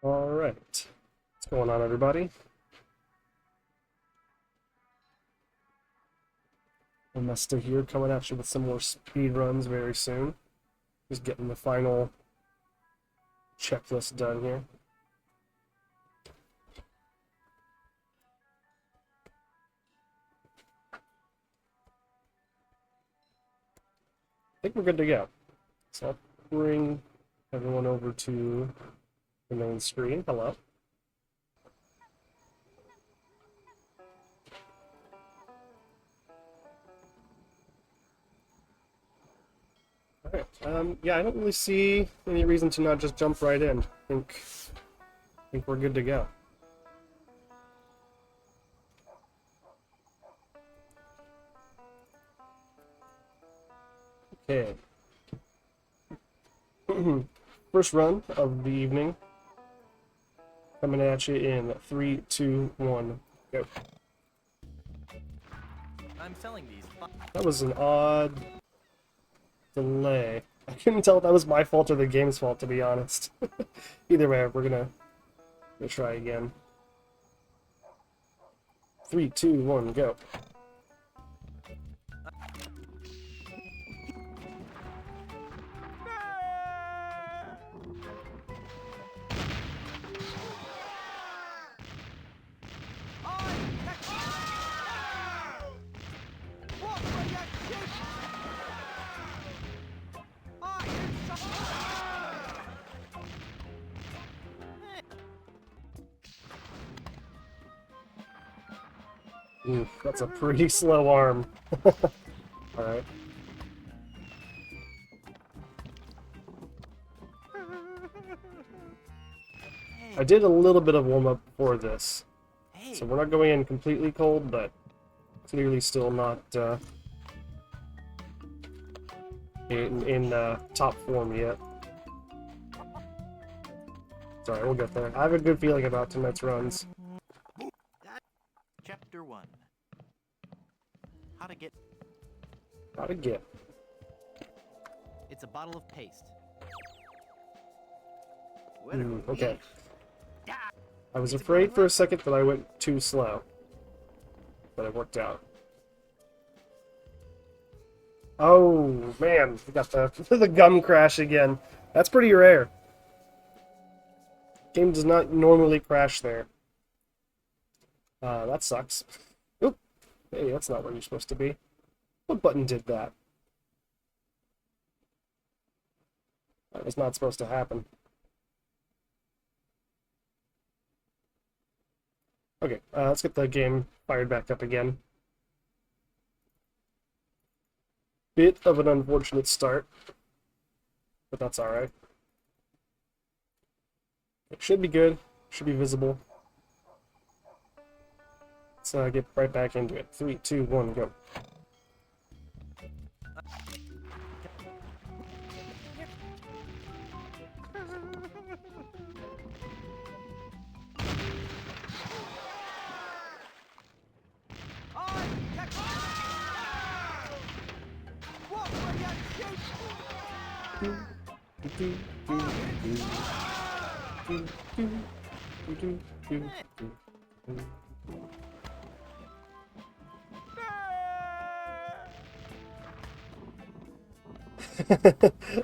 Alright. What's going on, everybody? Mesta here, coming at you with some more speed runs very soon. Just getting the final checklist done here. I think we're good to go. So I'll bring everyone over to the main screen. Hello. Alright, yeah, I don't really see any reason to not just jump right in. I think we're good to go. Okay. First run of the evening. Coming at you in 3, 2, 1, go. I'm selling these. That was an odd delay. I couldn't tell if that was my fault or the game's fault, to be honest. Either way, we're gonna try again. 3, 2, 1, go. Ooh, that's a pretty slow arm. Alright. I did a little bit of warm-up before this. So we're not going in completely cold, but clearly still not in top form yet. Sorry, we'll get there. I have a good feeling about tonight's runs. Chapter 1. How to get... How to get. It's a bottle of paste. Okay. I was afraid for a second that I went too slow. But it worked out. Oh, man. We got the, the gum crash again. That's pretty rare. Game does not normally crash there. That sucks. Oop. Hey, that's not where you're supposed to be. What button did that? That was not supposed to happen. Okay, let's get the game fired back up again. Bit of an unfortunate start, but that's alright. It should be good, should be visible. Let's get right back into it. 3, 2, 1, go.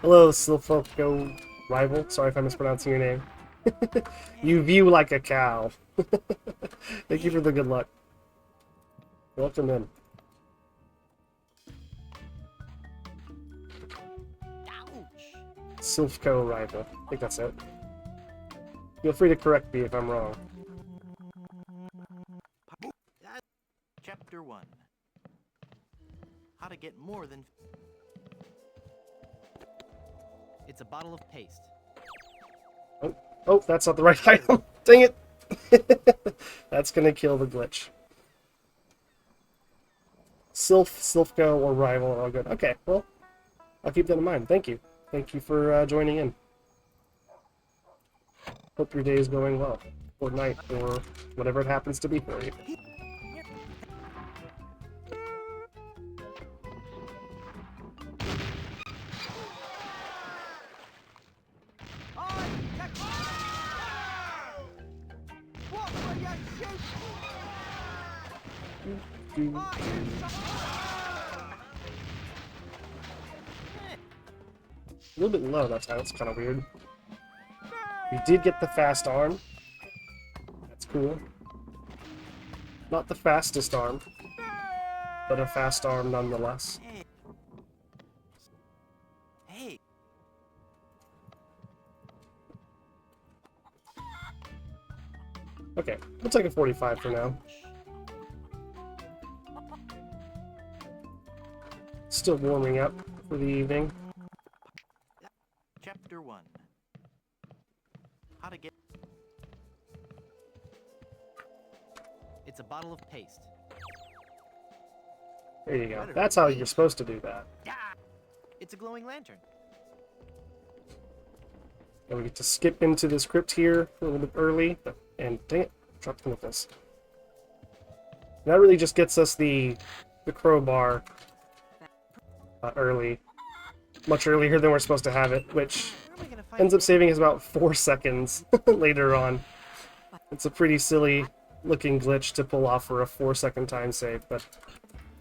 Hello, Silfoko rival. Sorry if I'm mispronouncing your name. You view like a cow. Thank you for the good luck. Welcome in. Silfco rival. I think that's it. Feel free to correct me if I'm wrong. Chapter 1. How to get more than... It's a bottle of paste. Oh, that's not the right item. Dang it. That's gonna kill the glitch. Silfco, or rival are all good. Okay, well, I'll keep that in mind. Thank you. Thank you for joining in. Hope your day is going well. Or night, or whatever it happens to be for you. A little bit low that time, that's kind of weird. We did get the fast arm. That's cool. Not the fastest arm, but a fast arm nonetheless. Hey. Okay, we'll take a 45 for now. Still warming up for the evening. Chapter 1. How to get... It's a bottle of paste. There you go. That's how you're supposed to do that. It's a glowing lantern. And we get to skip into this crypt here a little bit early, and dang it, dropped in with this. That really just gets us the crowbar early. Much earlier than we're supposed to have it, which ends up saving us about 4 seconds later on. It's a pretty silly looking glitch to pull off for a 4-second time save, but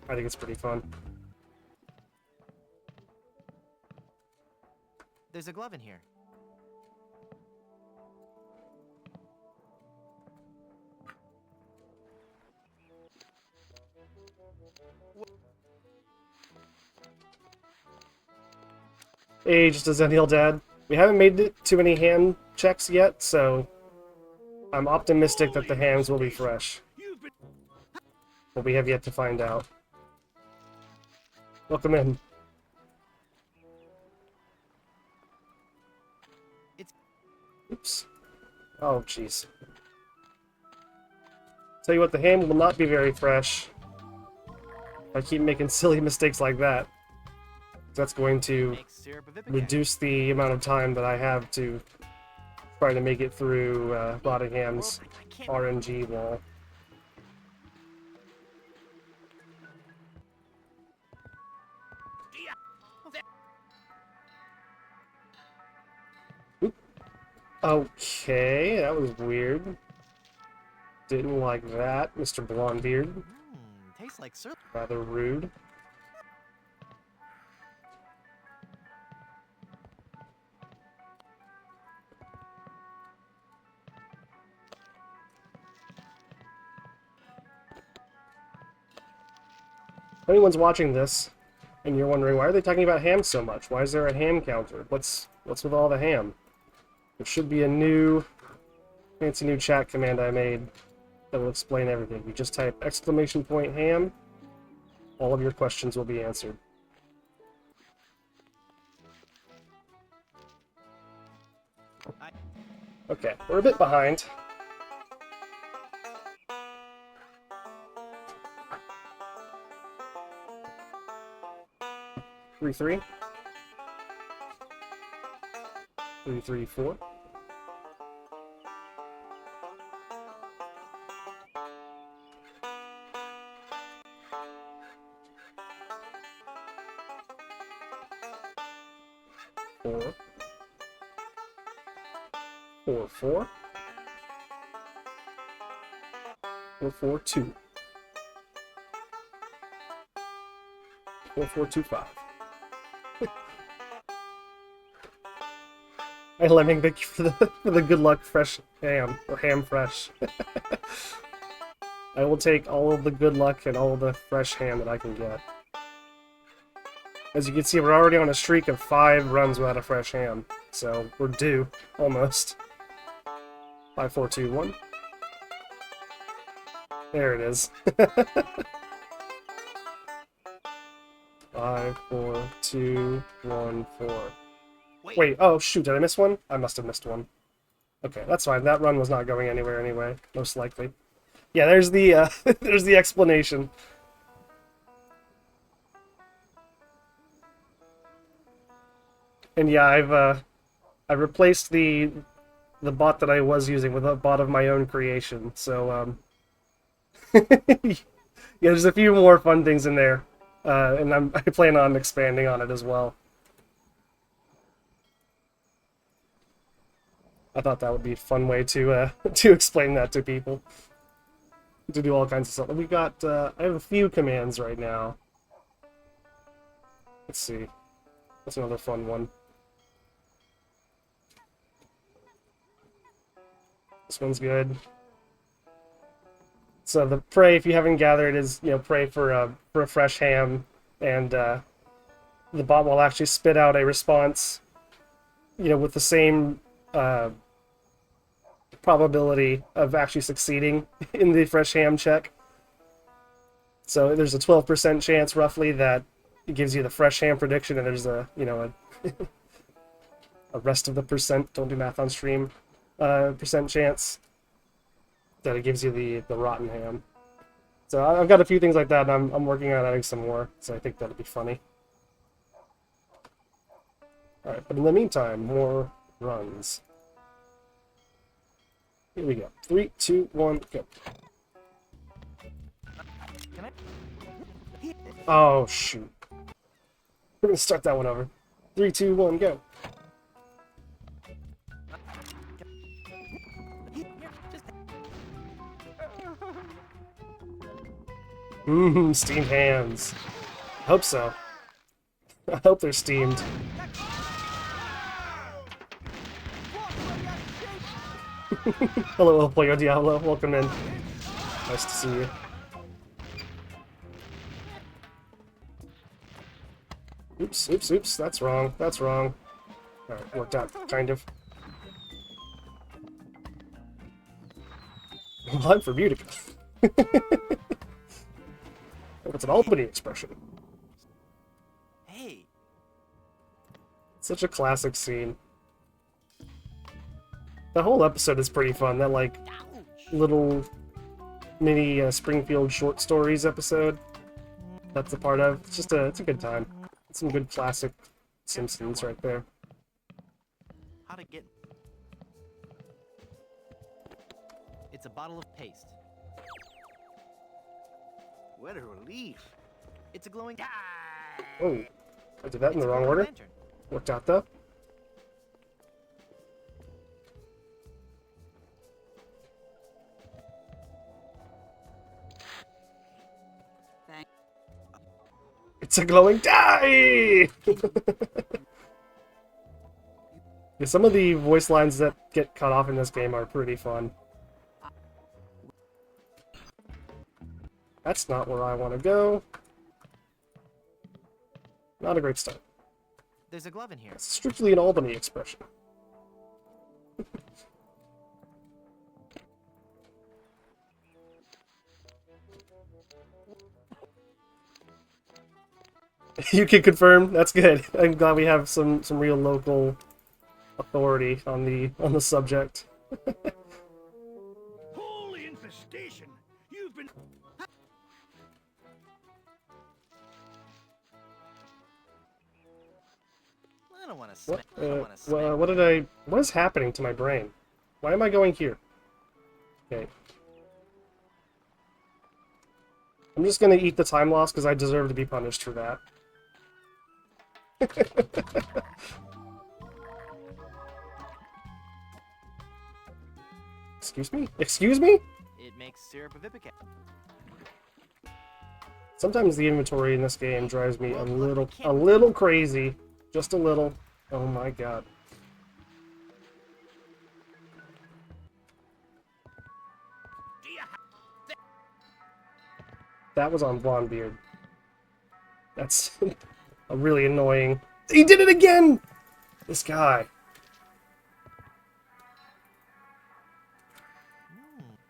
I think it's pretty fun. There's a glove in here. Hey, just as Zenhiel Dad. We haven't made it to any ham checks yet, so I'm optimistic that the hams will be fresh. But we have yet to find out. Welcome in. Oops. Oh, jeez. Tell you what, the ham will not be very fresh if I keep making silly mistakes like that. That's going to reduce the amount of time that I have to try to make it through Rottingham's RNG wall. Oop. Okay, that was weird. Didn't like that, Mr. Blondebeard. Tastes like syrup. Rather rude. If anyone's watching this, and you're wondering, why are they talking about ham so much? Why is there a ham counter? What's with all the ham? There should be a new, fancy new chat command I made that will explain everything. You just type !ham, all of your questions will be answered. Okay, we're a bit behind. Three, 3, 4. Four. 4, 4. 4, 4, 2. 4, 4, 2, 5. Hey Lemming, thank you for the good luck fresh ham, or ham fresh. I will take all of the good luck and all of the fresh ham that I can get. As you can see, we're already on a streak of 5 runs without a fresh ham, so we're due, almost. 5, 4, 2, 1. There it is. 5, 4, 2, 1, 4. Wait, oh shoot, did I miss one? I must have missed one. Okay, that's fine. That run was not going anywhere anyway, most likely. Yeah, there's the there's the explanation. And yeah, I've replaced the bot that I was using with a bot of my own creation. So yeah, there's a few more fun things in there, and I plan on expanding on it as well. I thought that would be a fun way to to explain that to people. to do all kinds of stuff. We got, I have a few commands right now. Let's see. That's another fun one. This one's good. So the prey, if you haven't gathered, is, you know, prey for a fresh ham, and the bot will actually spit out a response, you know, with the same probability of actually succeeding in the fresh ham check. So there's a 12% chance roughly that it gives you the fresh ham prediction, and there's a, you know, a rest of the percent, don't do math on stream, percent chance that it gives you the rotten ham. So I've got a few things like that, and I'm working on adding some more, so I think that'll be funny. Alright, but in the meantime, more runs. Here we go. 3, 2, 1, go. Oh, shoot. We're gonna start that one over. 3, 2, 1, go. Steamed hands. Hope so. I hope they're steamed. Hello, Pollo Diablo. Welcome in. Nice to see you. Oops, oops, oops. That's wrong. That's wrong. Alright, worked out, kind of. I'm for Utica. It's an Albany expression. Hey. Such a classic scene. The whole episode is pretty fun. That, like, little mini Springfield short stories episode that's a part of. It's a good time. Some good classic Simpsons right there. How to get... It's a bottle of paste. What a relief. It's a glowing... Oh, I did that in the wrong order. Lantern. Worked out though. It's a glowing die! Yeah, some of the voice lines that get cut off in this game are pretty fun. That's not where I want to go. Not a great start. There's a glove in here. It's strictly an Albany expression. You can confirm. That's good. I'm glad we have some real local authority on the subject. Holy infestation! You've been... I don't want to What? smell. I don't want to smell. What is happening to my brain? Why am I going here? Okay. I'm just gonna eat the time loss because I deserve to be punished for that. Excuse me? Excuse me? It makes syrup of ipecac. Sometimes the inventory in this game drives me a little crazy. Just a little. Oh my god. That was on Blondebeard. That's a really annoying... He did it again! This guy.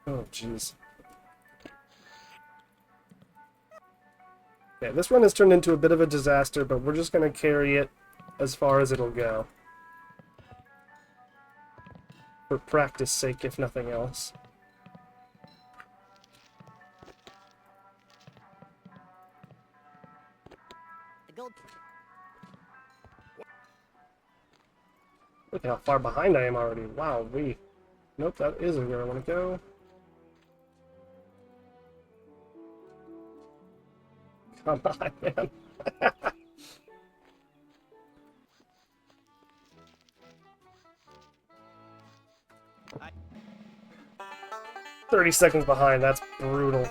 Oh, jeez. Yeah, this run has turned into a bit of a disaster, but we're just going to carry it as far as it'll go. For practice sake, if nothing else. Look how far behind I am already. Wow, Nope, that isn't where I want to go. Come on, man. 30 seconds behind, that's brutal.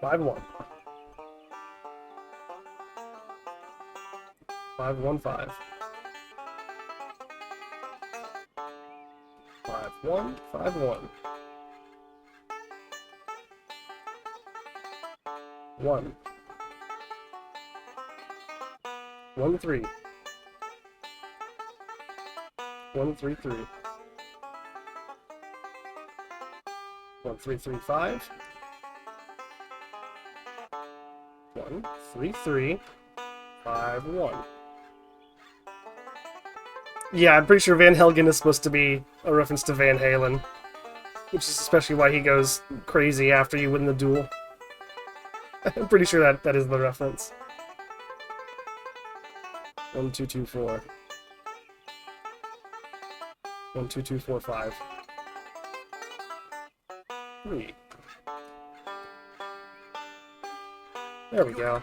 Five one. 5-1-5. 5-1, 5-1. 1. 1-3. 1-3-3. 1-3-3-5. 1-3-3. 5-1. Yeah, I'm pretty sure Van Helgen is supposed to be a reference to Van Halen, which is especially why he goes crazy after you win the duel. I'm pretty sure that is the reference. 1 2 2 4. 1 2 2 4 5. 3. There we go.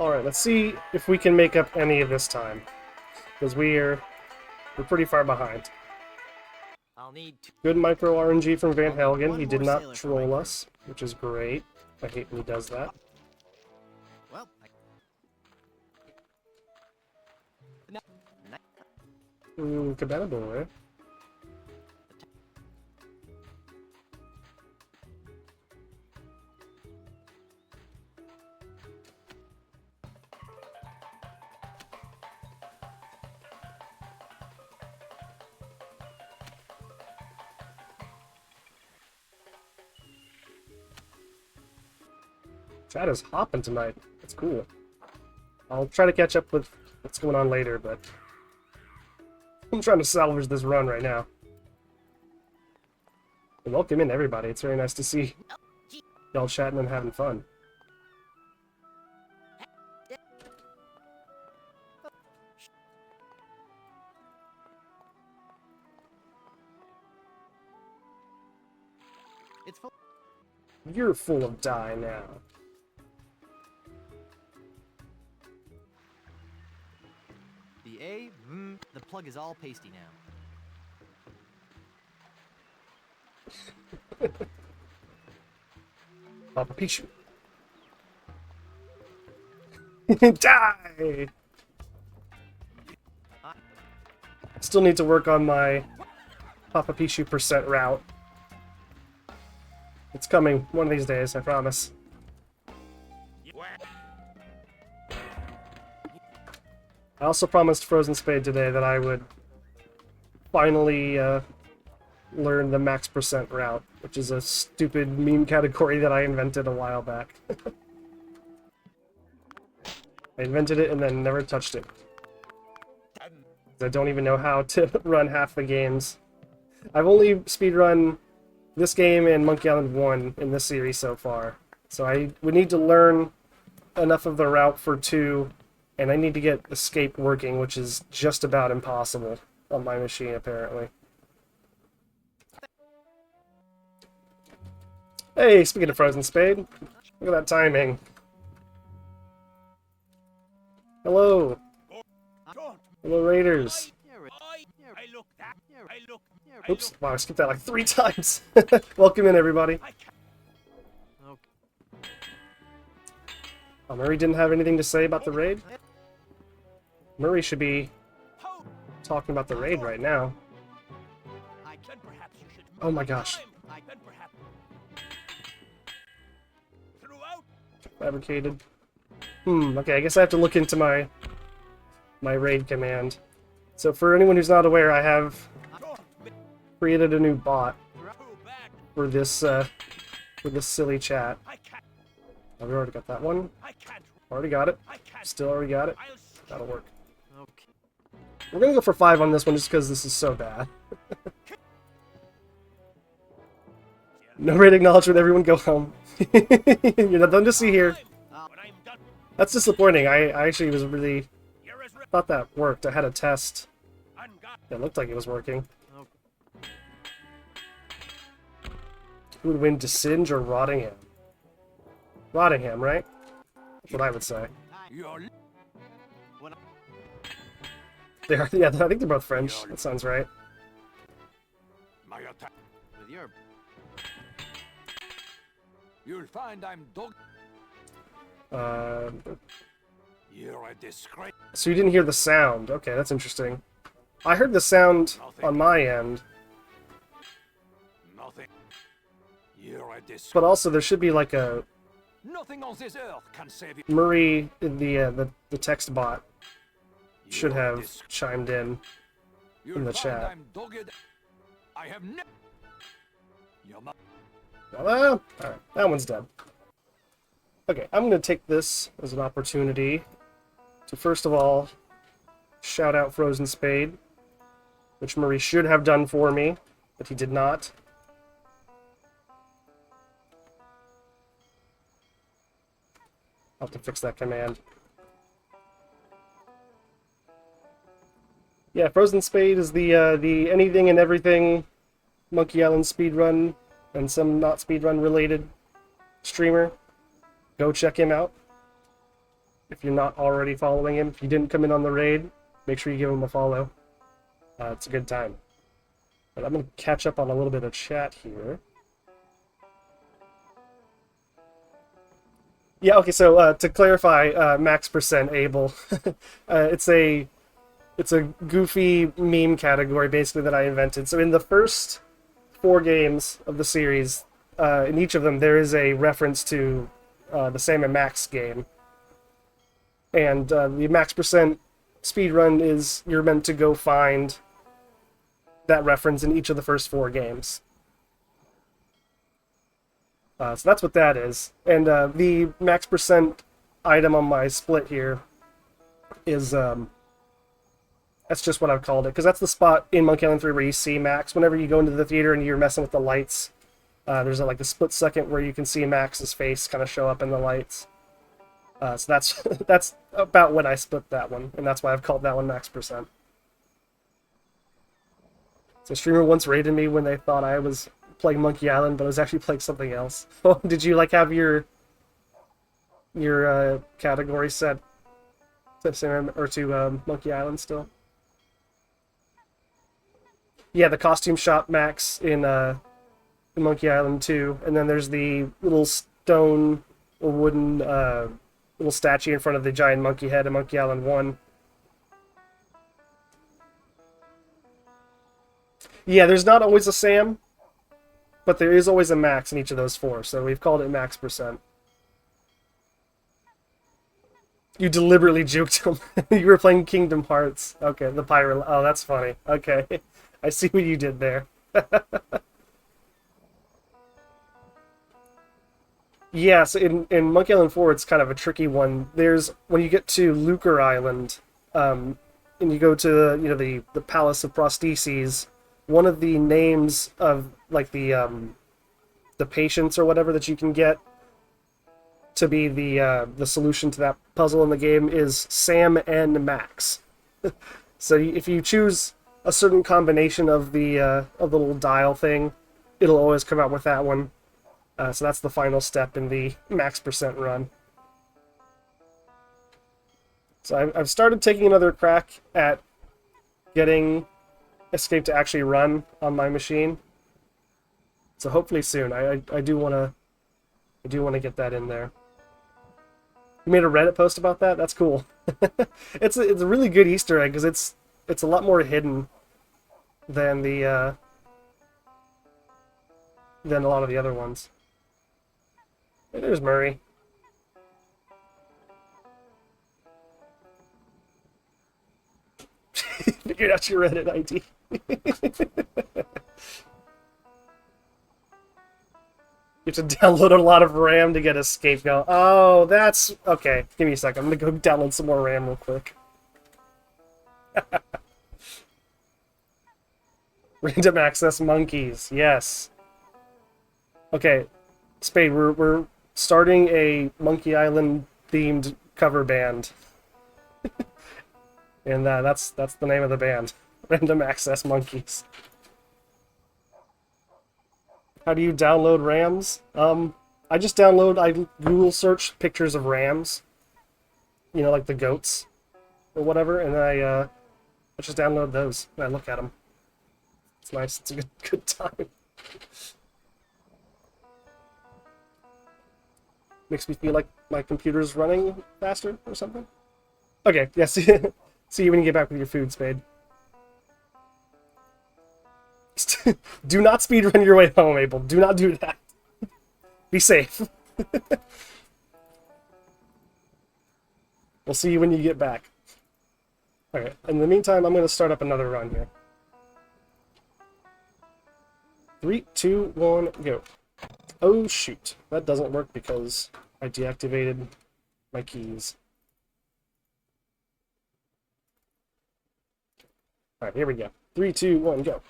Alright, let's see if we can make up any of this time. Because we're pretty far behind. I'll need Good micro RNG from Van Helgen. One He did more not sailor for my troll crew. us, which is great. I hate when he does that. well. Cabana boy. Chat is hopping tonight. That's cool. I'll try to catch up with what's going on later, but I'm trying to salvage this run right now. And welcome in, everybody. It's very nice to see y'all chatting and having fun. It's full. You're full of dye now. The plug is all pasty now. Papa Pichu. Die! Still need to work on my Papa Pichu percent route. It's coming one of these days, I promise. I also promised Frozen Spade today that I would finally learn the max percent route, which is a stupid meme category that I invented a while back. I invented it and then never touched it. I don't even know how to run half the games. I've only speedrun this game and Monkey Island 1 in this series so far. So I would need to learn enough of the route for 2, and I need to get Escape working, which is just about impossible on my machine, apparently. Hey, speaking of Frozen Spade, look at that timing. Hello. Don't. Hello, Raiders. I look that. I look. Oops, wow, I skipped that like 3 times. Welcome in, everybody. I can't. Okay. Oh, Murray didn't have anything to say about the raid? Murray should be talking about the raid right now. Then perhaps you should. Oh my gosh. Then perhaps. Throughout. Fabricated. Okay, I guess I have to look into my raid command. So for anyone who's not aware, I have Don't. created a new bot Throw back. for this silly chat. I can't. Oh, we already got that one. I can't. Already got it. I can't. Still already got it. I'll. That'll work. Okay. We're gonna go for 5 on this one just because this is so bad. No raid acknowledgement, everyone go home. You're not done to see here. When I'm done. That's disappointing. I actually was really You're as thought that worked. I had a test. ungot. It looked like it was working. Okay. Who would win, DeSinge or Rottingham? Rottingham, right? That's what I would say. You're. When They are, yeah, I think they're both French. That sounds right. My attack. With your You'll find I'm dog. Uh, You're a disgrace. so you didn't hear the sound. Okay, that's interesting. I heard the sound on my end, Nothing. You're a disgrace. but also there should be like a Nothing on this earth can save you. Murray in the text bot should You're a have dis- chimed in You'll in the find chat. I'm dogged. I have never. You're not. Alright, that one's dead. Okay, I'm going to take this as an opportunity to first of all shout out Frozen Spade, which Murray should have done for me, but he did not. I'll have to fix that command. Yeah, Frozen Spade is the anything and everything Monkey Island speedrun and some not speedrun related streamer. Go check him out. If you're not already following him, if you didn't come in on the raid, make sure you give him a follow. It's a good time. But I'm going to catch up on a little bit of chat here. Yeah, okay, so to clarify, max percent Abel, it's a goofy meme category basically that I invented. So in the first 4 games of the series, in each of them there is a reference to the Sam and Max game. And the max percent speedrun is you're meant to go find that reference in each of the first 4 games. So that's what that is. And the max percent item on my split here is, that's just what I've called it, because that's the spot in Monkey Island 3 where you see Max. Whenever you go into the theater and you're messing with the lights, there's like a split second where you can see Max's face kind of show up in the lights. So that's that's about when I split that one, and that's why I've called that one max percent. So a streamer once raided me when they thought I was playing Monkey Island, but I was actually playing something else. Did you like have your category set to Sam or to Monkey Island still? Yeah, the costume shop max in Monkey Island 2, and then there's the little stone or wooden little statue in front of the giant monkey head in Monkey Island 1. Yeah, there's not always a Sam, but there is always a Max in each of those 4, so we've called it max percent. You deliberately juked him. You were playing Kingdom Hearts. Okay, the pirate. Oh, that's funny. Okay, I see what you did there. Yeah, so in Monkey Island 4, it's kind of a tricky one. There's, when you get to Lucre Island, and you go to the Palace of Prostheses, one of the names of like the patients or whatever that you can get to be the solution to that puzzle in the game is Sam and Max. So if you choose a certain combination of the little dial thing, it'll always come out with that one. So that's the final step in the max percent run. So I've started taking another crack at getting Escape to actually run on my machine. So hopefully soon. I do want to get that in there. You made a Reddit post about that? That's cool. It's a really good Easter egg because it's a lot more hidden than than a lot of the other ones. Hey, there's Murray. Figured out your Reddit ID. You have to download a lot of RAM to get Escape going. Oh, that's... Okay, give me a second. I'm gonna go download some more RAM real quick. Random access monkeys, yes. Okay, Spade, we're starting a Monkey Island themed cover band. And that's the name of the band. Random Access Monkeys. How do you download RAMs? I just I Google search pictures of rams. You know, like the goats or whatever, and Let's just download those and I look at them. It's nice. It's a good time. Makes me feel like my computer's running faster or something. Okay, yeah, see you when you get back with your food, Spade. Do not speedrun your way home, Abel. Do not do that. Be safe. We'll see you when you get back. Okay, in the meantime, I'm going to start up another run here. 3, 2, 1, go. Oh, shoot. That doesn't work because I deactivated my keys. Alright, here we go. 3, 2, 1, go.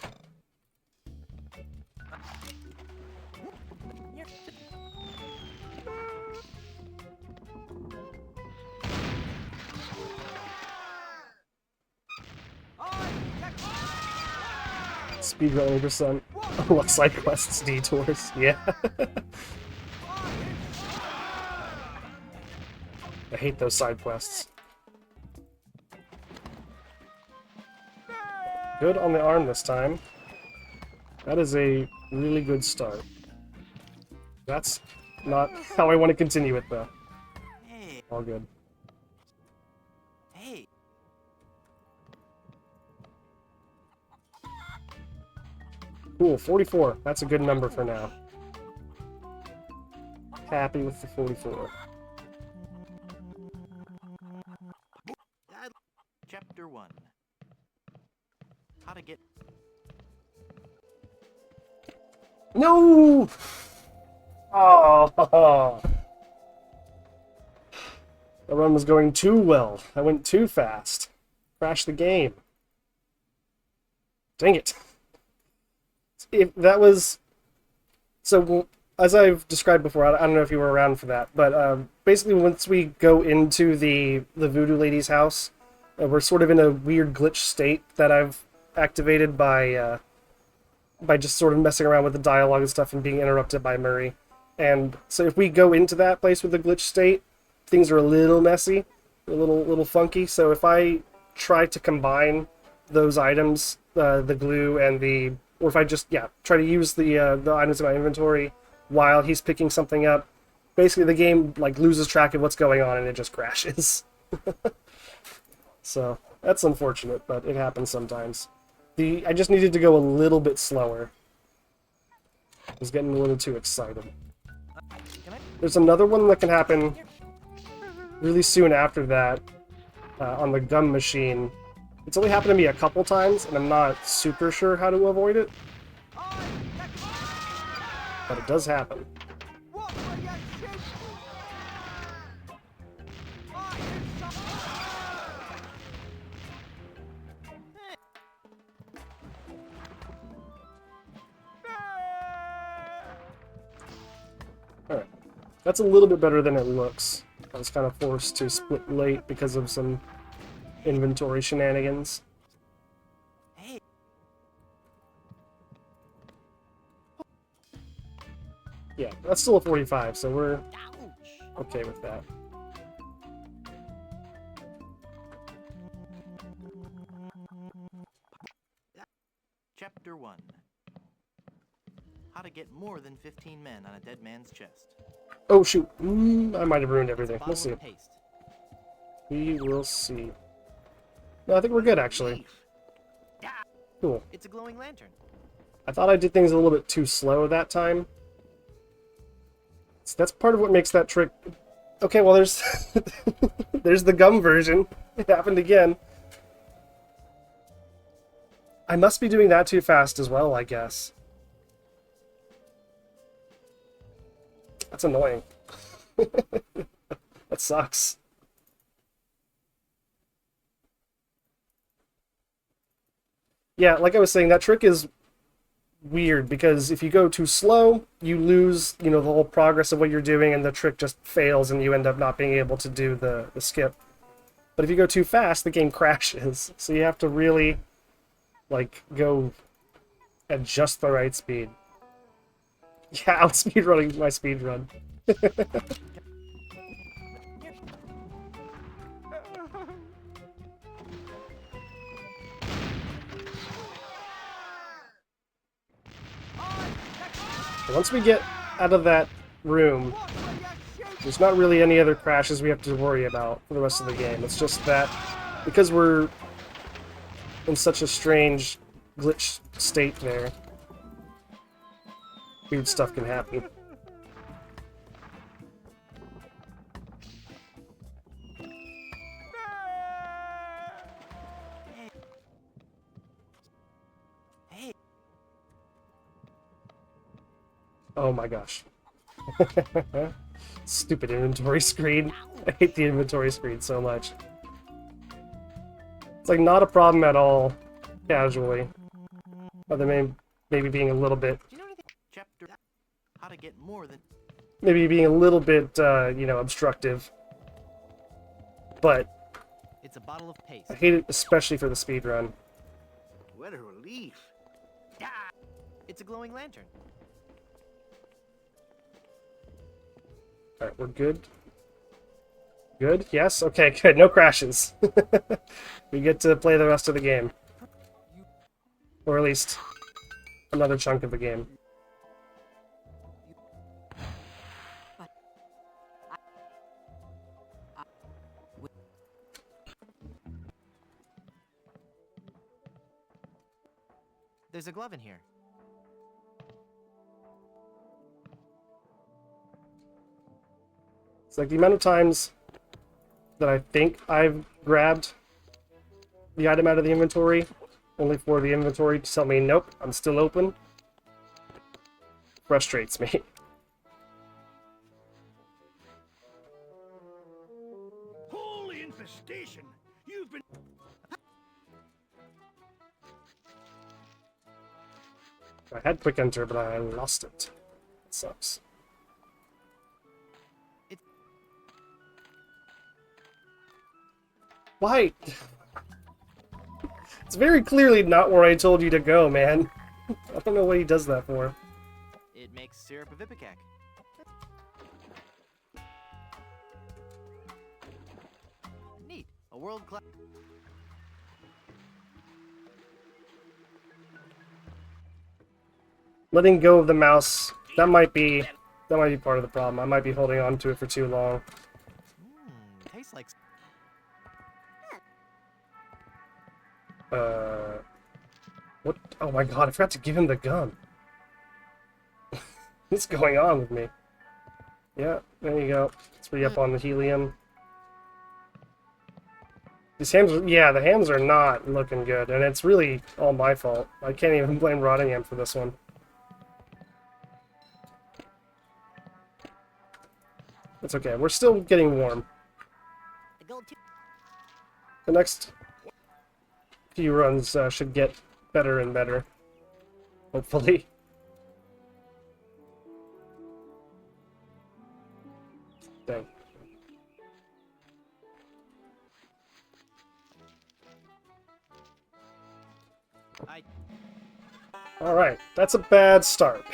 Speedrun 100%. What side quests, detours? Yeah. I hate those side quests. Good on the arm this time. That is a really good start. That's not how I want to continue it, though. Hey. All good. Hey. Cool, 44. That's a good number for now. Happy with the 44. Chapter 1. How to get... No! Oh! The run was going too well. I went too fast. Crashed the game. Dang it. If that was... So, as I've described before, I don't know if you were around for that, but basically once we go into the Voodoo Lady's house, we're sort of in a weird glitch state that I've activated by just sort of messing around with the dialogue and stuff and being interrupted by Murray. And so if we go into that place with the glitch state, things are a little messy, a little funky. So if I try to combine those items, the glue and the... Or if I just, try to use the items in my inventory while he's picking something up, basically the game like loses track of what's going on and it just crashes. So that's unfortunate, but it happens sometimes. I just needed to go a little bit slower. I was getting a little too excited. There's another one that can happen really soon after that on the gum machine. It's only happened to me a couple times, and I'm not super sure how to avoid it. But it does happen. Alright. That's a little bit better than it looks. I was kind of forced to split late because of some inventory shenanigans. Hey. Yeah, that's still a 45, so we're okay with that. Chapter 1. How to get more than 15 men on a dead man's chest. Oh shoot, I might have ruined everything. We'll see. Bottle of paste. We will see. No, I think we're good, actually. Cool. It's a glowing lantern. I thought I did things a little bit too slow that time. So that's part of what makes that trick... Okay, well, there's... there's the gum version. It happened again. I must be doing that too fast as well, I guess. That's annoying. That sucks. Yeah, like I was saying, that trick is weird, because if you go too slow, you lose, the whole progress of what you're doing, and the trick just fails, and you end up not being able to do the skip. But if you go too fast, the game crashes. So you have to really, go at just the right speed. Yeah, I'm speedrunning my speedrun. once we get out of that room, there's not really any other crashes we have to worry about for the rest of the game. It's just that because we're in such a strange glitch state there, weird stuff can happen. Oh my gosh. Stupid inventory screen. I hate the inventory screen so much. It's like not a problem at all, casually. Other than maybe being a little bit... Do you know anything? Chapter how to get more than Maybe being a little bit, you know, obstructive. But it's a bottle of paste. I hate it especially for the speedrun. What a relief. It's a glowing lantern. Alright, we're good. Good? Yes? Okay, good. No crashes. We get to play the rest of the game. Or at least another chunk of the game. There's a glove in here. It's like the amount of times that I think I've grabbed the item out of the inventory, only for the inventory to tell me, nope, I'm still open, frustrates me. Holy infestation! You've been... I had quick enter, but I lost it. It sucks. Why? It's very clearly not where I told you to go, man. I don't know what he does that for. It makes syrup of ipecac. Neat. A world-class... Letting go of the mouse, that might be part of the problem. I might be holding on to it for too long. Tastes like... What? Oh my god, I forgot to give him the gun. What's going on with me? Yeah, there you go. Let's re-up on the helium. These hams, yeah, the hams are not looking good, and it's really all my fault. I can't even blame Rottingham for this one. It's okay, we're still getting warm. The next few runs should get better and better. Hopefully. Dang. Alright, that's a bad start.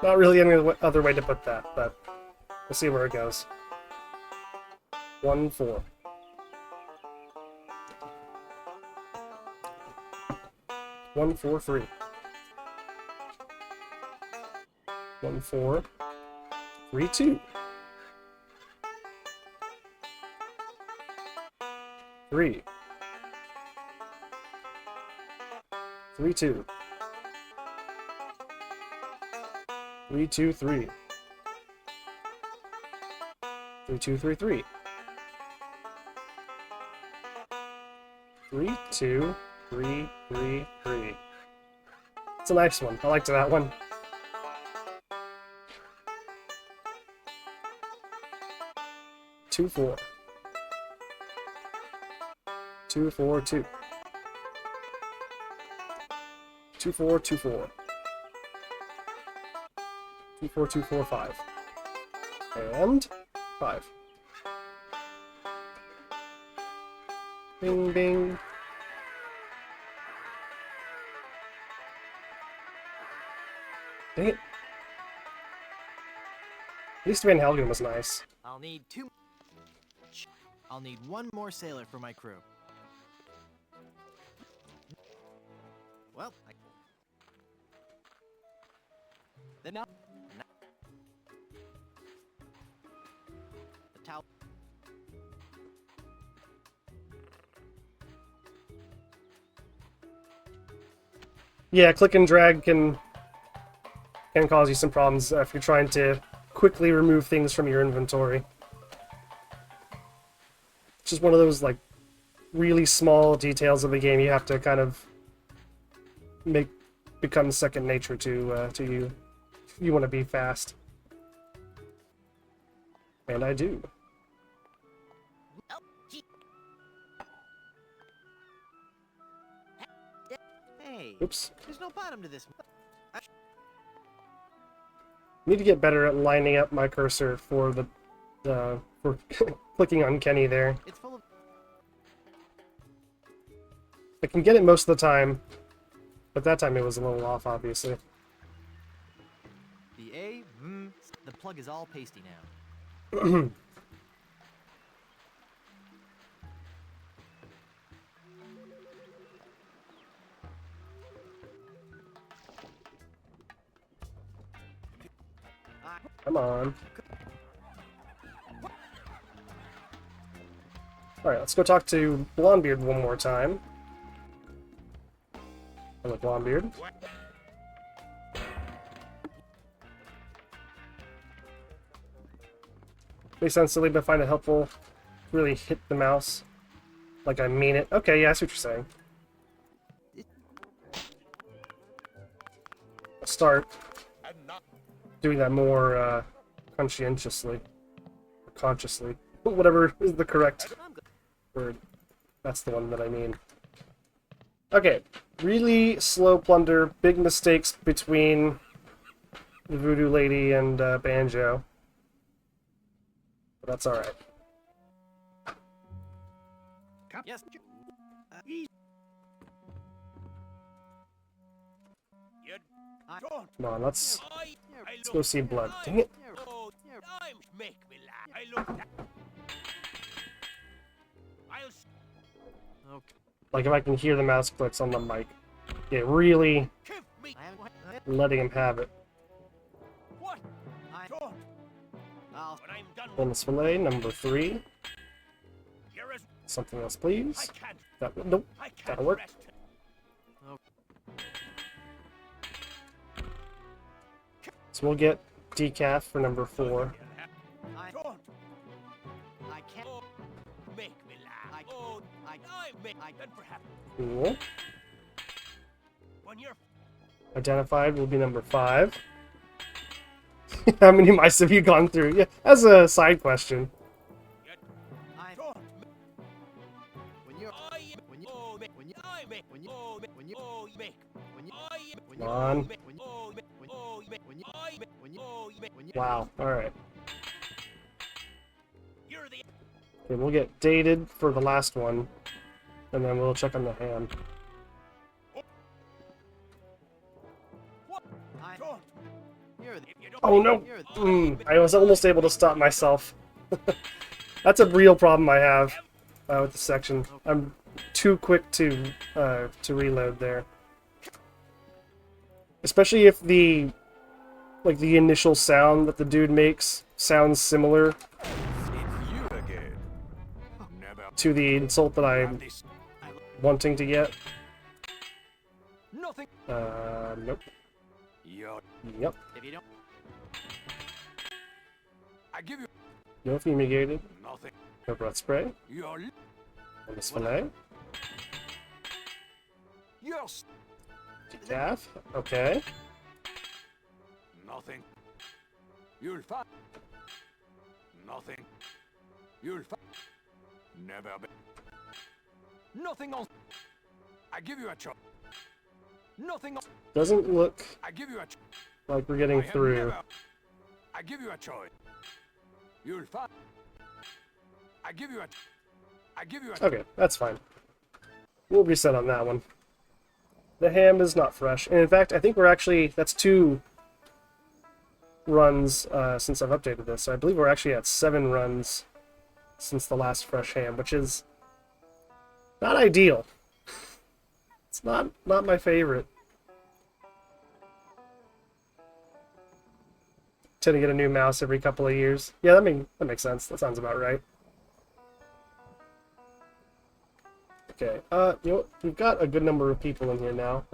Not really any other way to put that, but we'll see where it goes. 1-4. 1-4-3. 1-4-3-2. 3. 3-2. 3-2-3. 3-2-3-3. 3-2-3-3-3. It's a nice one. I liked that one. Two, 4. 2-4-2. 2-4-2-4. 2-4-2-4-5. And 5. Bing, bing. Dang it. At least Van Helgen was nice. I'll need 2... I'll need 1 more sailor for my crew. Well, The now. The towel. Yeah, click and drag can cause you some problems if you're trying to quickly remove things from your inventory. It's just one of those like really small details of the game you have to kind of become second nature to you. If you want to be fast. And I do. Hey, Oops. there's no bottom to this. Need to get better at lining up my cursor for for clicking on Kenny there. It's full of. I can get it most of the time, but that time it was a little off, obviously. The plug is all pasty now. Come on. Alright, let's go talk to Blondebeard one more time. Hello, Blondebeard. Makes sense to leave, but I find it helpful. Really hit the mouse. Like I mean it. Okay, yeah, I see what you're saying. I'll start doing that more conscientiously. Or consciously. Whatever is the correct word. That's the one that I mean. Okay. Really slow plunder. Big mistakes between the Voodoo Lady and Banjo. But that's alright. Yes. Come on, let's go see blood. Dang it. Okay. Like if I can hear the mouse clicks on the mic. Yeah, really letting him have it. Bonus fillet, number 3. Something else, please. Nope, that'll work. So we'll get decaf for number 4. I can't make me laugh. Cool. Identified will be number 5. How many mice have you gone through? Yeah, as a side question. Come on. Wow, alright. Okay, we'll get dated for the last one, and then we'll check on the ham. Oh no! I was almost able to stop myself. That's a real problem I have with this section. I'm too quick to reload there. Especially if the initial sound that the dude makes sounds similar to the insult that I'm wanting to get. Nope. Yep. If you don't, I give you No fumigated. nothing. No breath spray. You're Bonus fillet. Decaf. Okay. nothing. You'll find nothing. You'll find never be. Nothing else. I give you a choice. Nothing else. Doesn't look I give you a choice. like we're getting through. I give you a choice. You'll find. I give you a. I give you a. Okay, that's fine. We'll reset on that one. The ham is not fresh. And in fact, I think we're actually... That's 2 runs since I've updated this. So I believe we're actually at 7 runs since the last fresh ham, which is not ideal. It's not my favorite. tend to get a new mouse every couple of years. Yeah, that makes sense. That sounds about right. Okay, you know what? We've got a good number of people in here now.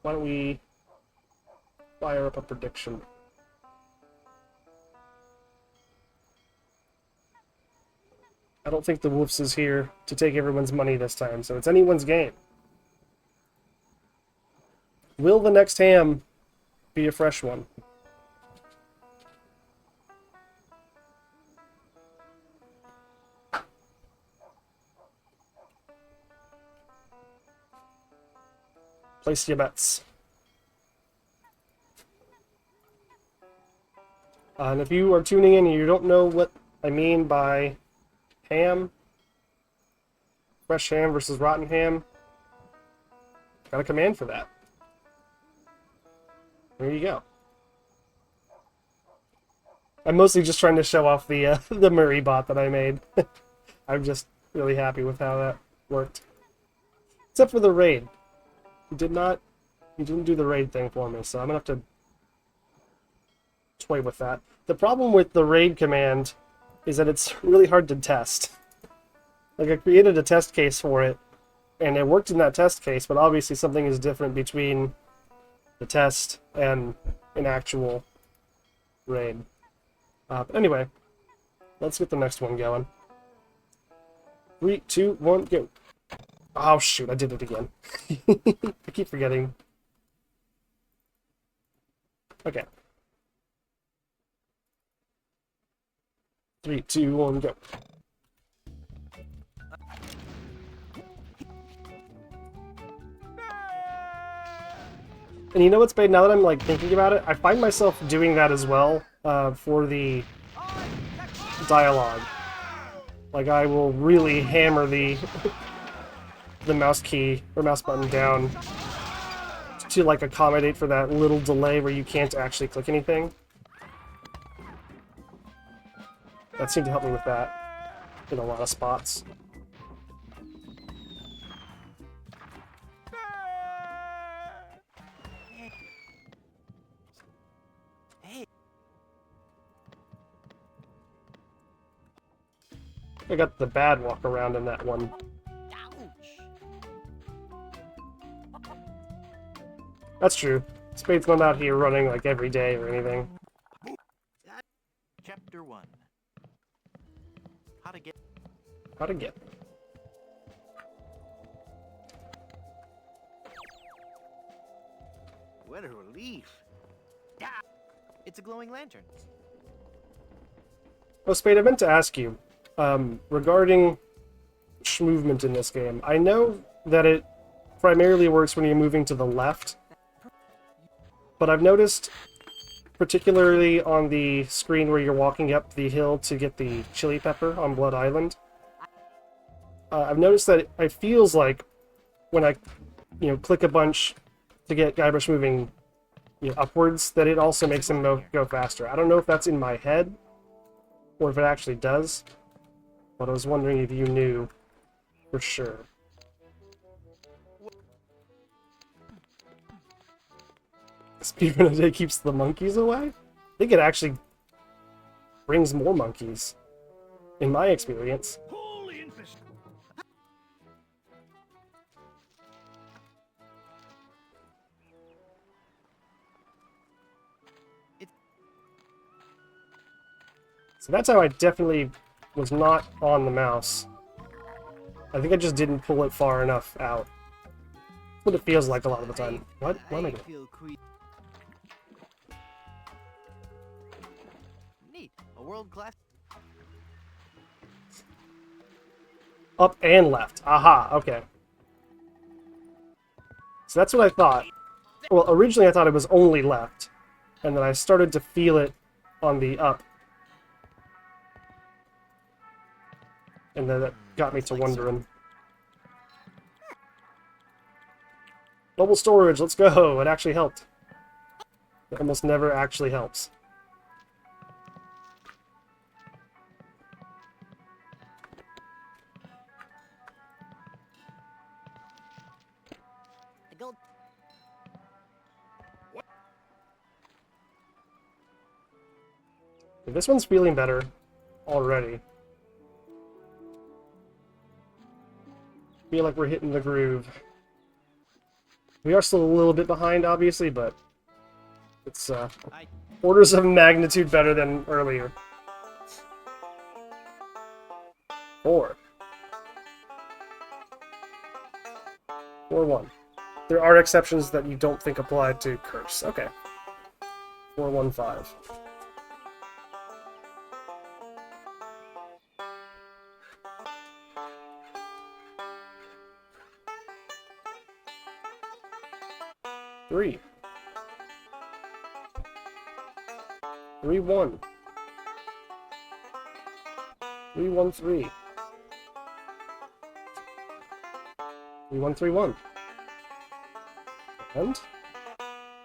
Why don't we fire up a prediction? I don't think the Wolves is here to take everyone's money this time, so it's anyone's game. Will the next ham be a fresh one? Place your bets. And if you are tuning in and you don't know what I mean by ham, fresh ham versus rotten ham, got a command for that. There you go. I'm mostly just trying to show off the the Murray bot that I made. I'm just really happy with how that worked. Except for the raid. You didn't do the raid thing for me, so I'm gonna have to toy with that. The problem with the raid command is that it's really hard to test. Like, I created a test case for it, and it worked in that test case, but obviously something is different between the test and an actual raid. But anyway, let's get the next one going. 3, 2, 1, go. Oh shoot, I did it again. I keep forgetting. Okay. 3, 2, 1, go. And you know what's bad, now that I'm like thinking about it, I find myself doing that as well for the dialogue. Like, I will really hammer the the mouse key or mouse button down to like accommodate for that little delay where you can't actually click anything. That seemed to help me with that in a lot of spots. I got the bad walk around in that one. That's true. Spade's not out here running like every day or anything. Chapter 1. How to get. What a relief. It's a glowing lantern. Oh, Spade, I meant to ask you, regarding movement in this game. I know that it primarily works when you're moving to the left, but I've noticed, particularly on the screen where you're walking up the hill to get the chili pepper on Blood Island, I've noticed that it feels like when I, click a bunch to get Guybrush moving, upwards, that it also makes him go faster. I don't know if that's in my head, or if it actually does, but I was wondering if you knew for sure. Speedrun a day keeps the monkeys away? I think it actually brings more monkeys, in my experience. So that's how I definitely was not on the mouse. I think I just didn't pull it far enough out. That's what it feels like a lot of the time. What? What am I doing? Neat. A world-class... Up and left. Aha, okay. So that's what I thought. Well, originally I thought it was only left. And then I started to feel it on the up. And then that got me to wondering. Mobile storage, let's go! It actually helped. It almost never actually helps. This one's feeling better already. Feel like we're hitting the groove. We are still a little bit behind, obviously, but it's orders of magnitude better than earlier. 4. 4-1. There are exceptions that you don't think apply to curse. Okay. 4-1-5. Three. 3-1. 3-1-3. 3-1-3-1. And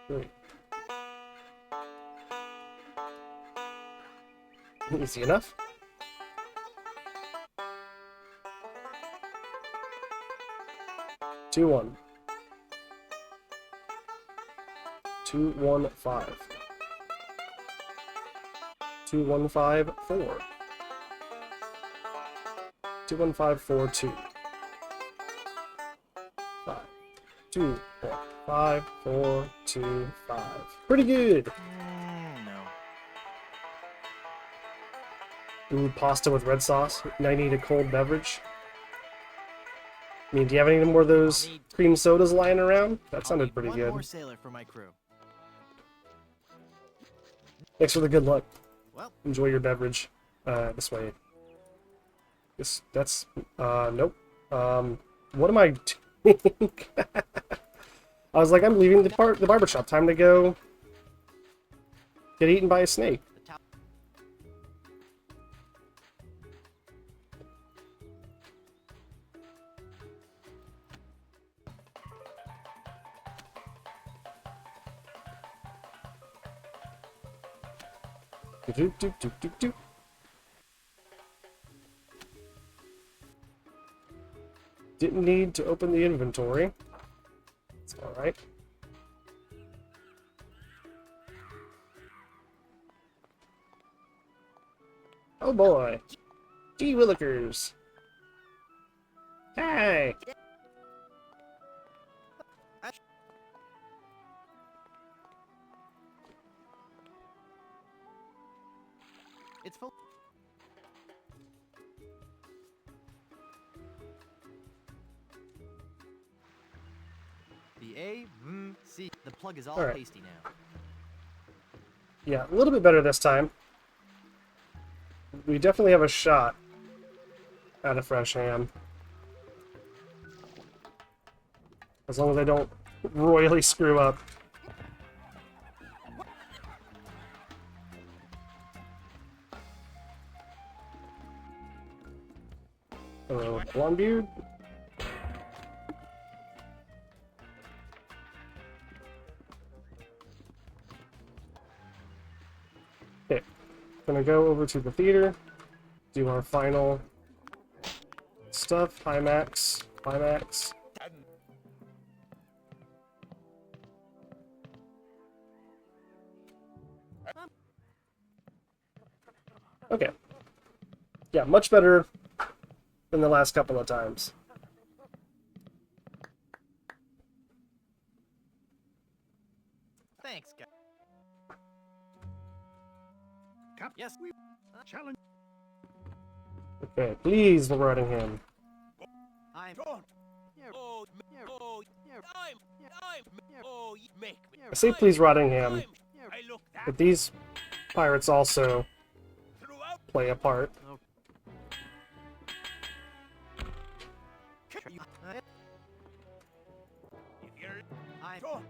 3. Easy enough. 2-1. 2-1-5. 2-1-5-4. 2-1-5-4-2. 5. 2-1-5-4-2-5. Pretty good. No. Ooh, pasta with red sauce. Now you need a cold beverage. I mean, do you have any more of those cream sodas lying around? That sounded pretty One good. more sailor for my crew. Thanks for the good luck. Well, Enjoy your beverage. This way. That's nope. What am I doing? I was like, I'm leaving the barber shop. Time to go get eaten by a snake. the top. Do, do, do, do, do. Didn't need to open the inventory. It's alright. Oh boy. Gee willikers. Hey! It's full. The A-C. The plug is all Alright. pasty now. Yeah, a little bit better this time. We definitely have a shot at a fresh ham. As long as I don't royally screw up. Hello, blonde beard. Okay, gonna go over to the theater, do our final stuff. Climax, climax. Okay. Yeah, much better than the last couple of times. Thanks, guys. Cap, Yes. challenge. Okay, please, Rottingham. I'm. Don't. You're, Oh, you're, oh, you're, I'm. you're, Oh, make me. I say please, Rottingham, you're, I look that but these pirates also throughout. play a part. you, If you're I'm don't.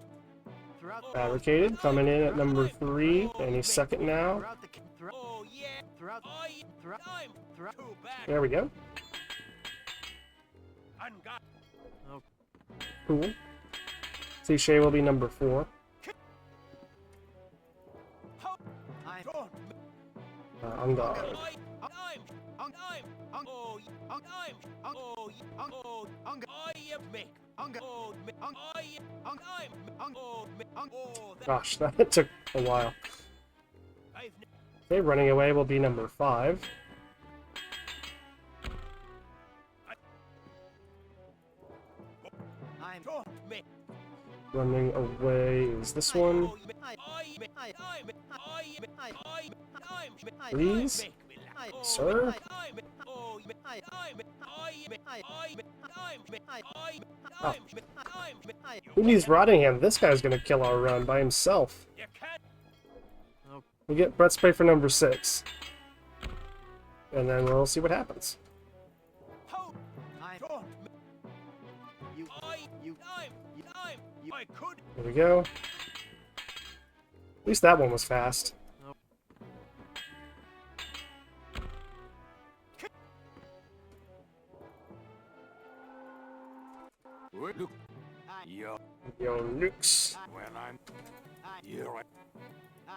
throughout. Fabricated, coming in at number 3, any second now. Throughout the. Throughout. Oh, yeah. Throughout. I. Throughout. I'm. Throughout. Too bad. There we go. And God. Cool. Cliché will be number 4. I'm. Don't. On guard. Oh, make. Gosh, that took a while. I've Okay, running away will be number 5. Don't make Running away is this one. Please? Sir? Oh. Who needs Rottingham? This guy's gonna kill our run by himself. You can't. We get Brett Spray for number 6. And then we'll see what happens. Don't. I could. There we go. At least that one was fast. Look. Yo. Yo, nukes. When I'm. You're.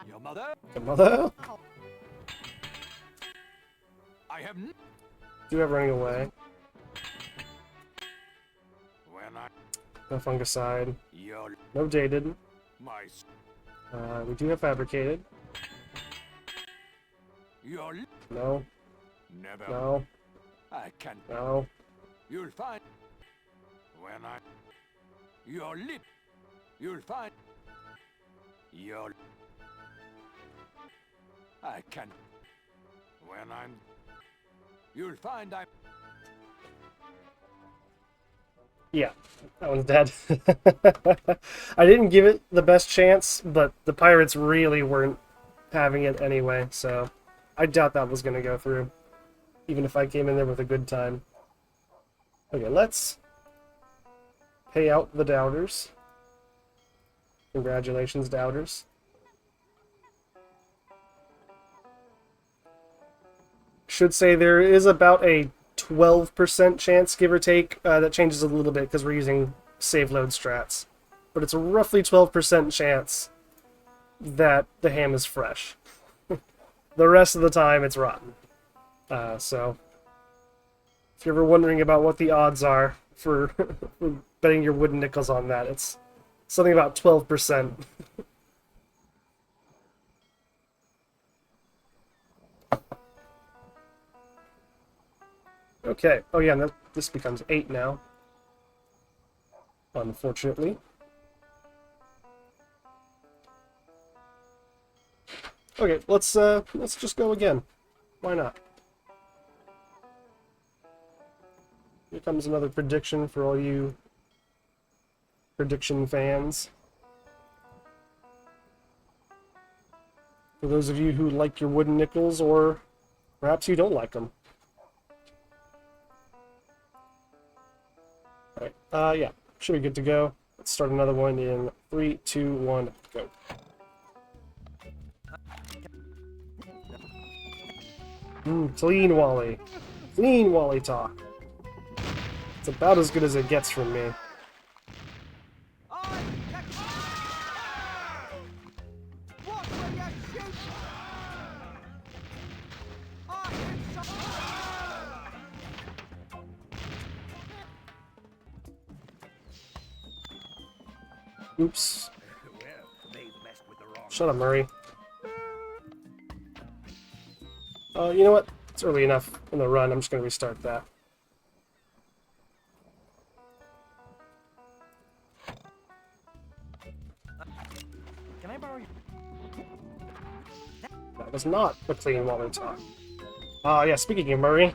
Your mother. The mother? I have. Do have running away. When I. No fungicide. You're No dated. my. We do have fabricated. You're. No. Never. No. I can't. No. You'll find. When I. Your lip. You'll find. Your. I can't. When I'm. You'll find I'm. Yeah, that one's dead. I didn't give it the best chance, but the pirates really weren't having it anyway, so I doubt that was going to go through, even if I came in there with a good time. Okay, let's pay out the doubters. Congratulations, doubters. Should say there is about a 12% chance, give or take. That changes a little bit because we're using save load strats. But it's a roughly 12% chance that the ham is fresh. The rest of the time, it's rotten. So, if you're ever wondering about what the odds are for, for betting your wooden nickels on that, it's something about 12%. Okay. Oh yeah, and this becomes 8 now. Unfortunately. Okay, let's just go again. Why not? Here comes another prediction for all you prediction fans. For those of you who like your wooden nickels, or perhaps you don't like them. Alright, yeah, should be good to go. Let's start another one in 3, 2, 1, go. Clean Wally. Clean Wally talk. It's about as good as it gets from me. Oops. Shut up, Murray. You know what? It's early enough in the run. I'm just going to restart that. Can I borrow your... That was not a clean Wally talk. Yeah, speaking of Murray.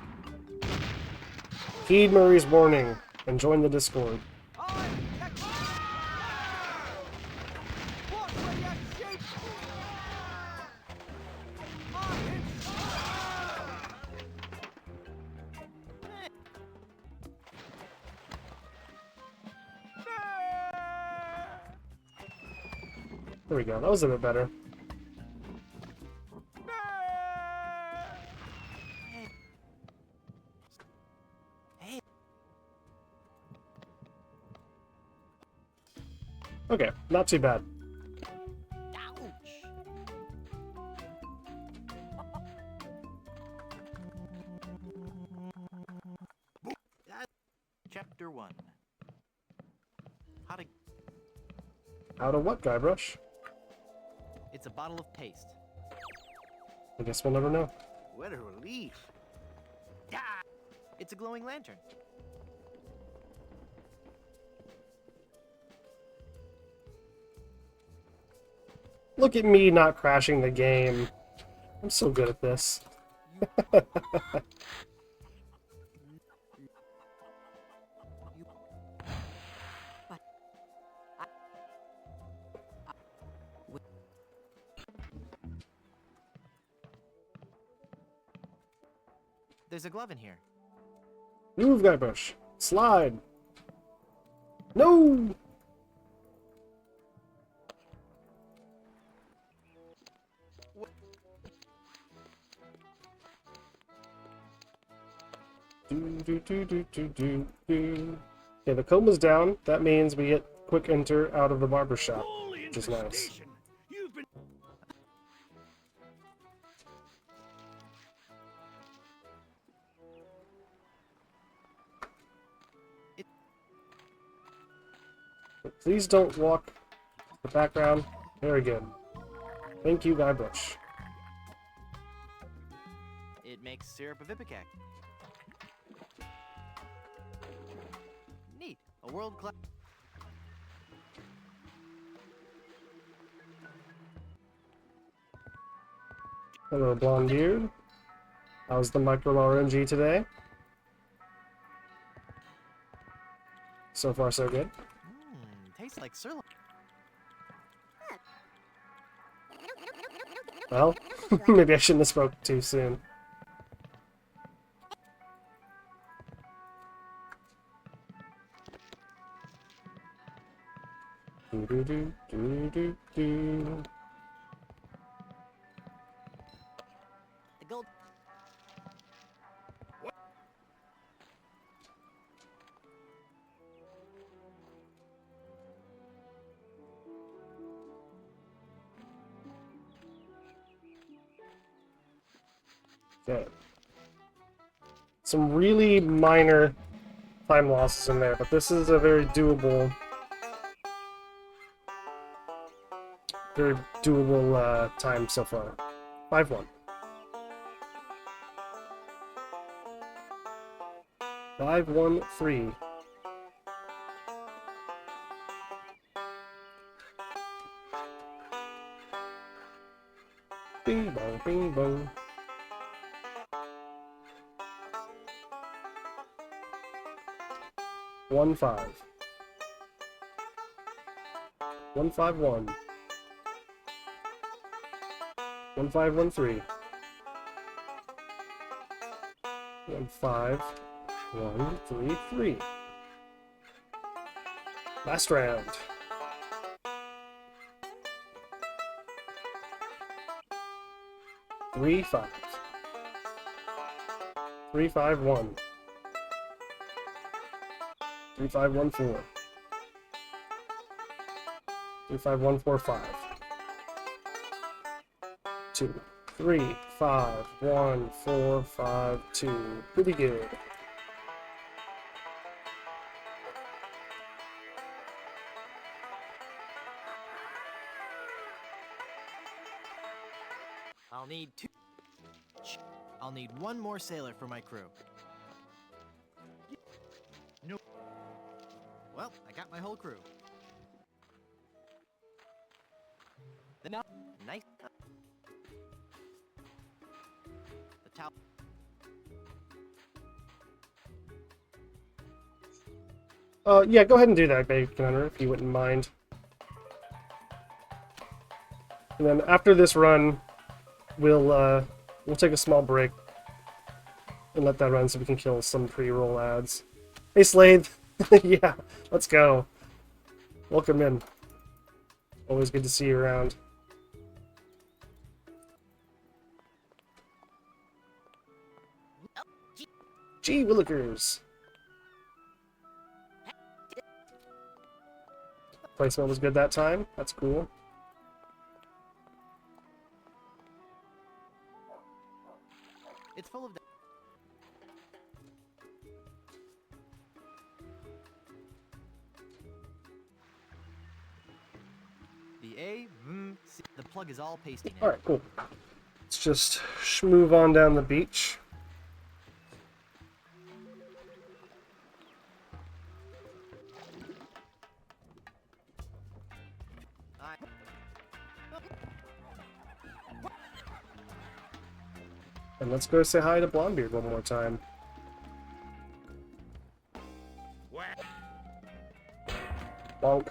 Heed Murray's warning and join the Discord. There we go, that was a bit better. Okay, not too bad. Chapter 1. How to... Out of what, Guybrush? It's a bottle of paste. I guess we'll never know. What a relief. Ah! It's a glowing lantern. Look at me not crashing the game. I'm so good at this. There's a glove in here. Move, Guybrush. Slide. No! Do. Okay, the coma's down. That means we get quick enter out of the barber shop, which is nice. You've been... But please don't walk the background. Very good. Thank you, Guybrush. It makes syrup of ipecac. Neat. A world-class... Hello, blonde dude. How's the micro RNG today? So far, so good. Tastes like sirloin. Well, maybe I shouldn't have spoke too soon. Do. The gold... Okay. Some really minor time losses in there, but this is a very doable time so far. 5-1. 5-1-3. Bing bong, bing bong. One five. 1-5-1. 1-5-1-3. 1-5-1-3-3. Last round. Three, 5. 3-5-1. 3-5-1-4. 3-5-1-4-5. 2. 3-5-1-4-5-2. Pretty good. I'll need 2... I'll need 1 more sailor for my crew. No. Well, I got my whole crew. The nice. The towel. Yeah, go ahead and do that, Bacon Hunter, if you wouldn't mind. And then after this run, we'll take a small break and let that run so we can kill some pre-roll ads. Hey, Slade. Yeah, let's go. Welcome in. Always good to see you around. Gee willikers. Placement was good that time. That's cool. It's full of... The plug is all pasty now. Alright, cool. Let's just move on down the beach. And let's go say hi to Blondebeard one more time. Bonk.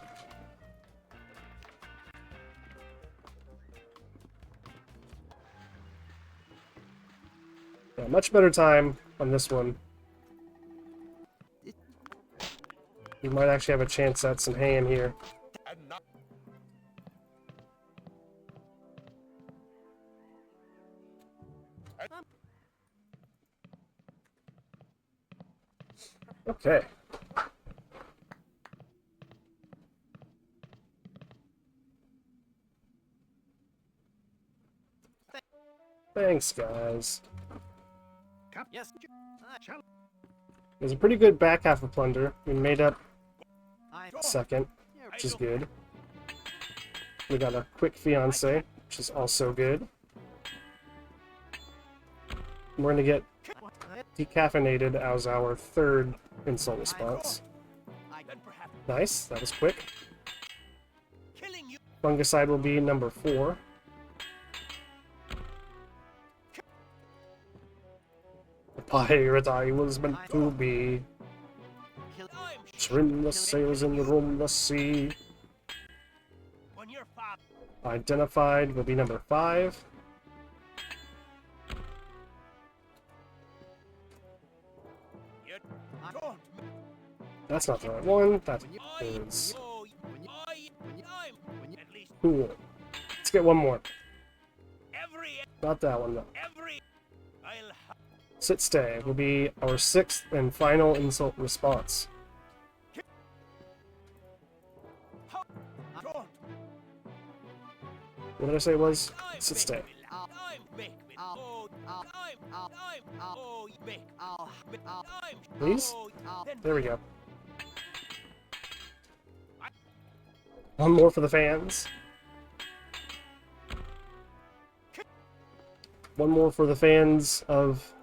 Yeah, much better time on this one. You might actually have a chance at some ham here. Okay. Thanks, guys. Yes. It was a pretty good back half of Plunder. We made up I. second, which is good. We got a quick fiance, which is also good. We're gonna get decaffeinated as our third insult response. Nice, that was quick. Fungicide will be number 4. The pirate I was meant to be. Trim the sails and roam the sea. Identified will be number 5. That's not the right one. That is cool. Let's get one more. Not that one though. Sit stay will be our 6th and final insult response. What did I say it was? Sit stay. Please? There we go. One more for the fans. One more for the fans of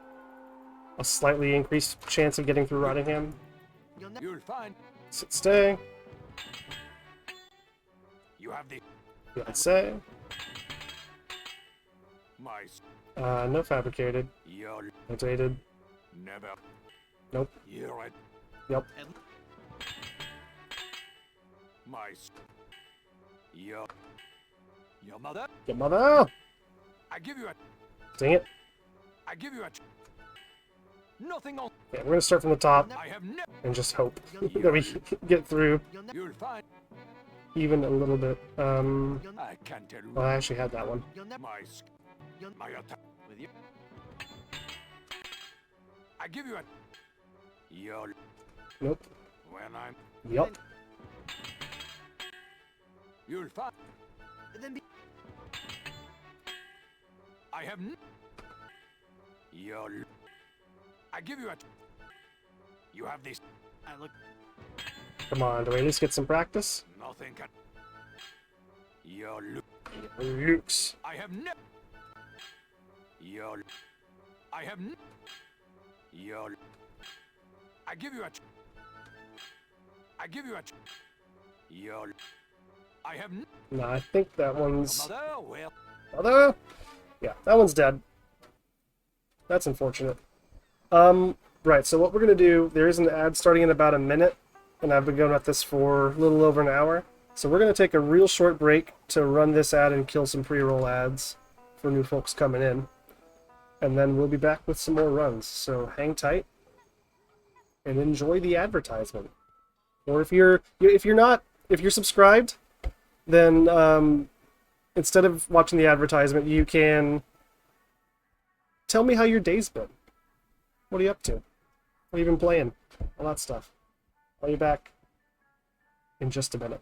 a slightly increased chance of getting through Rottingham. You'll find Sit stay. you have the I'd say. mice. No fabricated. You'll No dated. never. Nope. You're it. Yep. Mice. Your mother. Get mother! I give you a. Dang it. I give you a. Nothing on. Yeah, we're gonna start from the top I have never. and just hope that we get through You'll find. even a little bit. I can't tell you. Well, I actually had that one. Mice. My attack. With you. I give you a. You'll. Nope. When I'm. Yup. You'll find. Then be. I have. You'll. I give you a. You have this. I look. Come on, do we at least get some practice? Nothing can. You'll. Lukes. I have never. You'll. I have. You'll. I give you a. I give you a. You'll. I have. No, I think that one's... Mother, well. Mother? Yeah, that one's dead. That's unfortunate. Right, so what we're going to do, there is an ad starting in about a minute, and I've been going at this for a little over an hour. So we're going to take a real short break to run this ad and kill some pre-roll ads for new folks coming in. And then we'll be back with some more runs. So hang tight and enjoy the advertisement. Or if you're subscribed, then instead of watching the advertisement, you can tell me how your day's been. What are you up to? What have you been playing? All that stuff. I'll be back in just a minute.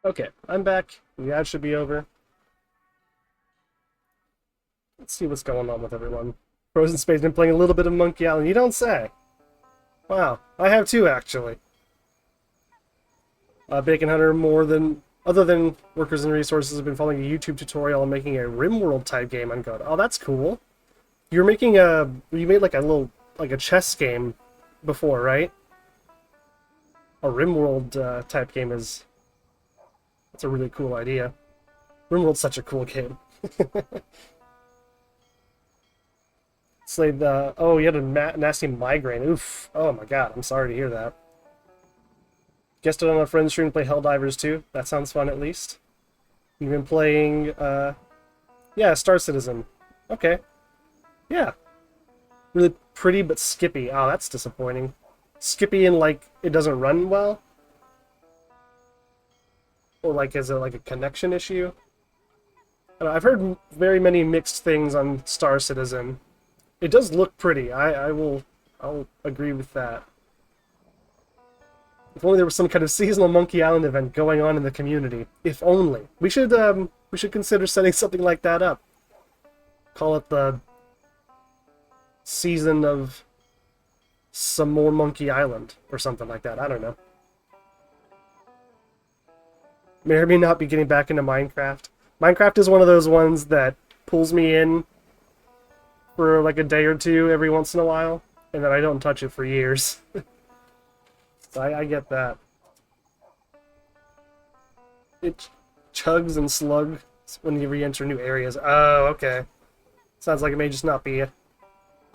Okay, I'm back. The ad should be over. Let's see what's going on with everyone. Frozen Spade's been playing a little bit of Monkey Island. You don't say. Wow, I have too, actually. Bacon Hunter, other than Workers and Resources, have been following a YouTube tutorial on making a RimWorld type game on God. Oh, that's cool. You made like a chess game before, right? A RimWorld type game that's a really cool idea. RimWorld's such a cool game. Slade, oh, you had a nasty migraine. Oof. Oh my god, I'm sorry to hear that. Guessed it on a friend's stream to play Helldivers too. That sounds fun at least. You've been playing, yeah, Star Citizen. Okay. Yeah. Really pretty but skippy. Oh, that's disappointing. Skippy and like it doesn't run well? Or like is it like a connection issue? I don't know, I've heard very many mixed things on Star Citizen. It does look pretty. I'll agree with that. If only there was some kind of seasonal Monkey Island event going on in the community. If only. We should consider setting something like that up. Call it the season of some more Monkey Island or something like that. I don't know. May or may not be getting back into Minecraft. Minecraft is one of those ones that pulls me in for like a day or two every once in a while, and then I don't touch it for years. So I get that. It chugs and slugs when you re-enter new areas. Oh, okay. Sounds like it may just not be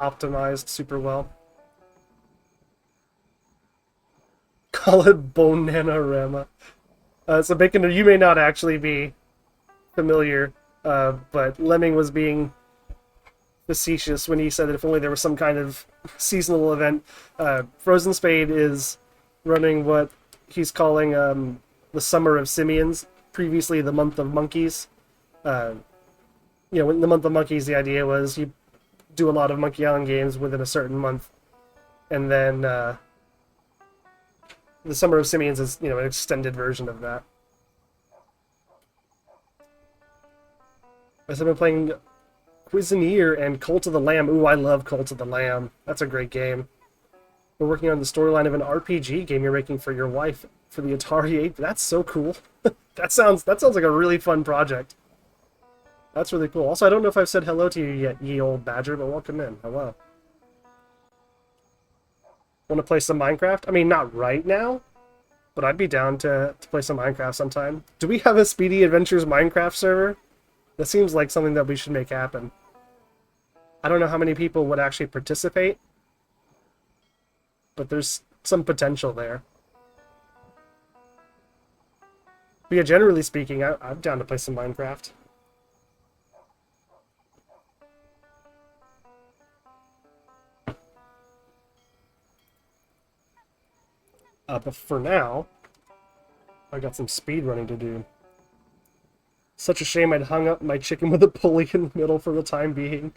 optimized super well. Call it Bonanorama. So Bacon, you may not actually be familiar, but Lemming was being facetious when he said that if only there was some kind of seasonal event. Frozen Spade is running what he's calling the Summer of Simians, previously the Month of Monkeys. In the Month of Monkeys, the idea was you do a lot of Monkey Island games within a certain month, and then the Summer of Simians is, an extended version of that. I've been playing Cuisineer and Cult of the Lamb. Ooh, I love Cult of the Lamb. That's a great game. We're working on the storyline of an RPG game you're making for your wife for the Atari 8. That's so cool. That sounds like a really fun project. That's really cool. Also, I don't know if I've said hello to you yet, ye old badger, but welcome in. Hello. Want to play some Minecraft? I mean, not right now, but I'd be down to play some Minecraft sometime. Do we have a Speedy Adventures Minecraft server? That seems like something that we should make happen. I don't know how many people would actually participate, but there's some potential there. But yeah, generally speaking, I'm down to play some Minecraft. But for now, I got some speed running to do. Such a shame I'd hung up my chicken with a pulley in the middle for the time being.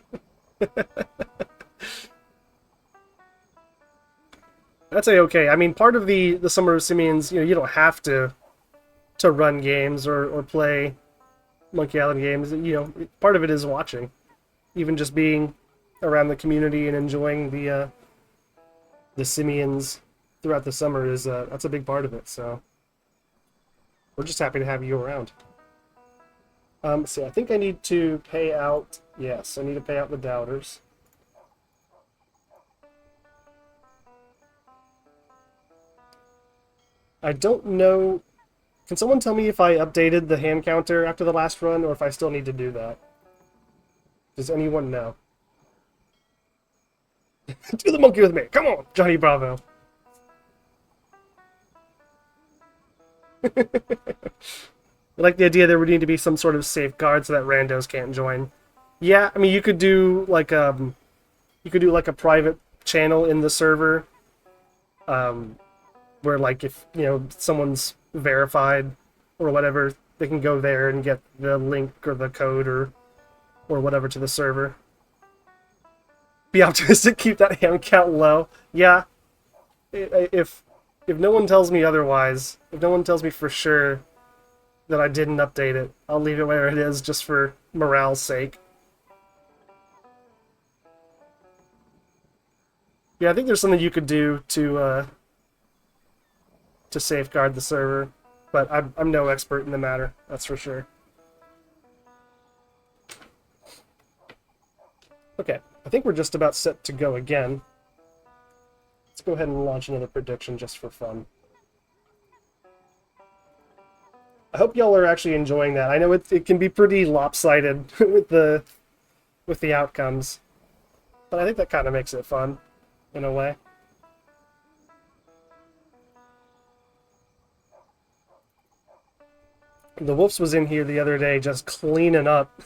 That's a-okay. I mean, part of the Summer of Simians, you don't have to run games or play Monkey Island games. Part of it is watching. Even just being around the community and enjoying the Simians throughout the summer that's a big part of it. So we're just happy to have you around. See, I think I need to pay out. Yes, I need to pay out the doubters. I don't know. Can someone tell me if I updated the hand counter after the last run, or if I still need to do that? Does anyone know? Do the monkey with me! Come on, Johnny Bravo! I like the idea there would need to be some sort of safeguard so that randos can't join. Yeah, I mean, you could do like a private channel in the server, where like if someone's verified or whatever, they can go there and get the link or the code or whatever to the server. Be optimistic, keep that hand count low. Yeah, if no one tells me otherwise, if no one tells me for sure that I didn't update it. I'll leave it where it is just for morale's sake. Yeah, I think there's something you could do to safeguard the server, but I'm no expert in the matter, that's for sure. Okay, I think we're just about set to go again. Let's go ahead and launch another prediction just for fun. I hope y'all are actually enjoying that. I know it can be pretty lopsided with the outcomes, but I think that kind of makes it fun, in a way. The Wolves was in here the other day just cleaning up,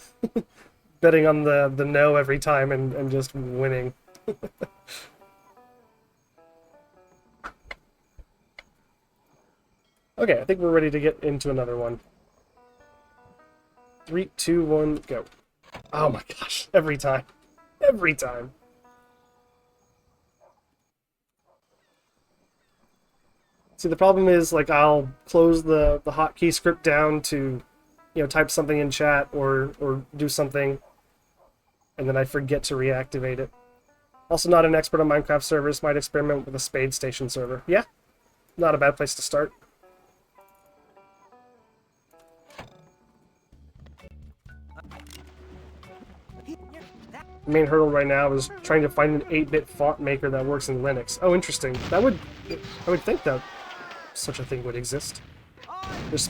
betting on the no every time and just winning. Okay, I think we're ready to get into another one. 3, 2, 1, go. Oh my gosh, every time. Every time. See, the problem is, like, I'll close the hotkey script down to, you know, type something in chat or do something, and then I forget to reactivate it. Also not an expert on Minecraft servers, might experiment with a Spade Station server. Yeah, not a bad place to start. The main hurdle right now is trying to find an 8-bit font maker that works in Linux. Oh, interesting. I would think that such a thing would exist. There's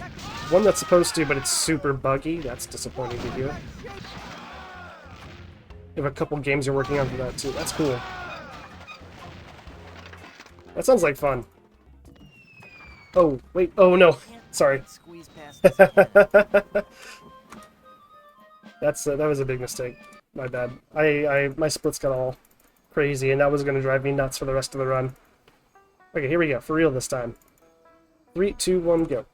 one that's supposed to, but it's super buggy. That's disappointing to hear. You have a couple games you're working on for that too. That's cool. That sounds like fun. Oh, wait. Oh, no. Sorry. That was a big mistake. My bad. My splits got all crazy, and that was going to drive me nuts for the rest of the run. Okay, here we go. For real this time. 3, 2, 1, go.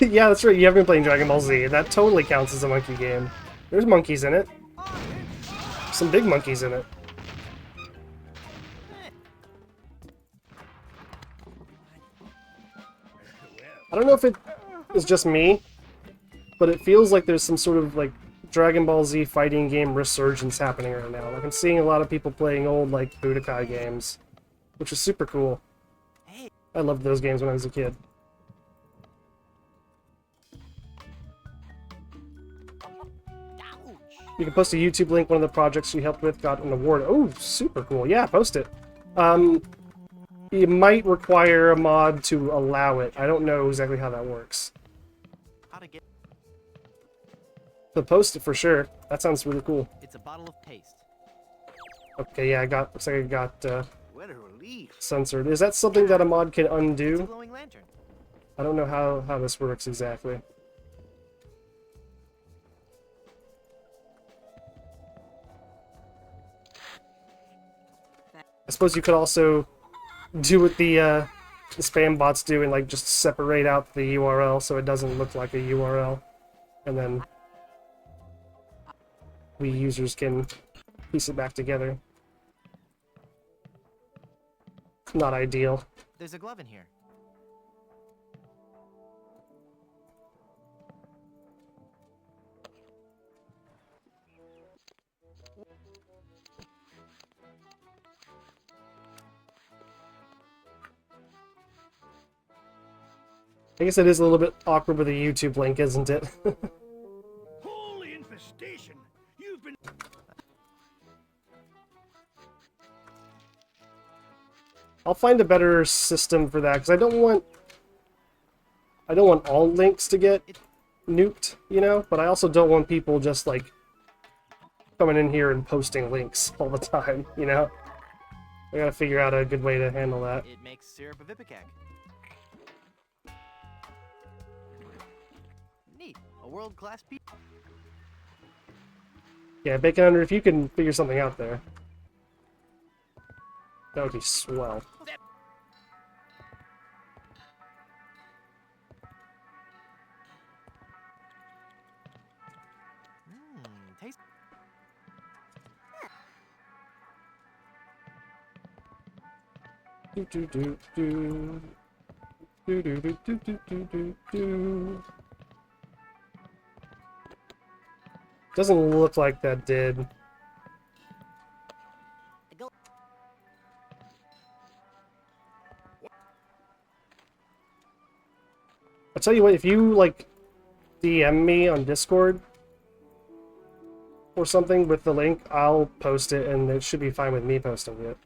Yeah, that's right. You have been playing Dragon Ball Z. That totally counts as a monkey game. There's monkeys in it. Some big monkeys in it. I don't know if it is just me, but it feels like there's some sort of, like, Dragon Ball Z fighting game resurgence happening right now. Like, I'm seeing a lot of people playing old, like, Budokai games, which is super cool. I loved those games when I was a kid. You can post a YouTube link. One of the projects you helped with got an award. Oh, super cool. Yeah, post it. You might require a mod to allow it. I don't know exactly how that works. But post it for sure. That sounds really cool. It's a bottle of paste. Okay, yeah, looks like I got What a relief. censored. Is that something that a mod can It's a undo? glowing lantern. I don't know how this works exactly. I suppose you could also do what the spam bots do and, like, just separate out the URL so it doesn't look like a URL, and then we users can piece it back together. Not ideal. There's a glove in here. I guess it is a little bit awkward with a YouTube link, isn't it? Holy infestation! You've been... I'll find a better system for that, because I don't want all links to get nuked, you know? But I also don't want people just, like, coming in here and posting links all the time, you know? I gotta figure out a good way to handle that. It makes syrup of ipecac. Neat. A world-class piece. Yeah, Bacon Under, if you can figure something out there, that would be swell. Hey, Do do do do. Do do do do do do do do. Doesn't look like that did. I'll tell you what, if you like DM me on Discord or something with the link, I'll post it and it should be fine with me posting it.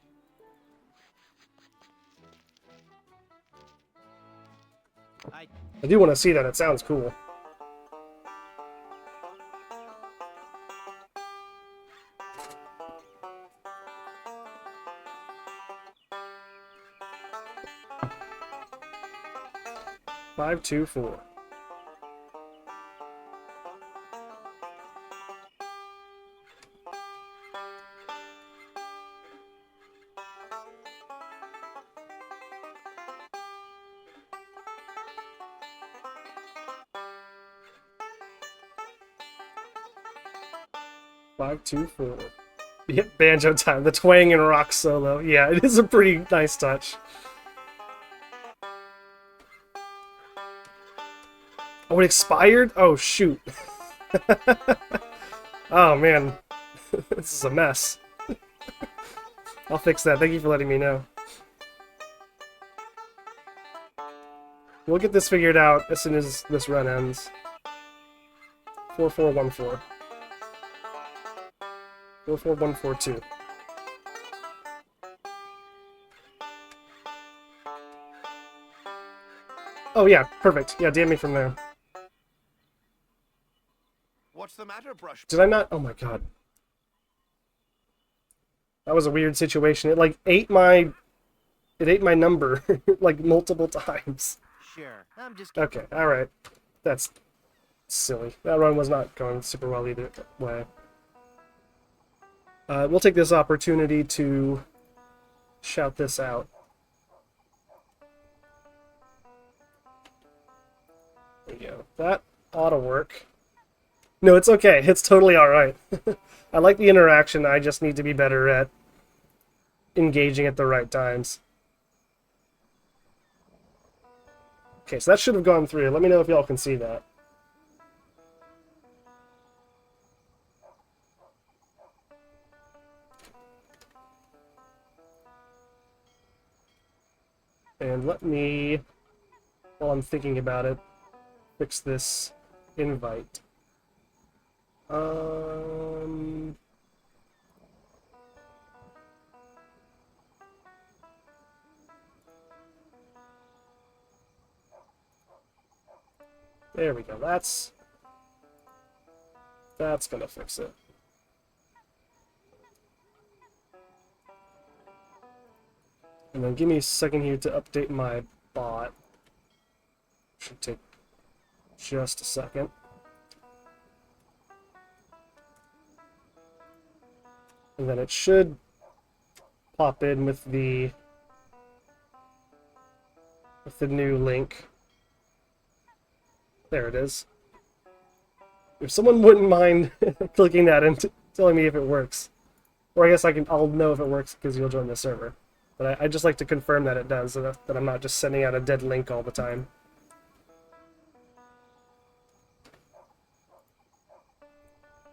I do want to see that, it sounds cool. Five, two, four. Five, two, four. Yep, banjo time. The twang and rock solo. Yeah, it is a pretty nice touch. Oh, it expired? Oh, shoot. Oh, man. This is a mess. I'll fix that. Thank you for letting me know. We'll get this figured out as soon as this run ends. 4414. 44142. Oh yeah, perfect. Yeah, DM me from there. What's the matter, Brush? Did I not? Oh my god. That was a weird situation. It like ate my number like multiple times. sure. I'm just Okay, alright. That's silly. That run was not going super well either way. We'll take this opportunity to shout this out. There you go. That ought to work. No, it's okay. It's totally alright. I like the interaction. I just need to be better at engaging at the right times. Okay, so that should have gone through. Let me know if y'all can see that. And let me, while I'm thinking about it, fix this invite. There we go. That's gonna fix it. And then give me a second here to update my bot. Should take just a second. And then it should pop in with the new link. There it is. If someone wouldn't mind clicking that and telling me if it works. Or I guess I'll know if it works because you'll join the server. But I just like to confirm that it does, so that I'm not just sending out a dead link all the time.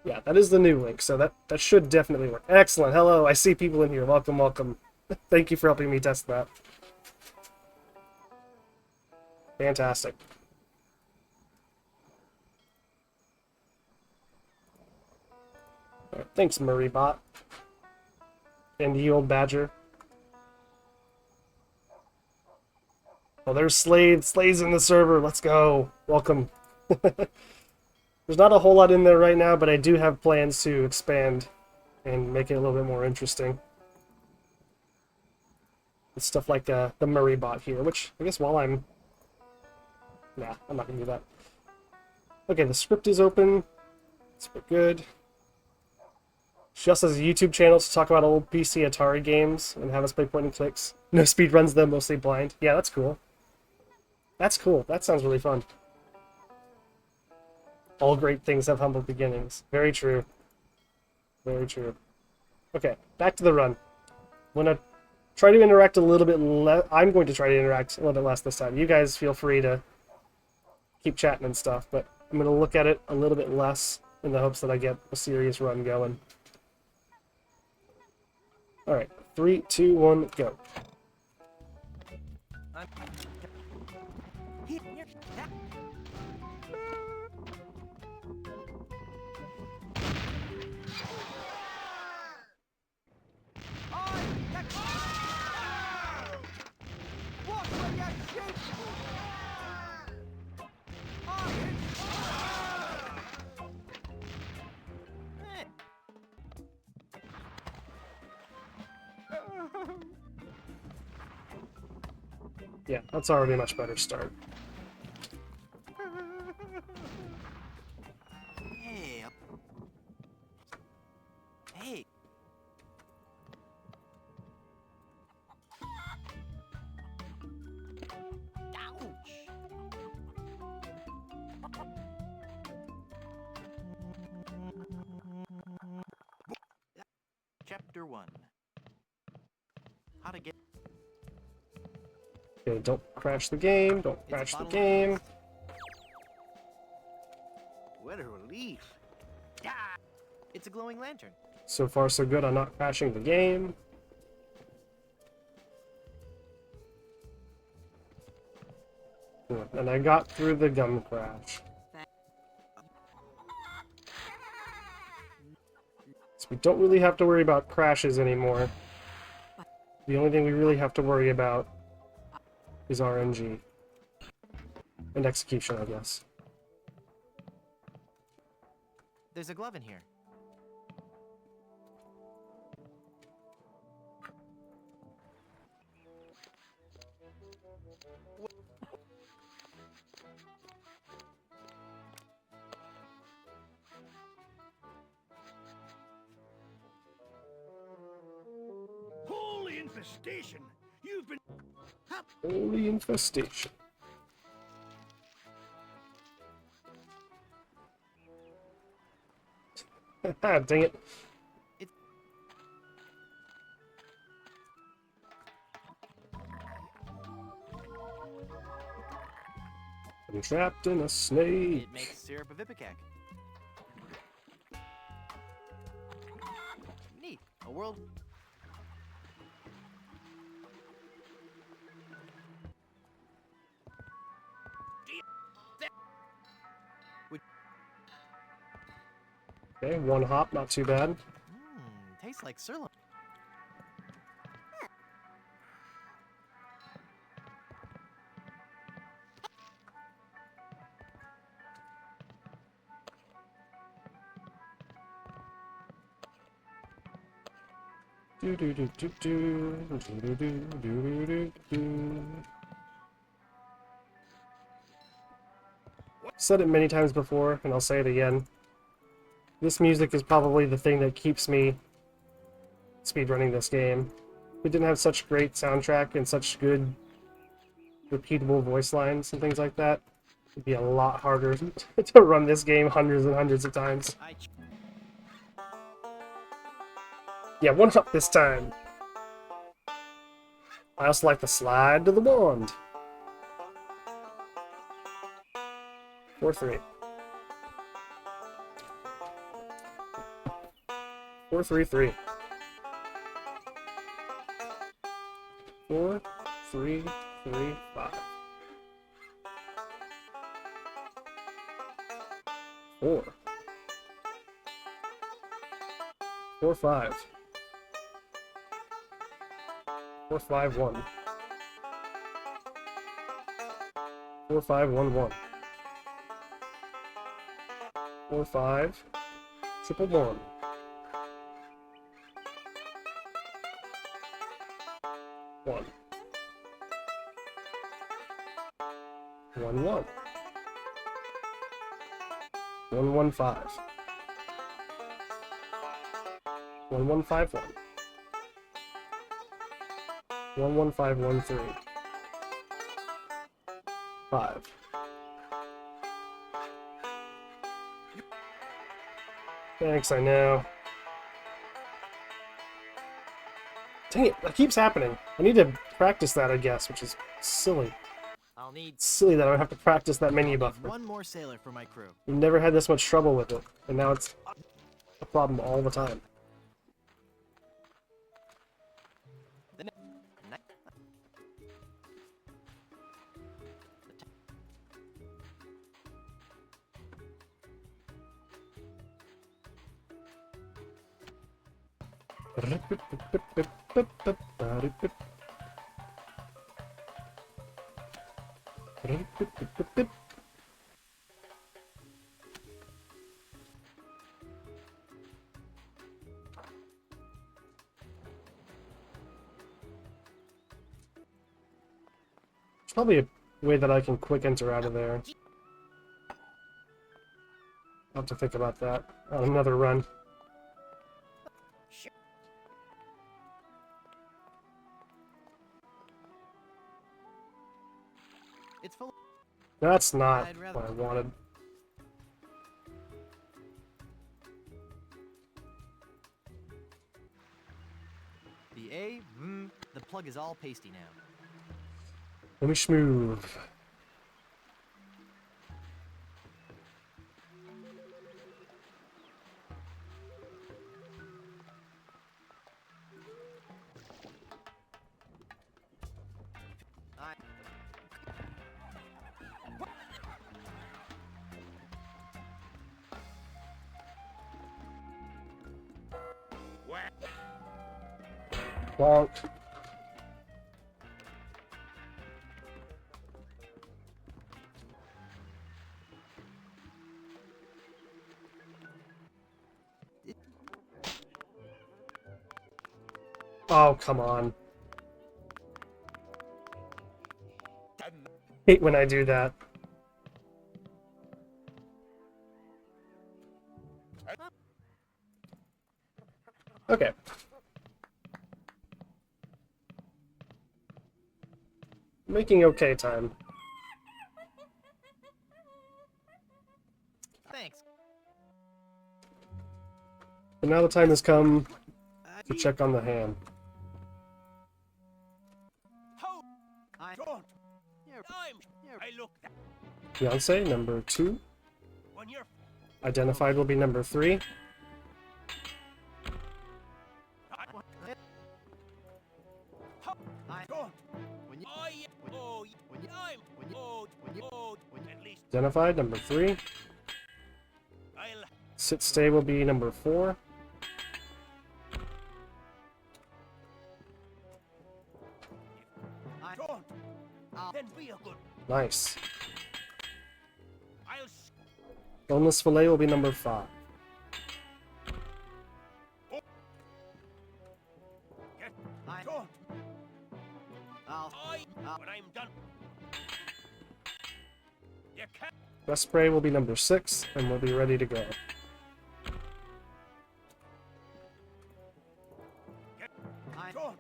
Yeah, that is the new link, so that should definitely work. Excellent. Hello, I see people in here. Welcome, welcome. Thank you for helping me test that. Fantastic. All right, thanks, Murray Bot. And the old badger. Oh, there's Slade. Slade's in the server. Let's go. Welcome. There's not a whole lot in there right now, but I do have plans to expand and make it a little bit more interesting. With stuff like the Murray bot here, which I guess while I'm... Nah, I'm not going to do that. Okay, the script is open. It's pretty good. She also has a YouTube channel to talk about old PC Atari games and have us play point and clicks. No speedruns though, mostly blind. Yeah, that's cool. That's cool. That sounds really fun. All great things have humble beginnings. Very true. Very true. Okay, back to the run. I'm gonna try to interact a little bit less. I'm going to try to interact a little bit less this time. You guys feel free to keep chatting and stuff, but I'm gonna look at it a little bit less in the hopes that I get a serious run going. Alright, 3, 2, 1, go. Yeah, that's already a much better start. Hey. Hey. Ouch. Chapter 1. How to get... Okay, don't crash the game, don't crash the game. What a relief. Ah! It's a glowing lantern. So far so good on not crashing the game. And I got through the gum crash. So we don't really have to worry about crashes anymore. The only thing we really have to worry about is RNG. And execution, I guess. There's a glove in here. Holy infestation! You've been... Holy infestation. Dang it. I'm trapped in a snake. It makes syrup of ipecac. Neat. A world... Okay, one hop, not too bad. Tastes like sirloin. Do do do do do do do do do do. Said it many times before, and I'll say it again. This music is probably the thing that keeps me speedrunning this game. If it didn't have such great soundtrack and such good repeatable voice lines and things like that, it'd be a lot harder to run this game hundreds and hundreds of times. Yeah, one up this time. I also like the slide to the wand. 4-3. 4-3-3. 4, 3, 3, 5. 4. 4, 5. 4, 5, 1. 4, 5, 1, 1. 4, 5. Triple 1. 1. 1, 1. 1, 1, 5. 1, 1, 5, 1. 1, 1, 5, 1, 3. 5. Thanks, I know. Dang it, that keeps happening. I need to practice that, I guess, which is silly. I'll need Silly that I would have to practice that menu buffer. one more sailor for my crew. We've never had this much trouble with it, and now it's a problem all the time. The ne- There's probably a way that I can quick enter out of there. I'll have to think about that on another run. It's full. That's not I'd rather- what I wanted. The plug is all pasty now. Let me schmoove. I Bonk. Oh, come on. Hate when I do that. Okay. Making okay time. Thanks. But now the time has come to check on the ham. How? I Don't. you're, I'm. I look. Fiance, number 2. When you're. Identified will be number 3. I Don't. when you I. Oh. when you I'm. when you Oh. when you Oh. when you At least Identified, number 3. I'll. Sit stay will be number 4. I Don't. I'll Then be a good. Nice. I'll. Boneless fillet will be number 5. Get. I Don't. I'll When I'm done. You can't. Breast spray will be number 6, and we'll be ready to go. I Don't.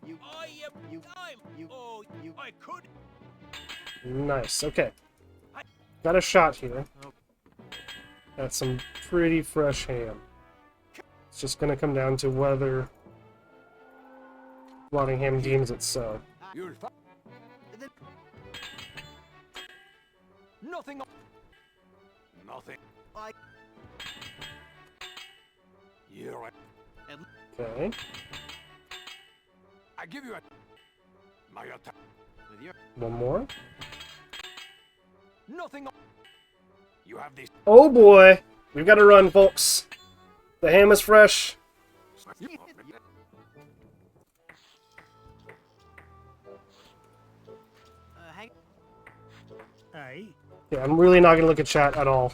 you I am. you I'm. you Oh. you I could. Nice, okay. Got a shot here. At some pretty fresh ham. It's just gonna come down to whether Rottingham deems it so. You'll find. Nothing. Nothing. I You're right. Okay. I give you a. My attack. with your One more. Nothing. You have this. Oh boy! We've got to run, folks. The ham is fresh. hang Aye. Yeah, I'm really not gonna look at chat at all.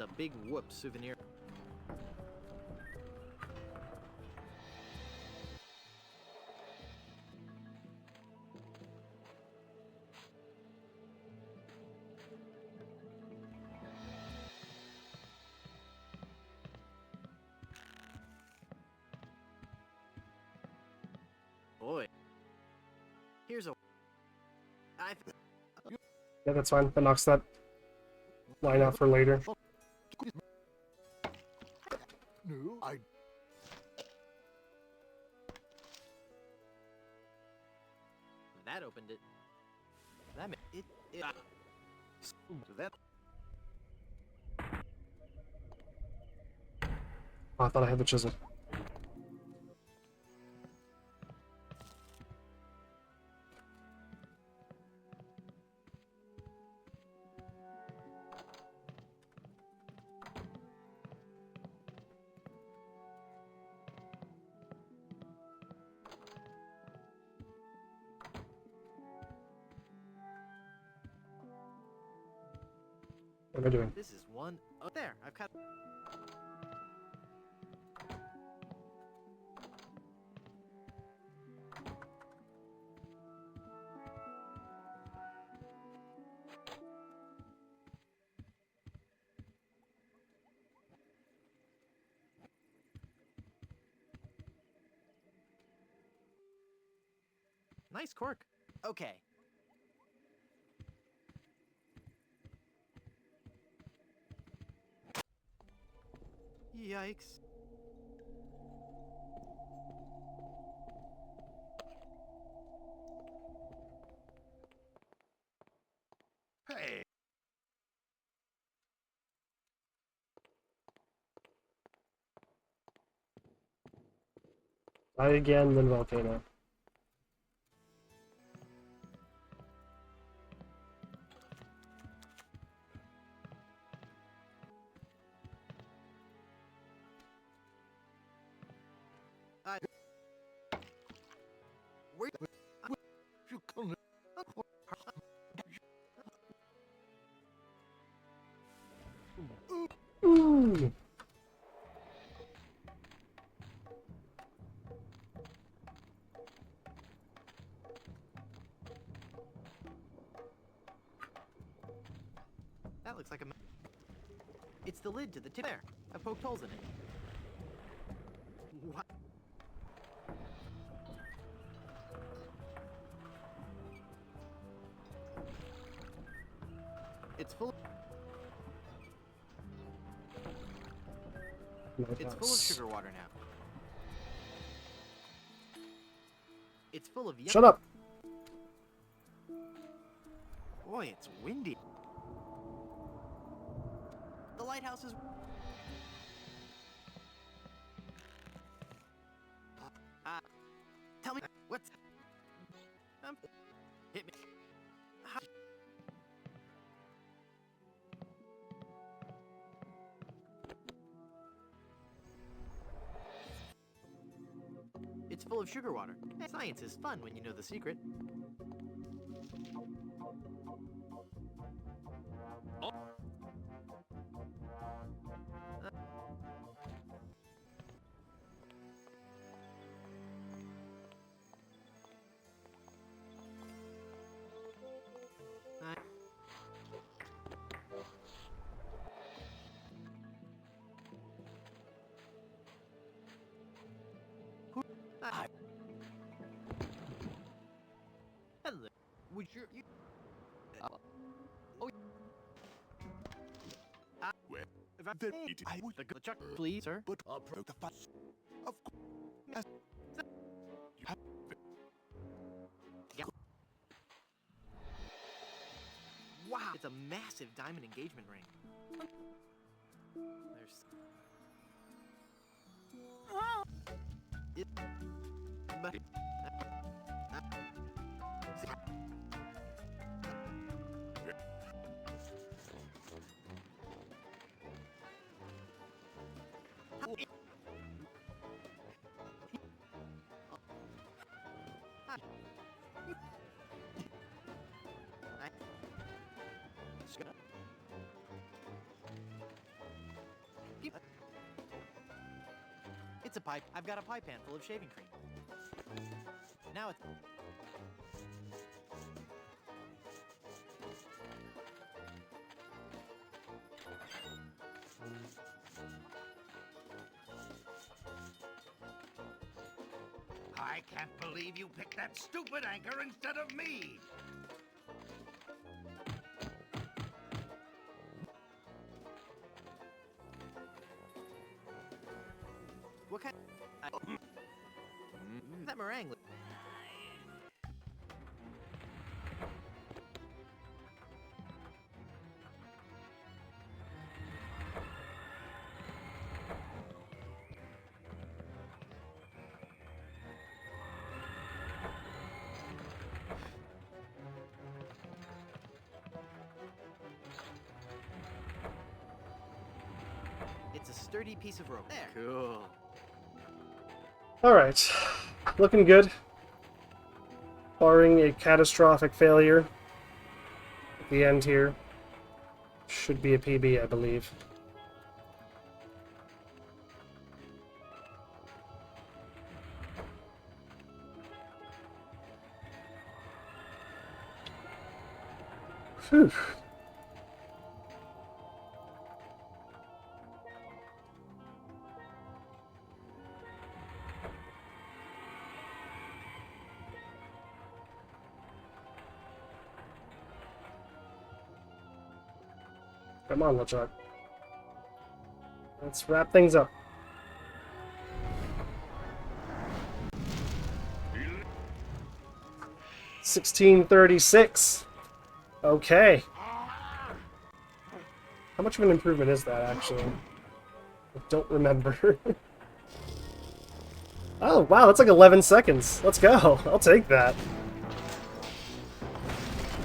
It's a big whoop souvenir. Boy. Here's a... Yeah, that's fine. That knocks that line out for later. No, I... That opened it. That made it... that... Oh, I thought I had the chisel. What am I doing? This is one... Oh, there. I've cut... Nice cork. Okay. Yikes. Hey! Die again, then volcano. Wait. You can... Ooh! That looks like a... It's the lid to the there. I poked holes in it. What? It's full... It's full of sugar water now. It's full of... Shut up! Boy, it's windy. The lighthouse is... Tell me... What's... Hit me. How... It's full of sugar water. Science is fun when you know the secret. Hello. Would you... Oh... Well, If I'm then fit, I would... the chuck, please, sir. But I'll broke the fuss. Of course. Yes. You have... Wow! It's a massive diamond engagement ring. There's... It... But... a pipe. I've got a pipe pan full of shaving cream. Now it's... I can't believe you picked that stupid anchor instead of me. What kind... That meringue... It's a sturdy piece of rope. There. Cool. Alright. Looking good. Barring a catastrophic failure at the end here. Should be a PB, I believe. Whew. Come on, LeChuck. Let's wrap things up. $16.36. Okay. How much of an improvement is that, actually? I don't remember. Oh, wow, that's like 11 seconds. Let's go. I'll take that.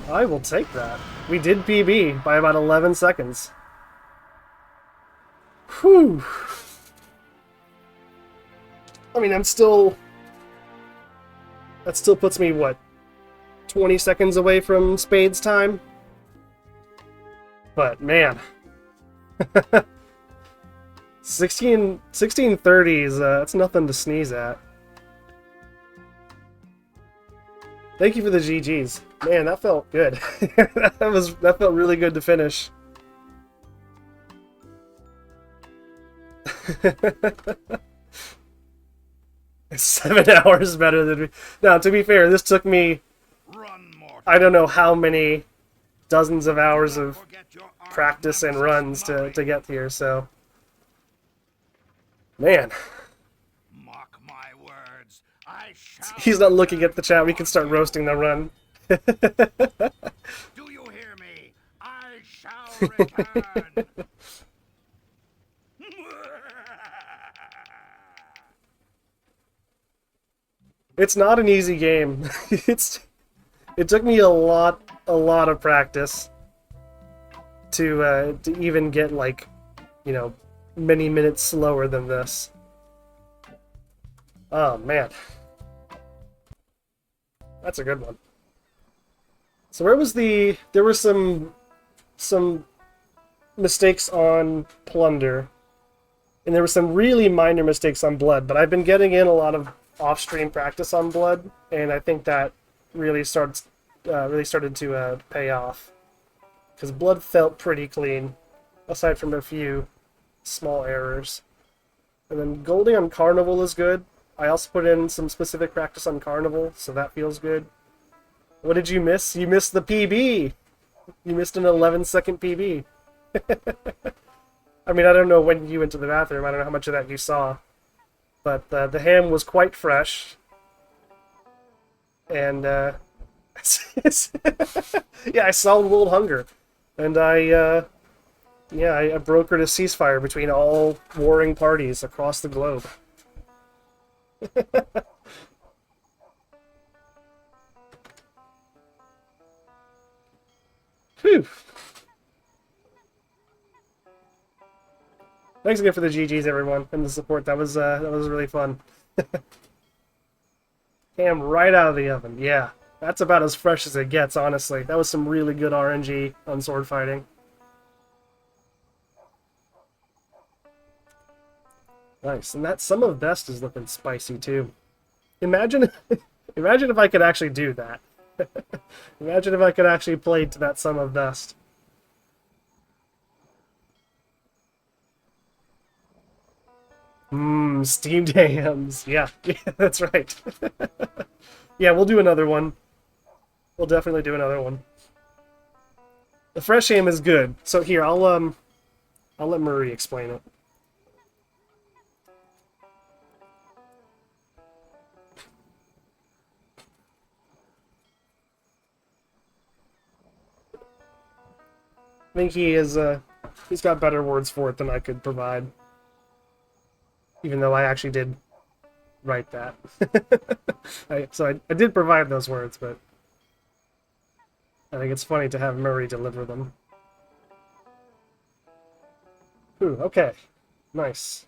I will take that. We did PB by about 11 seconds. Whew. I mean, I'm still... That still puts me, what, 20 seconds away from Spade's time? But, man. 1630s, that's nothing to sneeze at. Thank you for the GGs. Man, that felt good. that felt really good to finish. It's 7 hours better than me. Now, to be fair, this took me I don't know how many dozens of hours of practice and runs to get here, so man. Mark my words. I shall... He's not looking at the chat. We can start roasting the run. Do you hear me? I shall return. It's not an easy game. It took me a lot of practice to even get, like, you know, many minutes slower than this. Oh man, that's a good one. So where was the... There were some mistakes on Plunder, and there were some really minor mistakes on Blood, but I've been getting in a lot of off-stream practice on Blood, and I think that really started to pay off. Because Blood felt pretty clean, aside from a few small errors. And then Goldie on Carnival is good. I also put in some specific practice on Carnival, so that feels good. What did you miss? You missed the PB! You missed an 11-second PB. I mean, I don't know when you went to the bathroom. I don't know how much of that you saw. But the ham was quite fresh. And, yeah, I solved world hunger. And I brokered a ceasefire between all warring parties across the globe. Whew. Thanks again for the GGs, everyone, and the support. That was really fun. Ham right out of the oven. Yeah, that's about as fresh as it gets, honestly. That was some really good RNG on sword fighting. Nice. And that some of best is looking spicy too. Imagine, imagine if I could actually do that. Imagine if I could actually play to that some of best. Mmm, steamed hams. Yeah, yeah, that's right. Yeah, we'll do another one. We'll definitely do another one. The fresh ham is good. So here, I'll let Murray explain it. I think he's got better words for it than I could provide. Even though I actually did write that. I did provide those words, but I think it's funny to have Murray deliver them. Ooh, okay. Nice.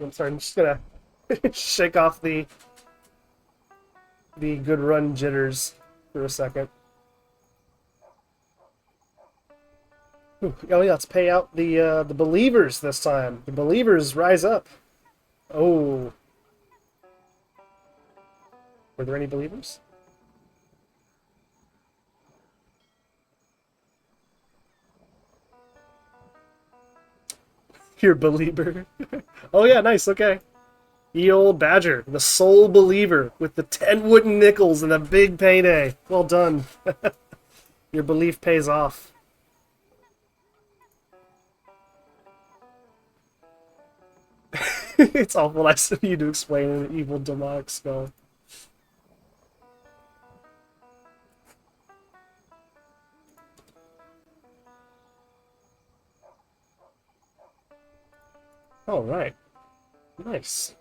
I'm sorry, I'm just gonna shake off the good run jitters for a second. Ooh, oh yeah, let's pay out the believers this time. The believers rise up. Oh. Were there any believers? Your believer. Oh yeah, nice, okay. Ye old badger, the sole believer with the 10 wooden nickels and a big payday. Well done. Your belief pays off. It's awful nice of you to explain an evil demonic spell. All right. Nice.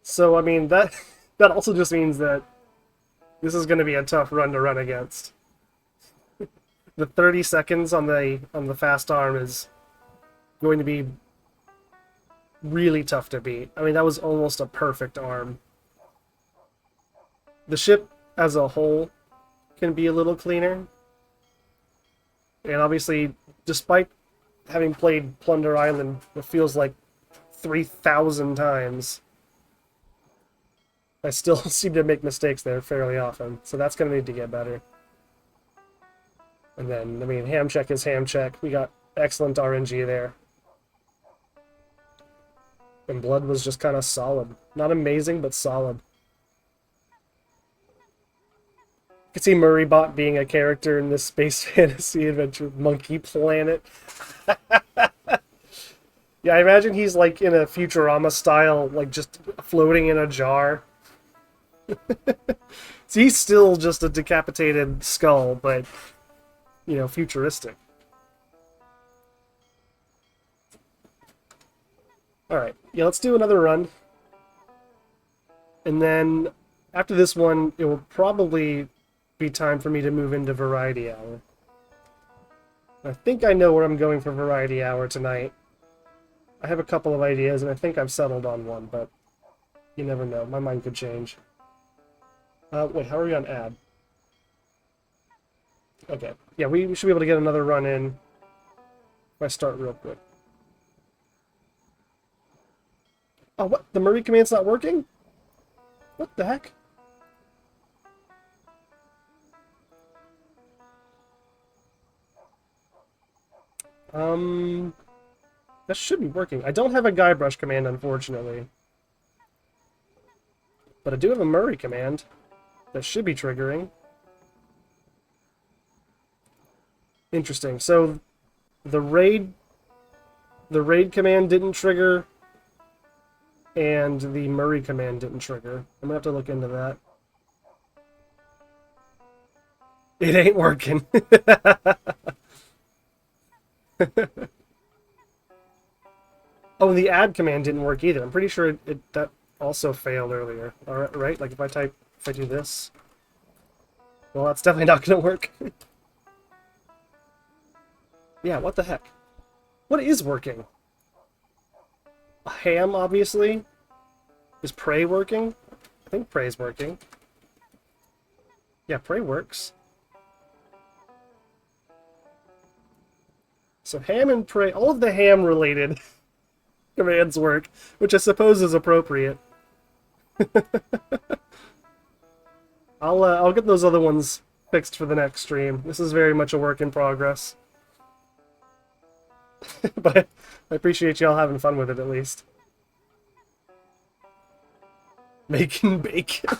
So, I mean, that also just means that this is going to be a tough run to run against. The 30 seconds on the fast arm is going to be really tough to beat. I mean, that was almost a perfect arm. The ship as a whole can be a little cleaner. And obviously, despite having played Plunder Island, it feels like 3,000 times, I still seem to make mistakes there fairly often. So that's going to need to get better. And then, I mean, ham check is ham check. We got excellent RNG there. And blood was just kind of solid. Not amazing, but solid. I could see Murraybot being a character in this space fantasy adventure Monkey Planet. Yeah, I imagine he's like in a Futurama style, like just floating in a jar. So he's still just a decapitated skull, but, you know, futuristic. Alright, yeah, let's do another run. And then, after this one, it will probably be time for me to move into Variety Hour. I think I know where I'm going for Variety Hour tonight. I have a couple of ideas, and I think I've settled on one, but you never know. My mind could change. Wait, how are we on ad? Okay. Yeah, we should be able to get another run in if I start real quick. Oh, what? The Murray command's not working? What the heck? That should be working. I don't have a Guybrush command, unfortunately. But I do have a Murray command that should be triggering. Interesting. So the raid command didn't trigger, and the Murray command didn't trigger. I'm gonna have to look into that. It ain't working. Oh, and the add command didn't work either. I'm pretty sure that also failed earlier. All right, like if I do this, well, that's definitely not going to work. Yeah, what the heck? What is working? A ham, obviously. Is Prey working? I think Prey's working. Yeah, Prey works. So ham and pray, all of the ham-related commands work, which I suppose is appropriate. I'll get those other ones fixed for the next stream. This is very much a work in progress. But I appreciate y'all having fun with it at least. Making bacon.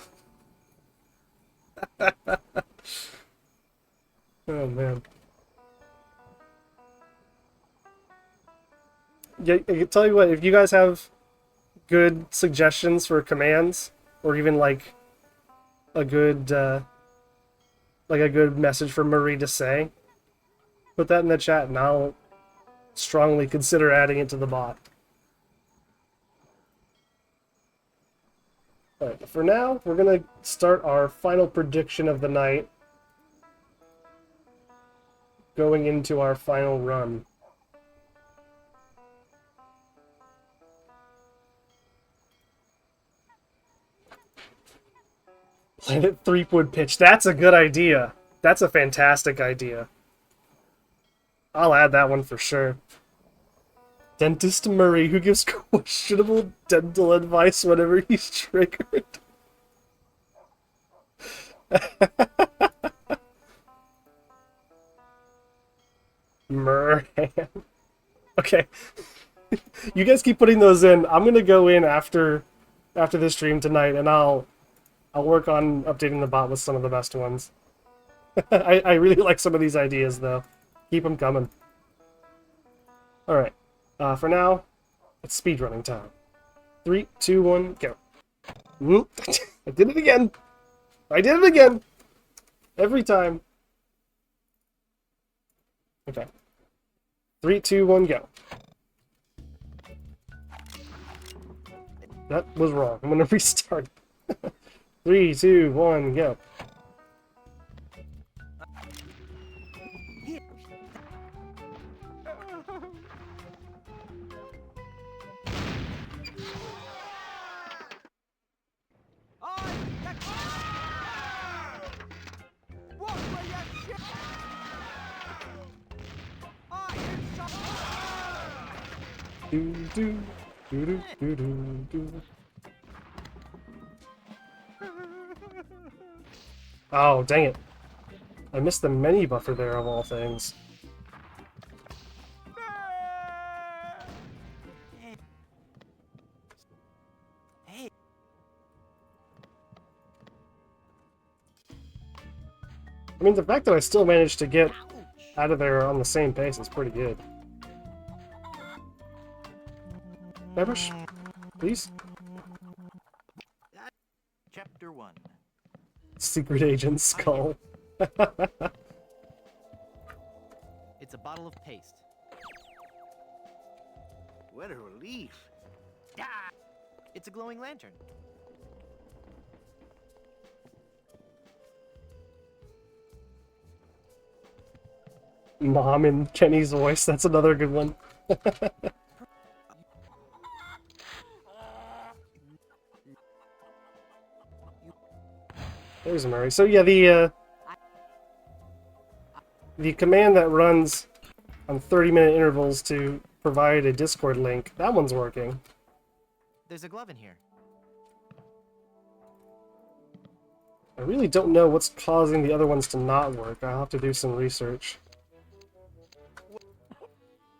Oh man. Yeah, I can tell you what, if you guys have good suggestions for commands, or even like a good message for Marie to say, put that in the chat and I'll strongly consider adding it to the bot. Alright, for now, we're gonna start our final prediction of the night, going into our final run. Planet Threepwood pitch. That's a good idea. That's a fantastic idea. I'll add that one for sure. Dentist Murray, who gives questionable dental advice whenever he's triggered. Murray. Okay. You guys keep putting those in. I'm gonna go in after this stream tonight, and I'll work on updating the bot with some of the best ones. I really like some of these ideas, though. Keep them coming. Alright. For now, it's speedrunning time. 3, 2, 1, go. I did it again! I did it again! Every time. Okay. 3, 2, 1, go. That was wrong. I'm gonna restart. 3, 2, 1, go. Do, do, do, do, do, do, do. Oh, dang it. I missed the menu buffer there, of all things. I mean, the fact that I still managed to get out of there on the same pace is pretty good. Beverage, please? Chapter 1. Secret Agent Skull. It's a bottle of paste. What a relief. It's a glowing lantern. Mom in Kenny's voice, that's another good one. There's Murray. So yeah, the command that runs on 30-minute intervals to provide a Discord link, that one's working. There's a glove in here. I really don't know what's causing the other ones to not work. I'll have to do some research.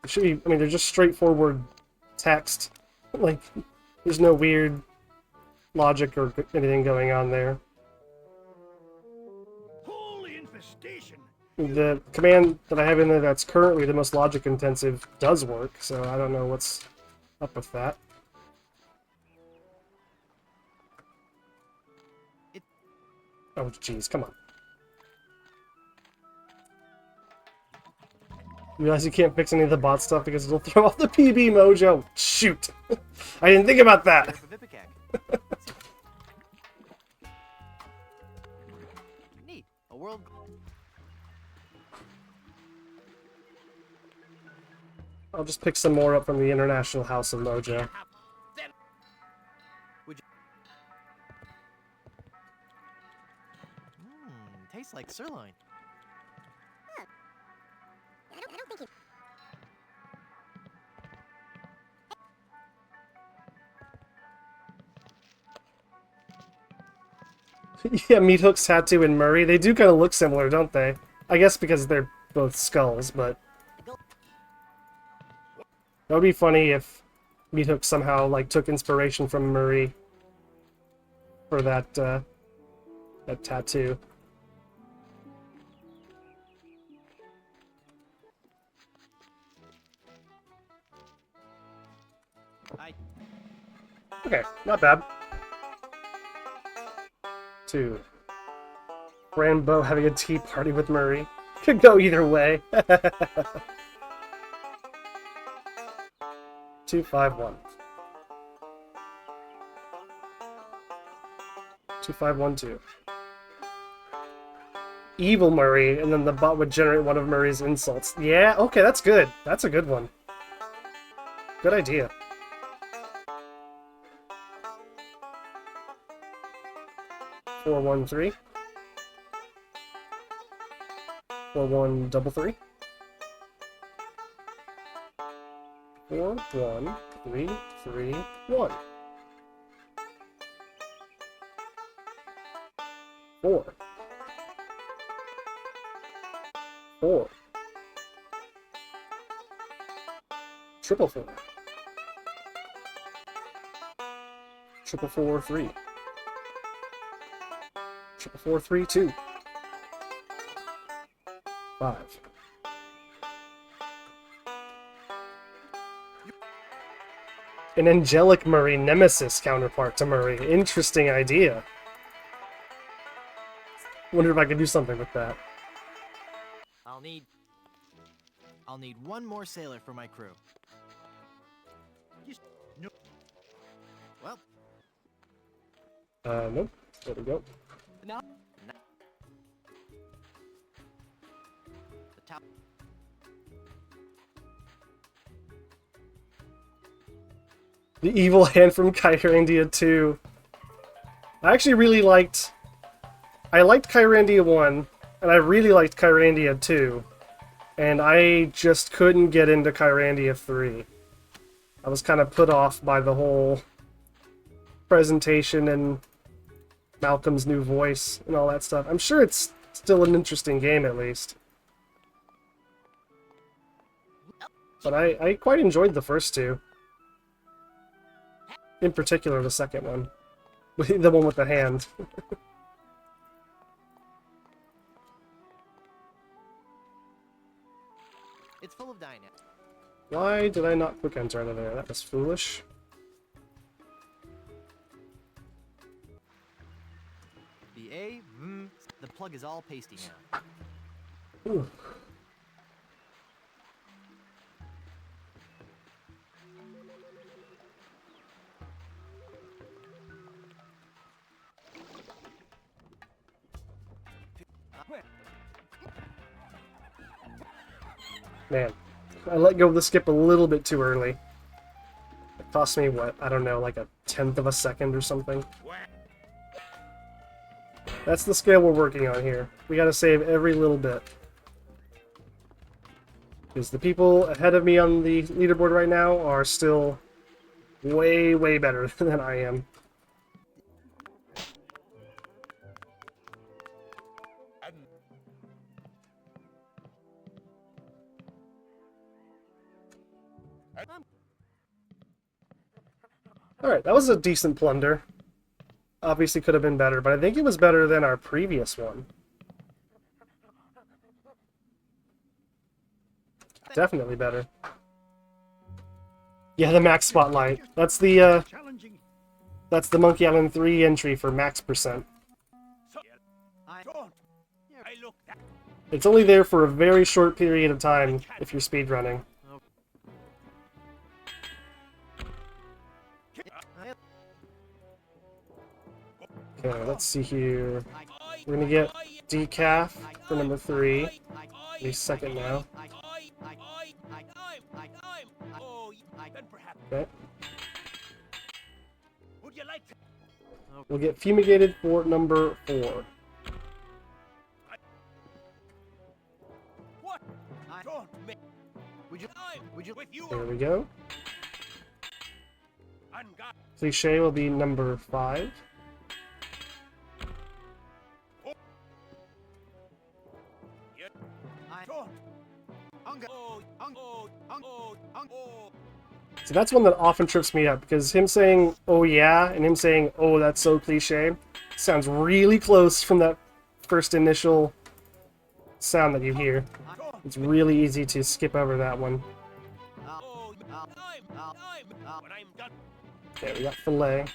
It should be, I mean, they're just straightforward text. Like, there's no weird logic or anything going on there. Holy infestation. The command that I have in there that's currently the most logic intensive does work, so I don't know what's up with that. Oh, jeez, come on. You realize you can't fix any of the bot stuff because it'll throw off the PB mojo? Shoot! I didn't think about that! Neat. A world. I'll just pick some more up from the International House of Mojo. Tastes like sirloin. Yeah, Meat Hook's tattoo and Murray, they do kind of look similar, don't they? I guess because they're both skulls, but... That would be funny if Meat Hook somehow, like, took inspiration from Murray for that, that tattoo. Okay, not bad. 2. Rambo having a tea party with Murray. Could go either way. 251. 2512. Evil Murray, and then the bot would generate one of Murray's insults. Yeah, okay, that's good. That's a good one. Good idea. 413. 4133. 41331. 4. 4. 444. 4443. 4432. 5. An angelic Murray nemesis counterpart to Murray. Interesting idea. Wonder if I could do something with that. I'll need one more sailor for my crew. No. Well. Nope. There we go. No. The top. The evil hand from Kyrandia 2. I actually really liked... I liked Kyrandia 1, and I really liked Kyrandia 2. And I just couldn't get into Kyrandia 3. I was kind of put off by the whole presentation and Malcolm's new voice and all that stuff. I'm sure it's still an interesting game, at least. But I quite enjoyed the first two. In particular, the second one. The one with the hand. It's full of dynamite. Why did I not quick enter out of there? That was foolish. The plug is all pasty now. Ooh. Man, I let go of the skip a little bit too early. It cost me, what, I don't know, like 1/10 of a second or something. That's the scale we're working on here. We gotta save every little bit. Because the people ahead of me on the leaderboard right now are still way, way better than I am. Alright, that was a decent plunder. Obviously could have been better, but I think it was better than our previous one. Definitely better. Yeah, the max spotlight. That's the Monkey Island 3 entry for max percent. It's only there for a very short period of time if you're speedrunning. Okay, let's see here. We're gonna get decaf for number 3. Any second now. Okay. We'll get fumigated for number 4. There we go. Cliche will be number 5. So that's one that often trips me up, because him saying, oh yeah, and him saying, oh that's so cliche, sounds really close from that first initial sound that you hear. It's really easy to skip over that one. Okay, we got fillet.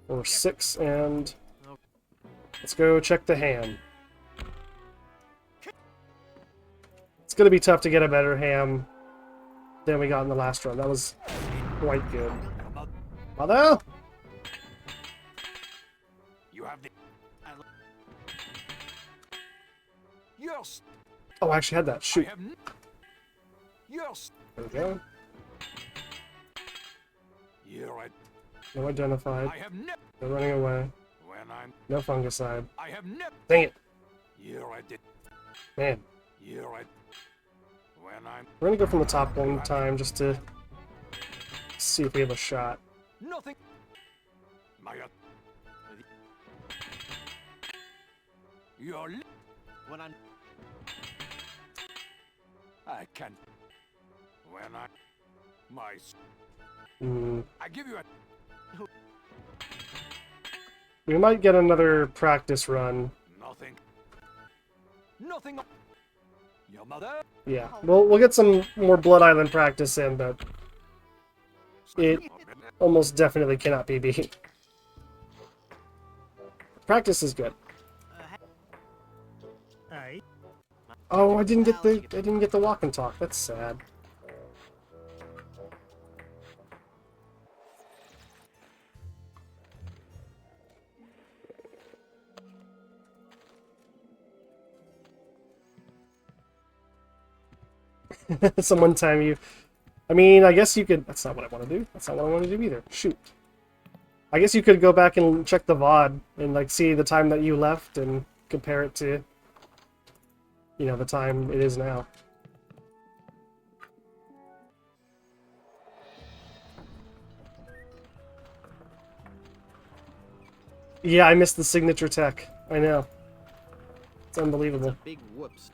Or 6, and let's go check the ham. It's gonna be tough to get a better ham than we got in the last run. That was quite good. Mother! You have the... Yes. Oh, I actually had that. Shoot. Yes. There we go. You're right. No identified. I have never... No running away. When I'm... No fungicide. I have never... Dang it. You're right. Man. You're right. When I'm... We're gonna go from the top one time just to see if we have a shot. Nothing. My... You're... When I'm I can't... When I... My... Mm. I give you a... We might get another practice run. Nothing. Nothing. Your mother? Yeah, we'll get some more Blood Island practice in, but it almost definitely cannot be beat. Practice is good. Oh, I didn't get the walk and talk. That's sad. Some time you... I mean, I guess you could... That's not what I want to do. That's not what I want to do either. Shoot. I guess you could go back and check the VOD and, like, see the time that you left and compare it to, you know, the time it is now. Yeah, I missed the signature tech. I know. It's unbelievable. big whoops.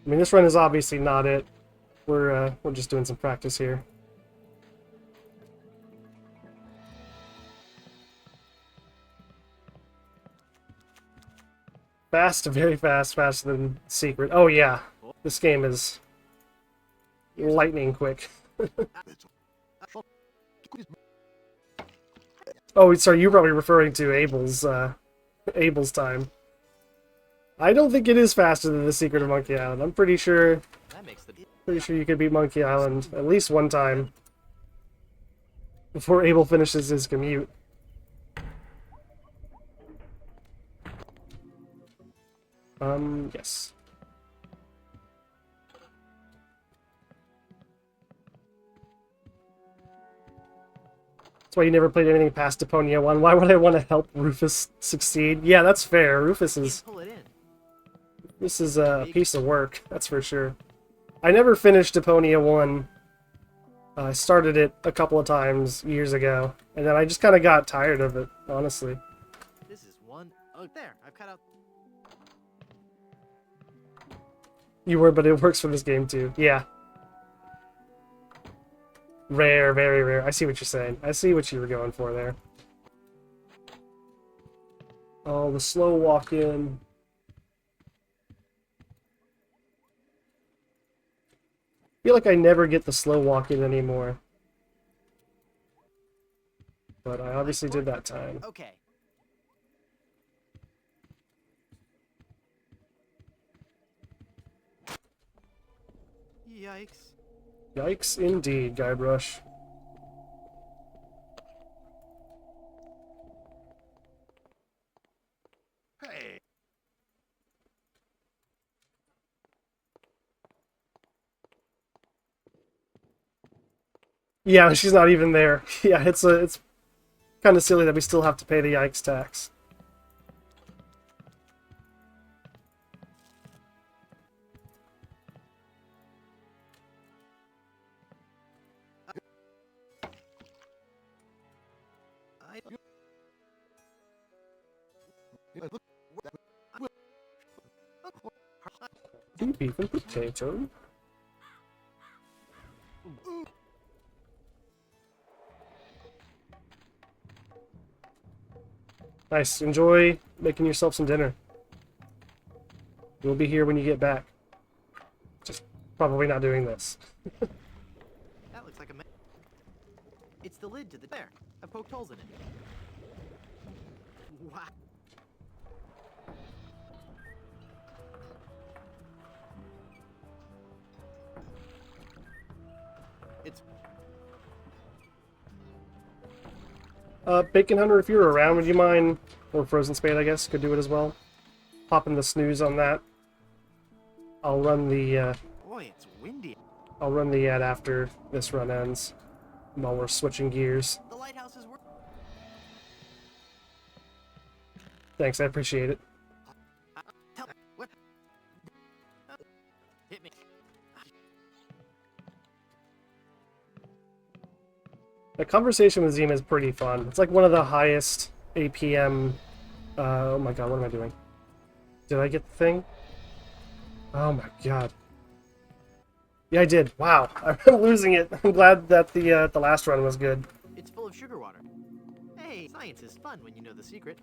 I mean, this run is obviously not it. We're just doing some practice here. Fast, very fast, faster than Secret. Oh yeah, this game is lightning quick. Oh, sorry, you're probably referring to Abel's time. I don't think it is faster than The Secret of Monkey Island. I'm pretty sure you could beat Monkey Island at least one time before Abel finishes his commute. Yes. That's why you never played anything past Deponia 1. Why would I want to help Rufus succeed? Yeah, that's fair. Rufus is a piece of work, that's for sure. I never finished Deponia 1. I started it a couple of times years ago, and then I just kind of got tired of it, honestly. This is one. Oh, there. I've cut out. You were, but it works for this game too. Yeah. Rare, very rare. I see what you're saying. I see what you were going for there. Oh, the slow walk-in. I feel like I never get the slow walk-in anymore. But I obviously did that time. Okay. Yikes. Yikes indeed, Guybrush. Hey. Yeah, she's not even there. Yeah, it's kind of silly that we still have to pay the yikes tax. Beef and potato. Nice. Enjoy making yourself some dinner. We'll be here when you get back. Just probably not doing this. That looks like a It's the lid to the there. I poked holes in it. Wow. It's Bacon Hunter, if you're around, would you mind, or Frozen Spade, I guess, could do it as well. Popping the snooze on that. I'll run the, boy, it's windy. I'll run the ad after this run ends, while we're switching gears. The lighthouse is working. Thanks, I appreciate it. What? Hit me. The conversation with Zima is pretty fun. It's like one of the highest APM... oh my god, what am I doing? Did I get the thing? Oh my god. Yeah, I did. Wow, I'm losing it. I'm glad that the last run was good. It's full of sugar water. Hey, science is fun when you know the secret.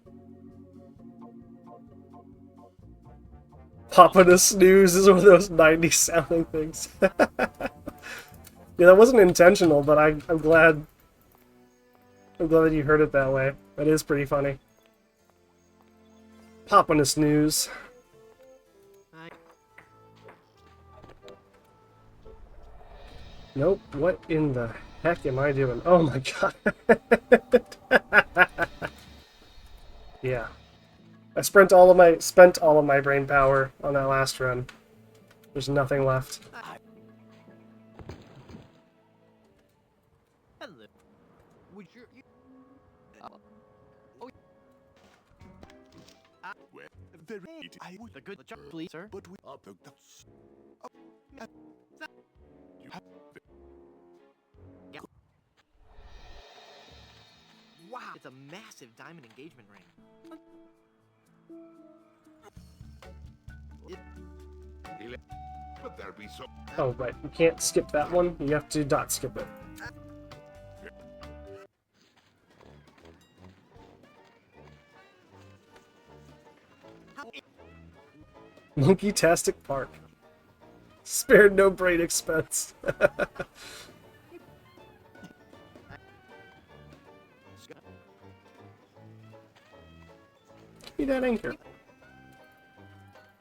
Popping a snooze is one of those 90s sounding things. Yeah, that wasn't intentional, but I'm glad that you heard it that way. That is pretty funny. Popping a snooze. Nope. What in the heck am I doing? Oh my god. Yeah. I spent all of my brain power on that last run. There's nothing left. Hello. Would you? Oh. Well, very I would The good job, please, sir. but we up the you have Wow, it's a massive diamond engagement ring. but there be so Oh, right. You can't skip that one. You have to dot skip it. Monkey-tastic Park. Spared no brain expense. Give me that anchor.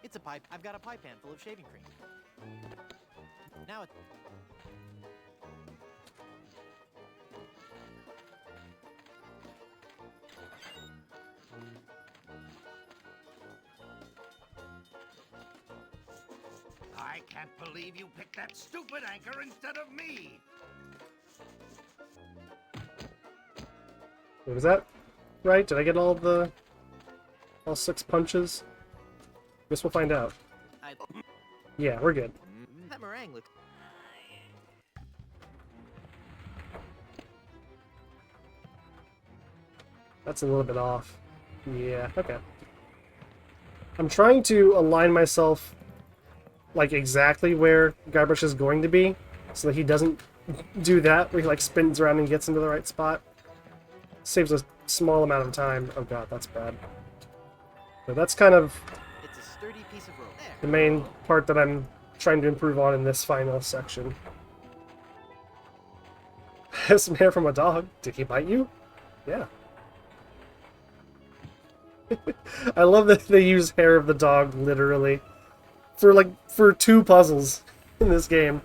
It's a pipe. I've got a pie pan full of shaving cream. Now it's I can't believe you picked that stupid anchor instead of me. Wait, was that right? Did I get all 6 punches? Guess we'll find out. Yeah, we're good. that meringue looks. That's a little bit off. Yeah, okay. I'm trying to align myself like exactly where Guybrush is going to be, so that he doesn't do that, where he like spins around and gets into the right spot. Saves a small amount of time. Oh god, that's bad. But that's kind of It's a sturdy piece of rope. There. the main part that I'm trying to improve on in this final section. Has some hair from a dog. Did he bite you? Yeah. I love that they use hair of the dog literally for 2 puzzles in this game.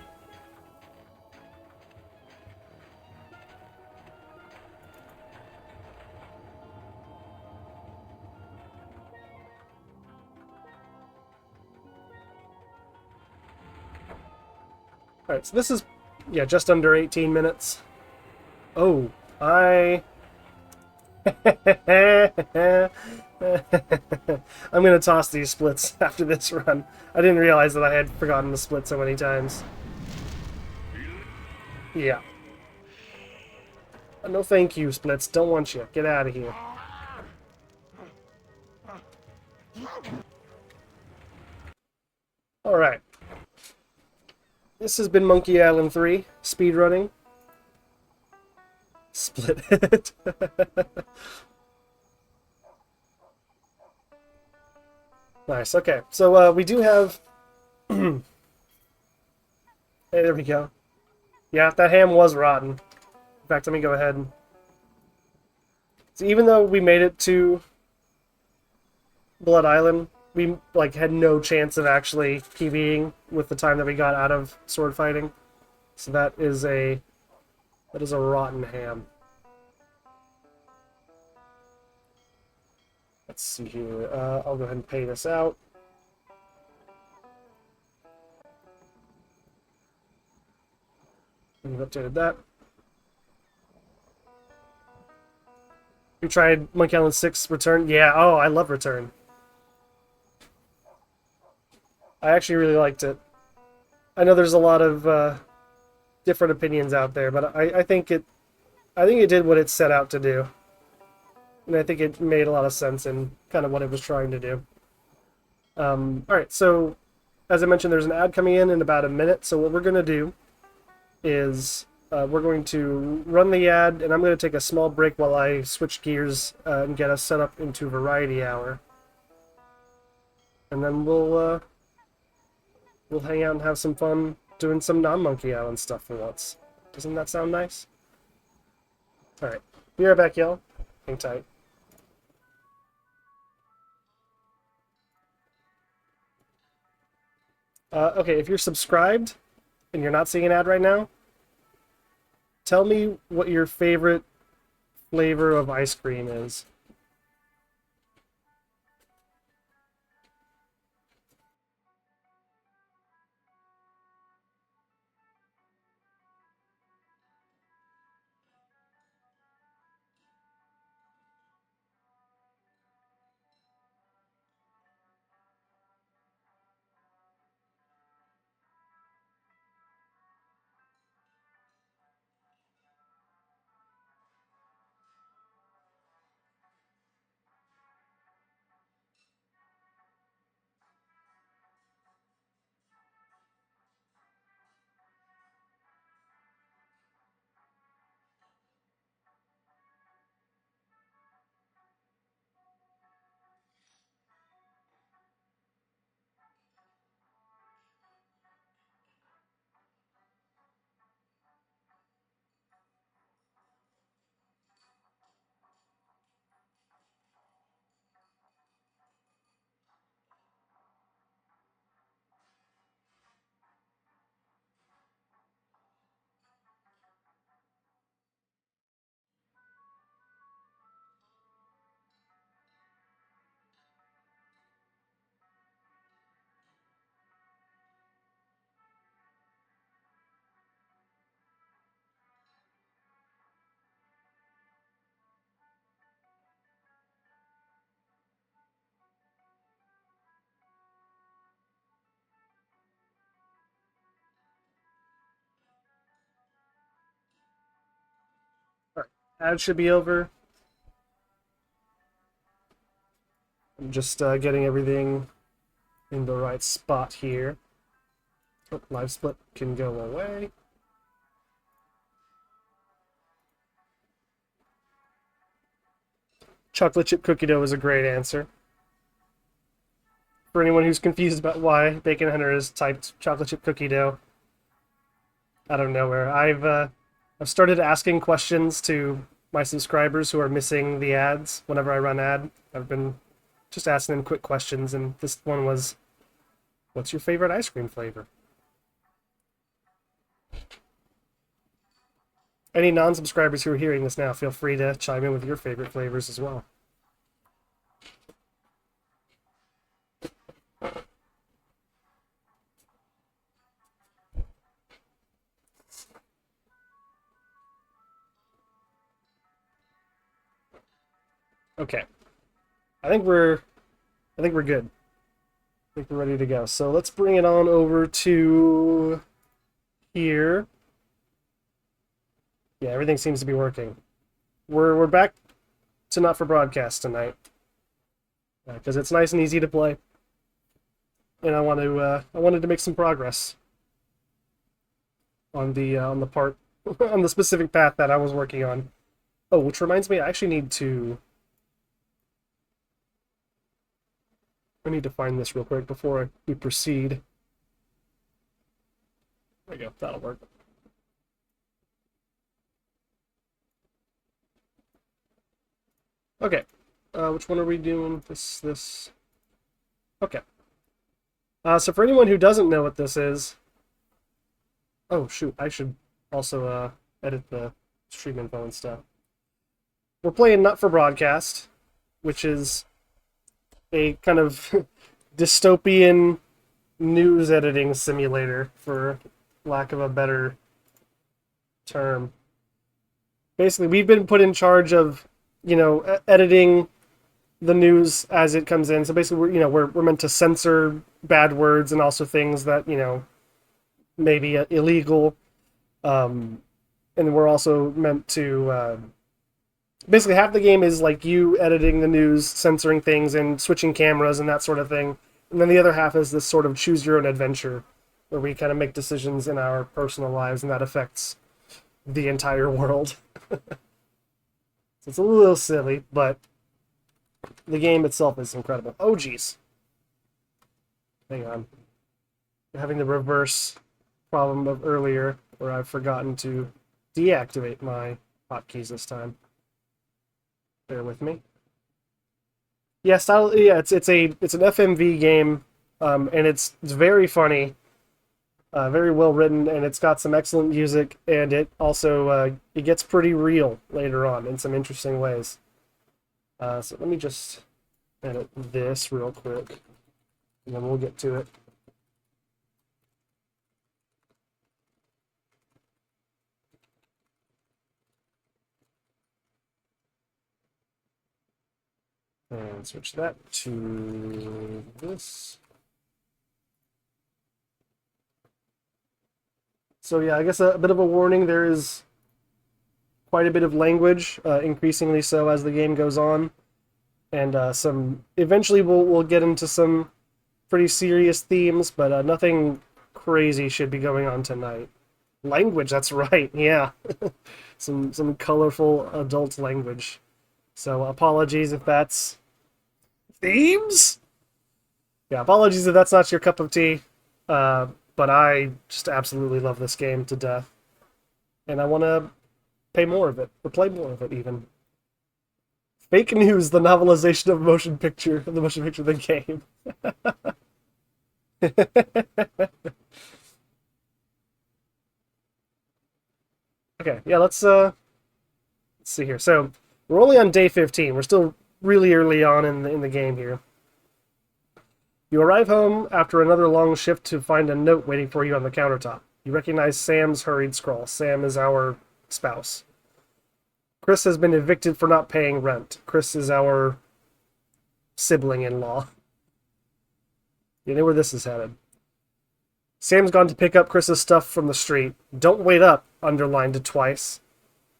Alright, so this is, yeah, just under 18 minutes. Oh, I'm gonna toss these splits after this run. I didn't realize that I had forgotten to split so many times. Yeah. No thank you, splits. Don't want you. Get out of here. Alright. This has been Monkey Island 3, speedrunning. Split it. Nice, okay. So we do have... Hey, there we go. Yeah, that ham was rotten. In fact, let me go ahead and... So even though we made it to Blood Island, we like had no chance of actually PvEing with the time that we got out of sword fighting. So that is a rotten ham. Let's see here. I'll go ahead and pay this out. We've updated that. You tried Monkey Island 6 Return? Yeah, oh, I love Return. I actually really liked it. I know there's a lot of different opinions out there, but I think it did what it set out to do. And I think it made a lot of sense in kind of what it was trying to do. Alright, so as I mentioned, there's an ad coming in about a minute, so what we're going to do is we're going to run the ad, and I'm going to take a small break while I switch gears and get us set up into Variety Hour. And then we'll hang out and have some fun doing some non-Monkey Island stuff for once. Doesn't that sound nice? Alright, be right back, y'all. Hang tight. Okay, if you're subscribed and you're not seeing an ad right now, tell me what your favorite flavor of ice cream is. Alright, ad should be over. I'm just getting everything in the right spot here. Oh, live split can go away. Chocolate chip cookie dough is a great answer. For anyone who's confused about why Bacon Hunter has typed chocolate chip cookie dough out of nowhere, I've started asking questions to my subscribers who are missing the ads whenever I run ad. I've been just asking them quick questions, and this one was, what's your favorite ice cream flavor? Any non-subscribers who are hearing this now, feel free to chime in with your favorite flavors as well. Okay. I think we're good. I think we're ready to go. So let's bring it on over to here. Yeah, everything seems to be working. We're back to Not for Broadcast tonight. Because it's nice and easy to play. and I wanted to make some progress on the part on the specific path that I was working on. Oh, which reminds me, I need to find this real quick before we proceed. There we go. That'll work. Okay. Which one are we doing? This. Okay. So for anyone who doesn't know what this is... Oh, shoot. I should also edit the stream info and stuff. We're playing Nut for Broadcast, which is a kind of dystopian news editing simulator, for lack of a better term. Basically, we've been put in charge of, editing the news as it comes in. So basically, we're meant to censor bad words and also things that, may be illegal. And we're also meant to... basically, half the game is like you editing the news, censoring things, and switching cameras and that sort of thing. And then the other half is this sort of choose your own adventure, where we kind of make decisions in our personal lives, and that affects the entire world. So it's a little silly, but the game itself is incredible. Oh, geez. Hang on. I'm having the reverse problem of earlier, where I've forgotten to deactivate my hotkeys this time. Bear with me. Yes, it's an FMV game, and it's very funny, very well written, and it's got some excellent music, and it also it gets pretty real later on in some interesting ways. So let me just edit this real quick, and then we'll get to it. And switch that to this. So yeah, I guess a bit of a warning, there is quite a bit of language, increasingly so as the game goes on. And eventually we'll get into some pretty serious themes, but nothing crazy should be going on tonight. Language, that's right, yeah. some colorful adult language. So apologies if that's... Themes? Yeah, apologies if that's not your cup of tea. But I just absolutely love this game to death. And I want to pay more of it, or play more of it even. Fake news, the novelization of the motion picture of the game. Okay, yeah, let's see here. So we're only on day 15. We're still really early on in the game here. You arrive home after another long shift to find a note waiting for you on the countertop. You recognize Sam's hurried scrawl. Sam is our spouse. Chris has been evicted for not paying rent. Chris is our sibling-in-law. You know where this is headed. Sam's gone to pick up Chris's stuff from the street. Don't wait up, underlined it twice.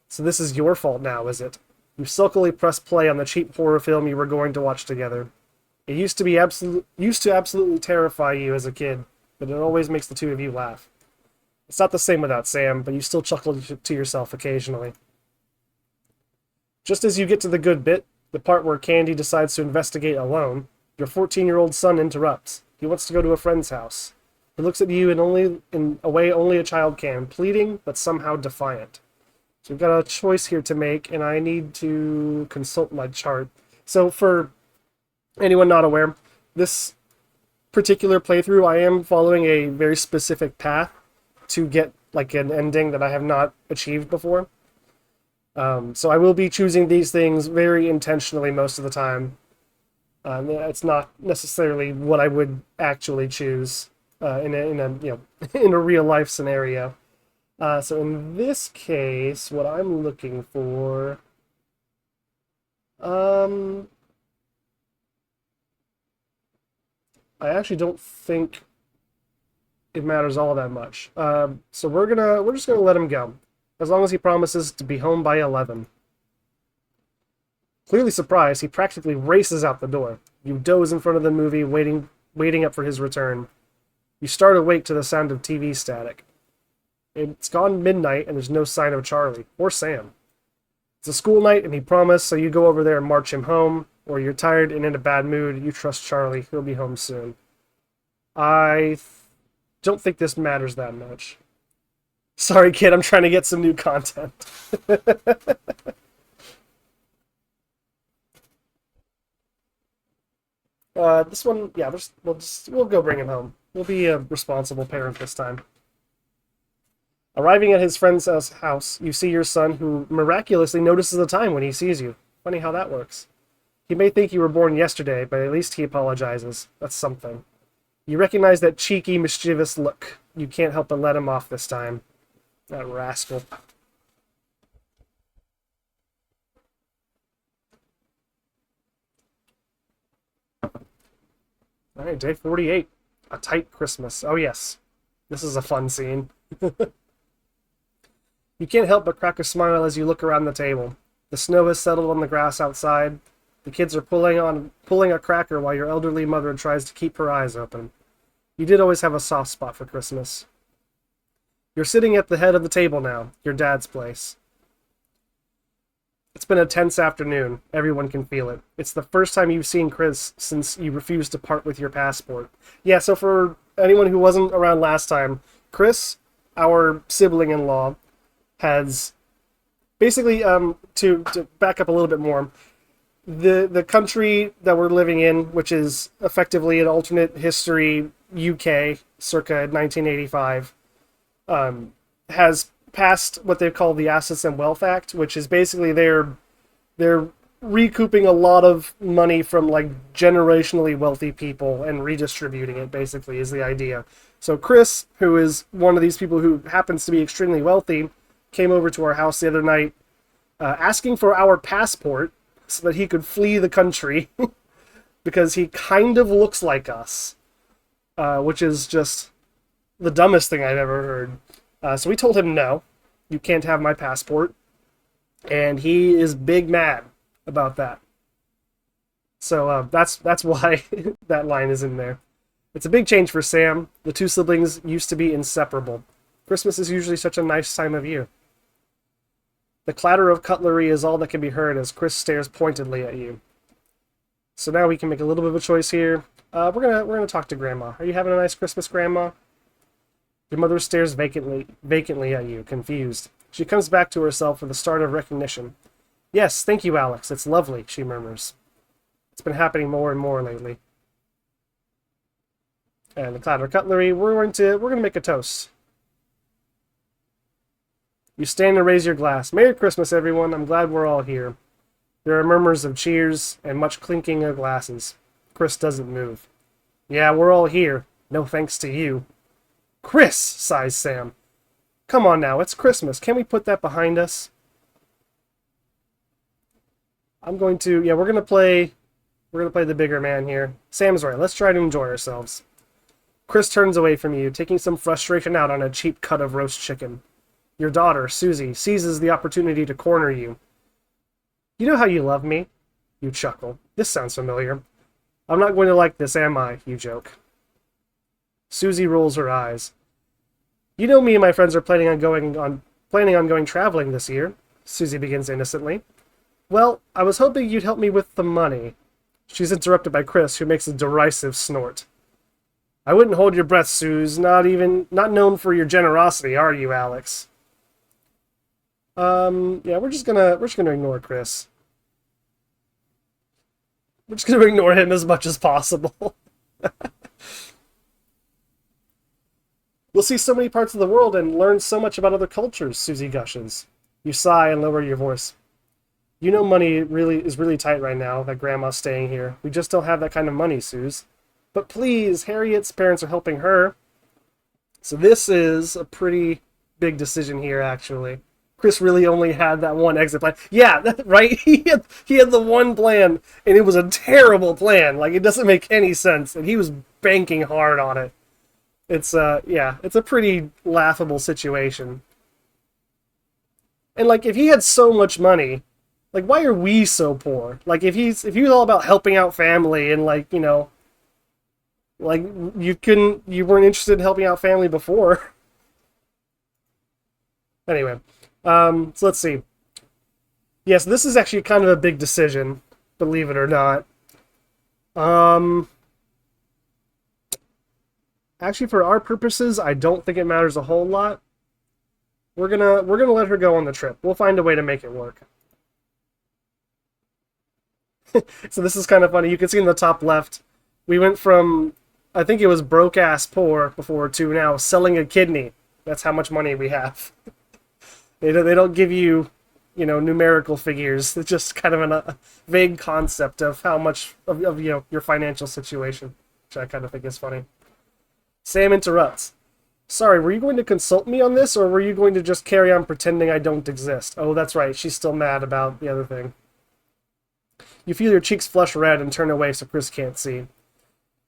So this is your fault now, is it? You sulkily press play on the cheap horror film you were going to watch together. It used to absolutely terrify you as a kid, but it always makes the two of you laugh. It's not the same without Sam, but you still chuckle to yourself occasionally. Just as you get to the good bit, the part where Candy decides to investigate alone, your 14-year-old son interrupts. He wants to go to a friend's house. He looks at you in a way only a child can, pleading but somehow defiant. So we've got a choice here to make, and I need to consult my chart. So for anyone not aware, this particular playthrough, I am following a very specific path to get like an ending that I have not achieved before. So I will be choosing these things very intentionally most of the time. It's not necessarily what I would actually choose in a real life scenario. So in this case, what I'm looking for, I actually don't think it matters all that much. So we're just gonna let him go, as long as he promises to be home by 11. Clearly surprised, he practically races out the door. You doze in front of the movie, waiting waiting up for his return. You start awake to the sound of TV static. It's gone midnight, and there's no sign of Charlie, or Sam. It's a school night, and he promised, so you go over there and march him home, or you're tired and in a bad mood, you trust Charlie, he'll be home soon. Don't think this matters that much. Sorry, kid, I'm trying to get some new content. This one, yeah, we'll go bring him home. We'll be a responsible parent this time. Arriving at his friend's house, you see your son, who miraculously notices the time when he sees you. Funny how that works. He may think you were born yesterday, but at least he apologizes. That's something. You recognize that cheeky, mischievous look. You can't help but let him off this time. That rascal. Alright, day 48. A tight Christmas. Oh yes. This is a fun scene. You can't help but crack a smile as you look around the table. The snow has settled on the grass outside. The kids are pulling a cracker while your elderly mother tries to keep her eyes open. You did always have a soft spot for Christmas. You're sitting at the head of the table now, your dad's place. It's been a tense afternoon. Everyone can feel it. It's the first time you've seen Chris since you refused to part with your passport. Yeah, so for anyone who wasn't around last time, Chris, our sibling-in-law, has basically, to back up a little bit more, the country that we're living in, which is effectively an alternate history UK circa 1985, has passed what they call the Assets and Wealth Act, which is basically they're recouping a lot of money from like generationally wealthy people and redistributing it, basically, is the idea. So Chris, who is one of these people who happens to be extremely wealthy, came over to our house the other night asking for our passport so that he could flee the country because he kind of looks like us, which is just the dumbest thing I've ever heard. So we told him, no, you can't have my passport, and he is big mad about that. So that's why that line is in there. It's a big change for Sam. The two siblings used to be inseparable. Christmas is usually such a nice time of year. The clatter of cutlery is all that can be heard as Chris stares pointedly at you. So now we can make a little bit of a choice here. We're gonna talk to Grandma. Are you having a nice Christmas, Grandma? Your mother stares vacantly at you, confused. She comes back to herself with a start of recognition. Yes, thank you, Alex. It's lovely, she murmurs. It's been happening more and more lately. And the clatter of cutlery, we're gonna make a toast. You stand and raise your glass. Merry Christmas, everyone. I'm glad we're all here. There are murmurs of cheers and much clinking of glasses. Chris doesn't move. Yeah, we're all here. No thanks to you. Chris, sighs Sam. Come on now, it's Christmas. Can't we put that behind us? We're gonna play the bigger man here. Sam's right. Let's try to enjoy ourselves. Chris turns away from you, taking some frustration out on a cheap cut of roast chicken. Your daughter, Susie, seizes the opportunity to corner you. You know how you love me? You chuckle. This sounds familiar. I'm not going to like this, am I? You joke. Susie rolls her eyes. You know me and my friends are planning on going traveling this year, Susie begins innocently. Well, I was hoping you'd help me with the money. She's interrupted by Chris, who makes a derisive snort. I wouldn't hold your breath, Suze. Not known for your generosity, are you, Alex? Yeah, we're just gonna ignore Chris. We're just gonna ignore him as much as possible. We'll see so many parts of the world and learn so much about other cultures, Susie gushes. You sigh and lower your voice. You know money is really tight right now, that Grandma's staying here. We just don't have that kind of money, Suze. But please, Harriet's parents are helping her. So this is a pretty big decision here, actually. Chris really only had that one exit plan. Yeah, right? He had the one plan, and it was a terrible plan. Like, it doesn't make any sense, and he was banking hard on it. It's a pretty laughable situation. And, like, if he had so much money, like, why are we so poor? Like, if he was all about helping out family and, like, you know, Like, you weren't interested in helping out family before. Anyway, so let's see. Yes, this is actually kind of a big decision, believe it or not. Um, Actually, for our purposes, I don't think it matters a whole lot. We're gonna let her go on the trip. We'll find a way to make it work. So this is kind of funny. You can see in the top left, we went from, I think it was broke ass poor before, to now selling a kidney. That's how much money we have. They don't give you, numerical figures. It's just kind of a vague concept of how much of your financial situation, which I kind of think is funny. Sam interrupts. Sorry, were you going to consult me on this, or were you going to just carry on pretending I don't exist? Oh, that's right. She's still mad about the other thing. You feel your cheeks flush red and turn away so Chris can't see.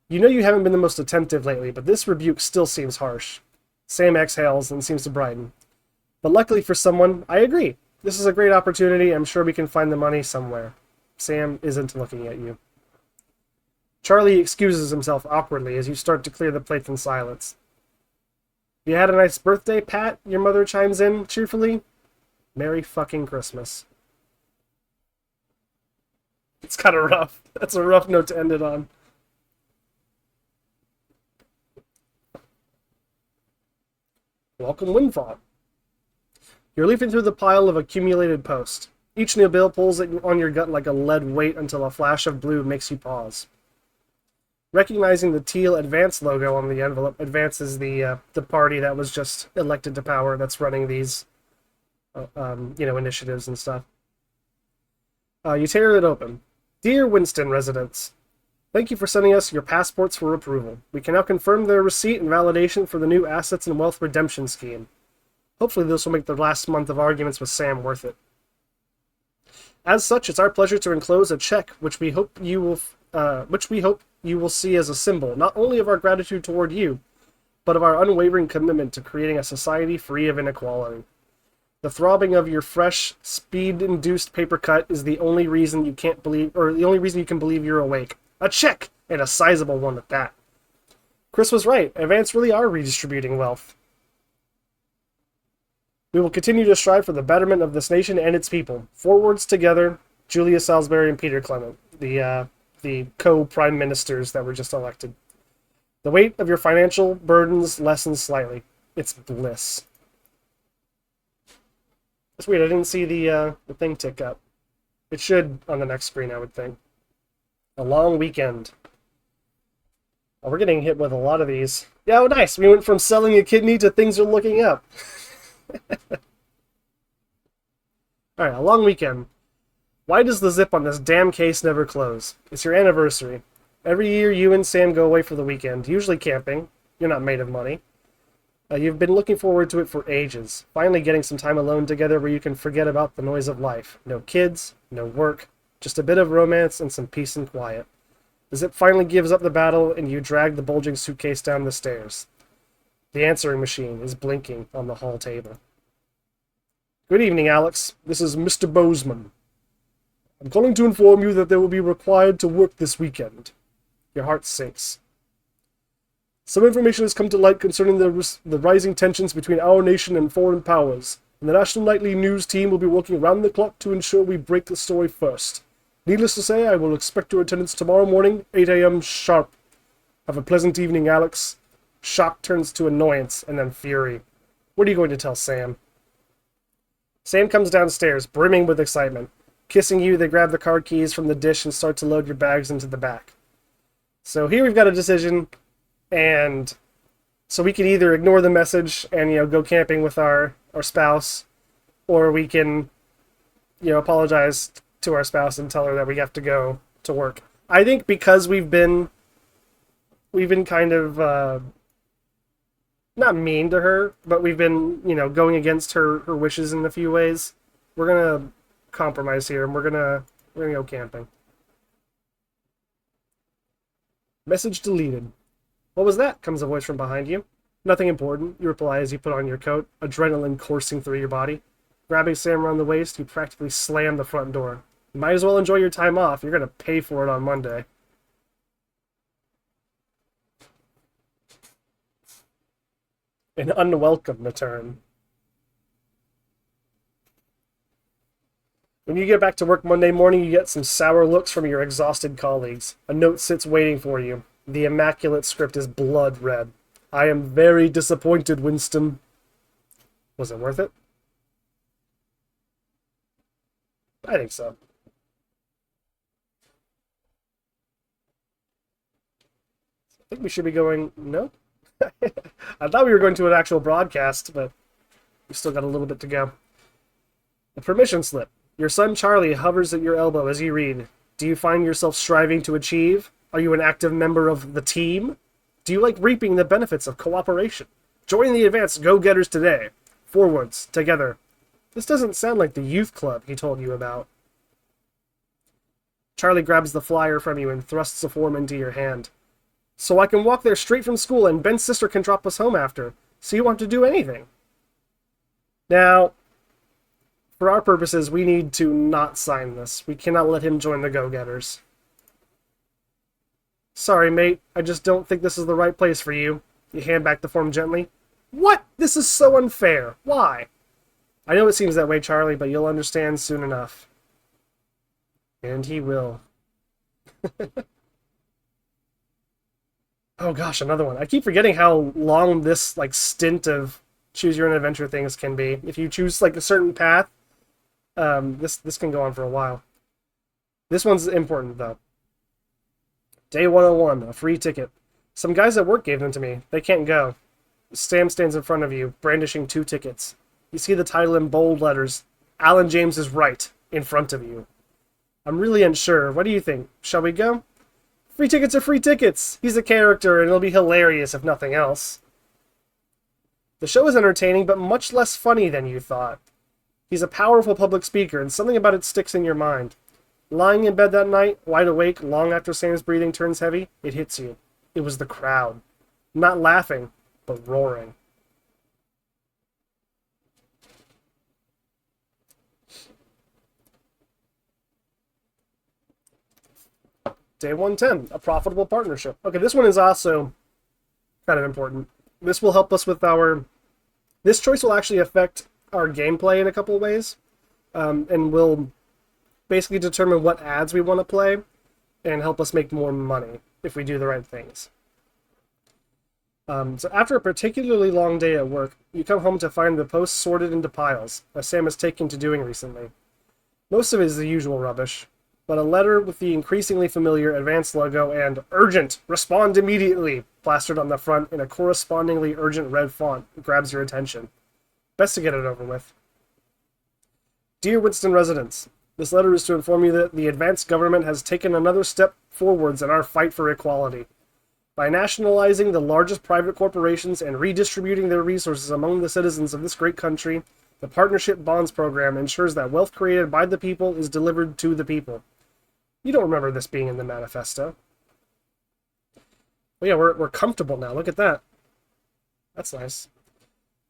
You know you haven't been the most attentive lately, but this rebuke still seems harsh. Sam exhales and seems to brighten. But luckily for someone, I agree. This is a great opportunity. I'm sure we can find the money somewhere. Sam isn't looking at you. Charlie excuses himself awkwardly as you start to clear the plates in silence. You had a nice birthday, Pat? Your mother chimes in cheerfully. Merry fucking Christmas. It's kind of rough. That's a rough note to end it on. Welcome, Windfall. You're leafing through the pile of accumulated posts. Each new bill pulls on your gut like a lead weight until a flash of blue makes you pause. Recognizing the teal Advance logo on the envelope, Advance is the party that was just elected to power that's running these, initiatives and stuff. You tear it open. Dear Winston residents, thank you for sending us your passports for approval. We can now confirm their receipt and validation for the new Assets and Wealth Redemption Scheme. Hopefully this will make the last month of arguments with Sam worth it. As such, it's our pleasure to enclose a check which we hope you will see as a symbol not only of our gratitude toward you, but of our unwavering commitment to creating a society free of inequality. The throbbing of your fresh, speed-induced paper cut is the only reason you can believe you're awake. A check, and a sizable one at that. Chris was right. Advance really are redistributing wealth. We will continue to strive for the betterment of this nation and its people. Forwards together, Julia Salisbury and Peter Clement, the co-prime ministers that were just elected. The weight of your financial burdens lessens slightly. It's bliss. That's weird. I didn't see the thing tick up. It should on the next screen, I would think. A long weekend. Oh, we're getting hit with a lot of these. Yeah, oh, nice. We went from selling a kidney to things are looking up. Alright, a long weekend. Why does the zip on this damn case never close? It's your anniversary. Every year you and Sam go away for the weekend, usually camping. You're not made of money. You've been looking forward to it for ages. Finally getting some time alone together where you can forget about the noise of life. No kids, no work, just a bit of romance and some peace and quiet. The zip finally gives up the battle and you drag the bulging suitcase down the stairs. The answering machine is blinking on the hall table. Good evening, Alex. This is Mr. Bozeman. I'm calling to inform you that they will be required to work this weekend. Your heart sinks. Some information has come to light concerning the rising tensions between our nation and foreign powers, and the National Nightly News team will be working round the clock to ensure we break the story first. Needless to say, I will expect your attendance tomorrow morning, 8 a.m. sharp. Have a pleasant evening, Alex. Shock turns to annoyance and then fury. What are you going to tell Sam? Sam comes downstairs, brimming with excitement. Kissing you, they grab the car keys from the dish and start to load your bags into the back. So here we've got a decision, and so we can either ignore the message and, go camping with our spouse, or we can, apologize to our spouse and tell her that we have to go to work. I think because we've been kind of, not mean to her, but we've been, going against her wishes in a few ways. We're gonna compromise here, and we're gonna go camping. Message deleted. What was that? Comes a voice from behind you. Nothing important, you reply as you put on your coat, adrenaline coursing through your body. Grabbing Sam around the waist, you practically slam the front door. You might as well enjoy your time off. You're gonna pay for it on Monday. An unwelcome return. When you get back to work Monday morning, you get some sour looks from your exhausted colleagues. A note sits waiting for you. The immaculate script is blood red. I am very disappointed, Winston. Was it worth it? I think so. I think we should be going... No? I thought we were going to an actual broadcast, but we still got a little bit to go. The permission slip. Your son Charlie hovers at your elbow as you read. Do you find yourself striving to achieve? Are you an active member of the team? Do you like reaping the benefits of cooperation? Join the advanced go-getters today. Forwards, together. This doesn't sound like the youth club he told you about. Charlie grabs the flyer from you and thrusts the form into your hand. So I can walk there straight from school and Ben's sister can drop us home after. So you want to do anything. Now, for our purposes, we need to not sign this. We cannot let him join the go-getters. Sorry, mate. I just don't think this is the right place for you. You hand back the form gently. What? This is so unfair. Why? I know it seems that way, Charlie, but you'll understand soon enough. And he will. Oh gosh, another one. I keep forgetting how long this stint of choose your own adventure things can be. If you choose a certain path, this can go on for a while. This one's important though. Day 101, a free ticket. Some guys at work gave them to me. They can't go. Sam stands in front of you, brandishing 2 tickets. You see the title in bold letters. Alan James is right, in front of you. I'm really unsure. What do you think? Shall we go? Free tickets are free tickets! He's a character, and it'll be hilarious if nothing else. The show is entertaining, but much less funny than you thought. He's a powerful public speaker, and something about it sticks in your mind. Lying in bed that night, wide awake, long after Sam's breathing turns heavy, it hits you. It was the crowd. Not laughing, but roaring. Day 110, a profitable partnership. Okay, this one is also kind of important. This will help us with our... This choice will actually affect our gameplay in a couple of ways, and will basically determine what ads we want to play and help us make more money if we do the right things. So after a particularly long day at work, you come home to find the posts sorted into piles, as Sam has taken to doing recently. Most of it is the usual rubbish, but a letter with the increasingly familiar Advanced logo and "Urgent! Respond immediately!" plastered on the front in a correspondingly urgent red font grabs your attention. Best to get it over with. Dear Winston residents, this letter is to inform you that the Advanced government has taken another step forwards in our fight for equality. By nationalizing the largest private corporations and redistributing their resources among the citizens of this great country, the Partnership Bonds Program ensures that wealth created by the people is delivered to the people. You don't remember this being in the manifesto. Well, yeah, we're comfortable now. Look at that. That's nice.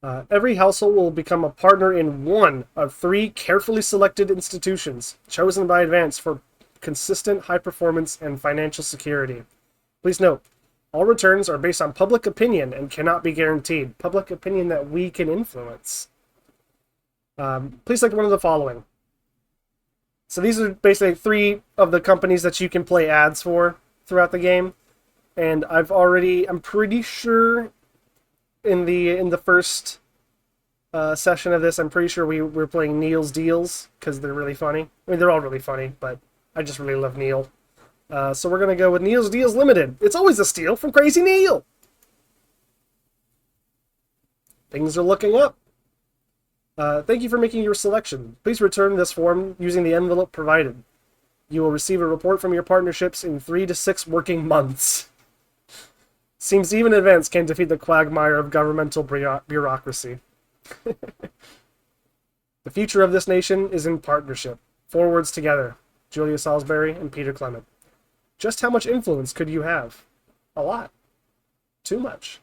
Every household will become a partner in one of 3 carefully selected institutions, chosen by Advance for consistent high performance and financial security. Please note, all returns are based on public opinion and cannot be guaranteed. Public opinion that we can influence. Please select one of the following. So these are basically 3 of the companies that you can play ads for throughout the game. And I'm pretty sure in the first session of this, I'm pretty sure we're playing Neil's Deals because they're really funny. I mean, they're all really funny, but I just really love Neil. So we're going to go with Neil's Deals Limited. It's always a steal from Crazy Neil! Things are looking up. Thank you for making your selection. Please return this form using the envelope provided. You will receive a report from your partnerships in 3 to 6 working months. Seems even Advance can defeat the quagmire of governmental bureaucracy. The future of this nation is in partnership. Forwards together. Julia Salisbury and Peter Clement. Just how much influence could you have? A lot. Too much.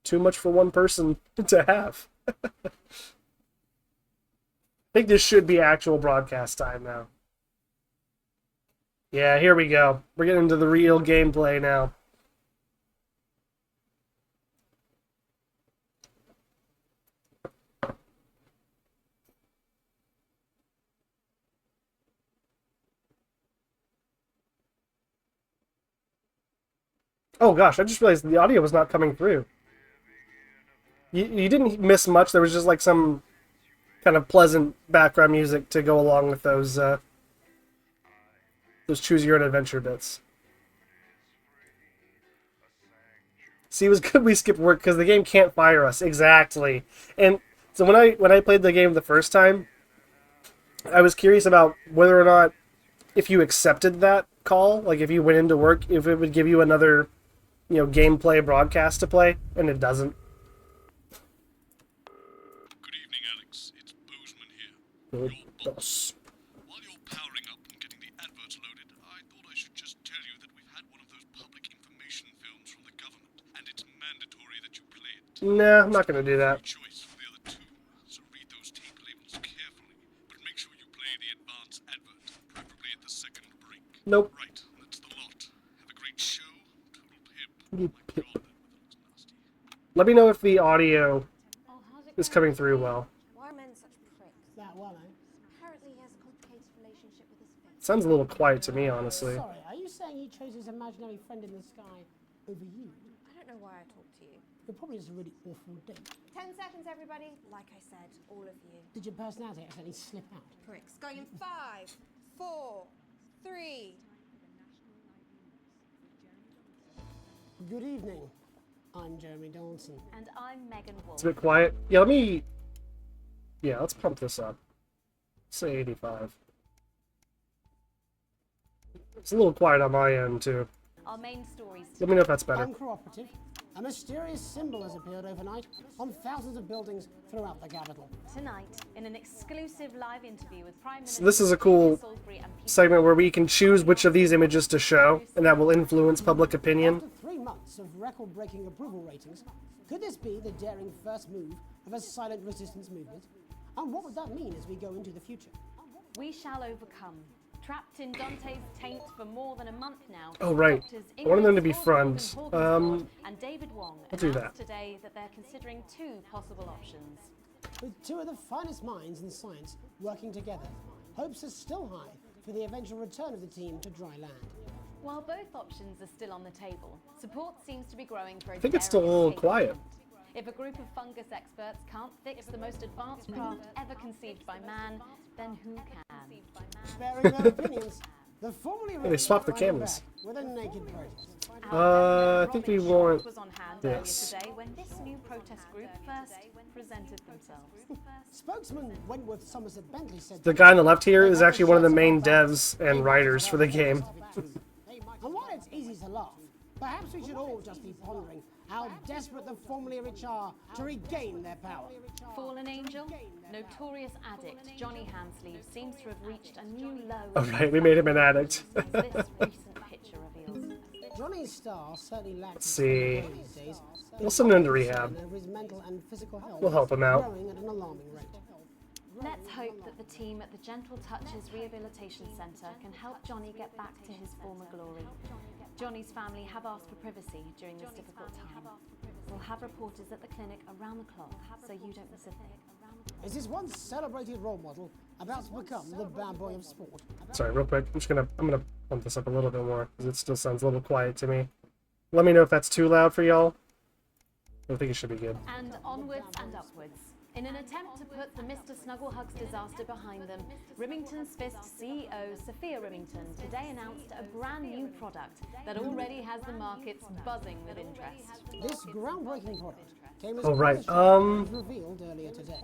Too much for one person to have. I think this should be actual broadcast time now. Yeah, here we go. We're getting into the real gameplay now. Oh gosh, I just realized the audio was not coming through. You didn't miss much. There was just like some kind of pleasant background music to go along with those choose your own adventure bits. See, it was good we skipped work because the game can't fire us. Exactly. And so when I played the game the first time, I was curious about whether or not if you accepted that call, like if you went into work, if it would give you another, gameplay broadcast to play, and it doesn't. Good evening, Alex. It's Bozeman here. Good Your boss. While you're powering up and getting the adverts loaded, I thought I should just tell you that we've had one of those public information films from the government, and it's mandatory that you play it. Nah, I'm not gonna do that. Free choice for the other two, so read those tape labels carefully, but make sure you play the advance advert, preferably at the second break. Nope. Right, that's the lot. Have a great show. Total pip. You My pip. God, that weather looks nasty. Let me know if the audio Oh, how's it is going? coming through well. Why are men such pricks? That one, eh? Apparently he has a complicated relationship with his face. Sounds a little quiet to me, honestly. Sorry, are you saying he chose his imaginary friend in the sky over you? I don't know why I talk to you. You're probably just a really awful date. 10 seconds, everybody. Like I said, all of you. Did your personality accidentally slip out? Pricks. Going in 5, 4, 3. Good evening. I'm Jeremy Donaldson. And I'm Megan Wolf. It's a bit quiet. Yeah, let's pump this up. Say 85. It's a little quiet on my end, too. Our main stories Let me know if that's better. Uncooperative. A mysterious symbol has appeared overnight on thousands of buildings throughout the capital. tonight in an exclusive live interview with Prime Minister So this is a cool Salisbury and Peter segment where we can choose which of these images to show, and that will influence public opinion. After 3 months of record-breaking approval ratings, could this be the daring first move of a silent resistance movement? And what would that mean as we go into the future? We shall overcome. Trapped in Dante's taint for more than a month now. Oh, right. Doctors I wanted them to be Ingrid friends. Thornton-Hoggensford and David Wong I'll do announced that. today that they're considering 2 possible options. With 2 of the finest minds in science working together, hopes are still high for the eventual return of the team to dry land. While both options are still on the table, support seems to be growing for a I think it's still a little quiet. If a group of fungus experts can't fix the most advanced craft ever conceived by man, then who can? Sparing their opinions, the formerly they swapped the fighting cameras. back with a naked protest. I think we want was on hand this. earlier today when this new protest group first presented themselves. Spokesman Wentworth Somerset Bentley said The guy on the left here is actually one of the main devs and writers for the game. And while it's easy to laugh, perhaps we should all just be pondering how desperate the formerly rich are to regain their power. Fallen angel, notorious addict Johnny Hansleeve seems to have reached a new low. Oh, right, we made him an addict. as this recent picture reveals. Johnny's star certainly lacks. Let's see. these days. We'll send him to rehab. Over his mental and physical health We'll help him out. growing at an alarming rate. Let's hope that the team at the Gentle Touches Rehabilitation Centre can help Johnny get back to his former glory. Johnny's family have asked for privacy during this difficult time. We'll have reporters at the clinic around the clock, so you don't miss a thing. Is this once celebrated role model about to become the bad boy of sport? Sorry, real quick. I'm gonna pump this up a little bit more because it still sounds a little quiet to me. Let me know if that's too loud for y'all. I think it should be good. And onwards and upwards. In an attempt to put the Mr. Snugglehugs disaster behind them, Rimington's Fist CEO Sophia Rimington today announced a brand new product that already has the markets buzzing with interest. This groundbreaking product came as Oh, right, was revealed earlier today.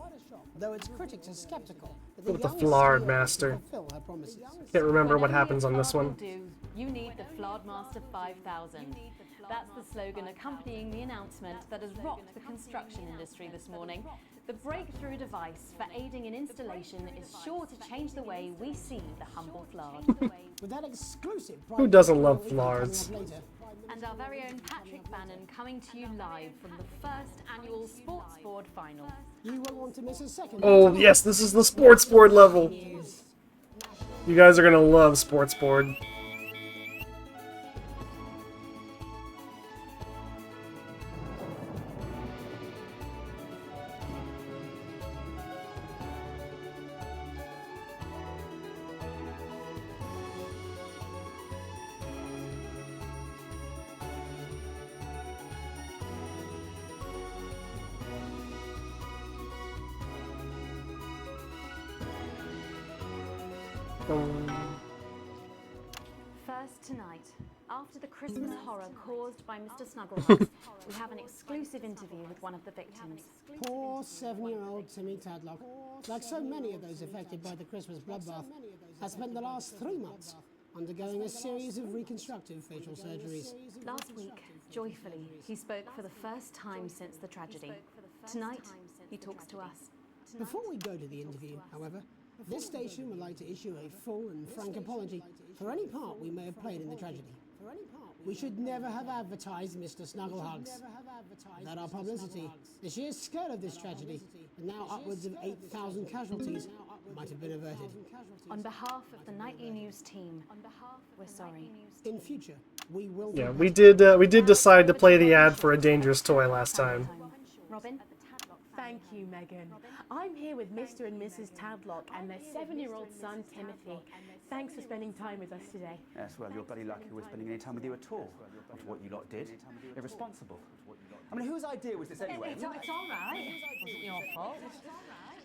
Though its critics are skeptical that Go with the young Flard CEO Master. can fulfill her promises. Can't remember what When only happens a on this Flard one. will do, you need the Flard Master 5000. That's the slogan accompanying the announcement that has rocked the construction industry this morning. The breakthrough device for aiding in installation is sure to change the way we see the humble Flard. With that exclusive Who doesn't love Flards? coming up later, And our very own Patrick Bannon coming to you live from the first annual Sports Board final. you won't want to miss a second. Oh, yes, this is the sports board level. You guys are gonna love sports board. First tonight, after the Christmas horror caused by Mr. Snugglehugs, we have an exclusive interview with one of the victims. Poor 7-year-old Timmy Tadlock, like so many of those affected by the Christmas bloodbath, has spent the last 3 months undergoing a series of reconstructive facial surgeries. Last week, joyfully, he spoke for the first time since the tragedy. Tonight, he talks to us. Before we go to the interview, however, this station would like to issue a full and frank apology for any part we may have played in the tragedy. We should never have advertised Mr. Snugglehugs. Without our publicity, the sheer scale of this tragedy, and now upwards of 8,000 casualties, might have been averted. On behalf of the Nightly News team, we're sorry. In future, we will... Yeah, we did decide to play the ad for a dangerous toy last time. Robin? Thank you, Megan. I'm here with Mr. and Mrs. Tadlock and their 7-year-old son, Timothy. Thanks for spending time with us today. Yes, well, you're bloody lucky we're spending any time with you at all. After what you lot did. Irresponsible. I mean, whose idea was this anyway? It's all right. It wasn't your fault.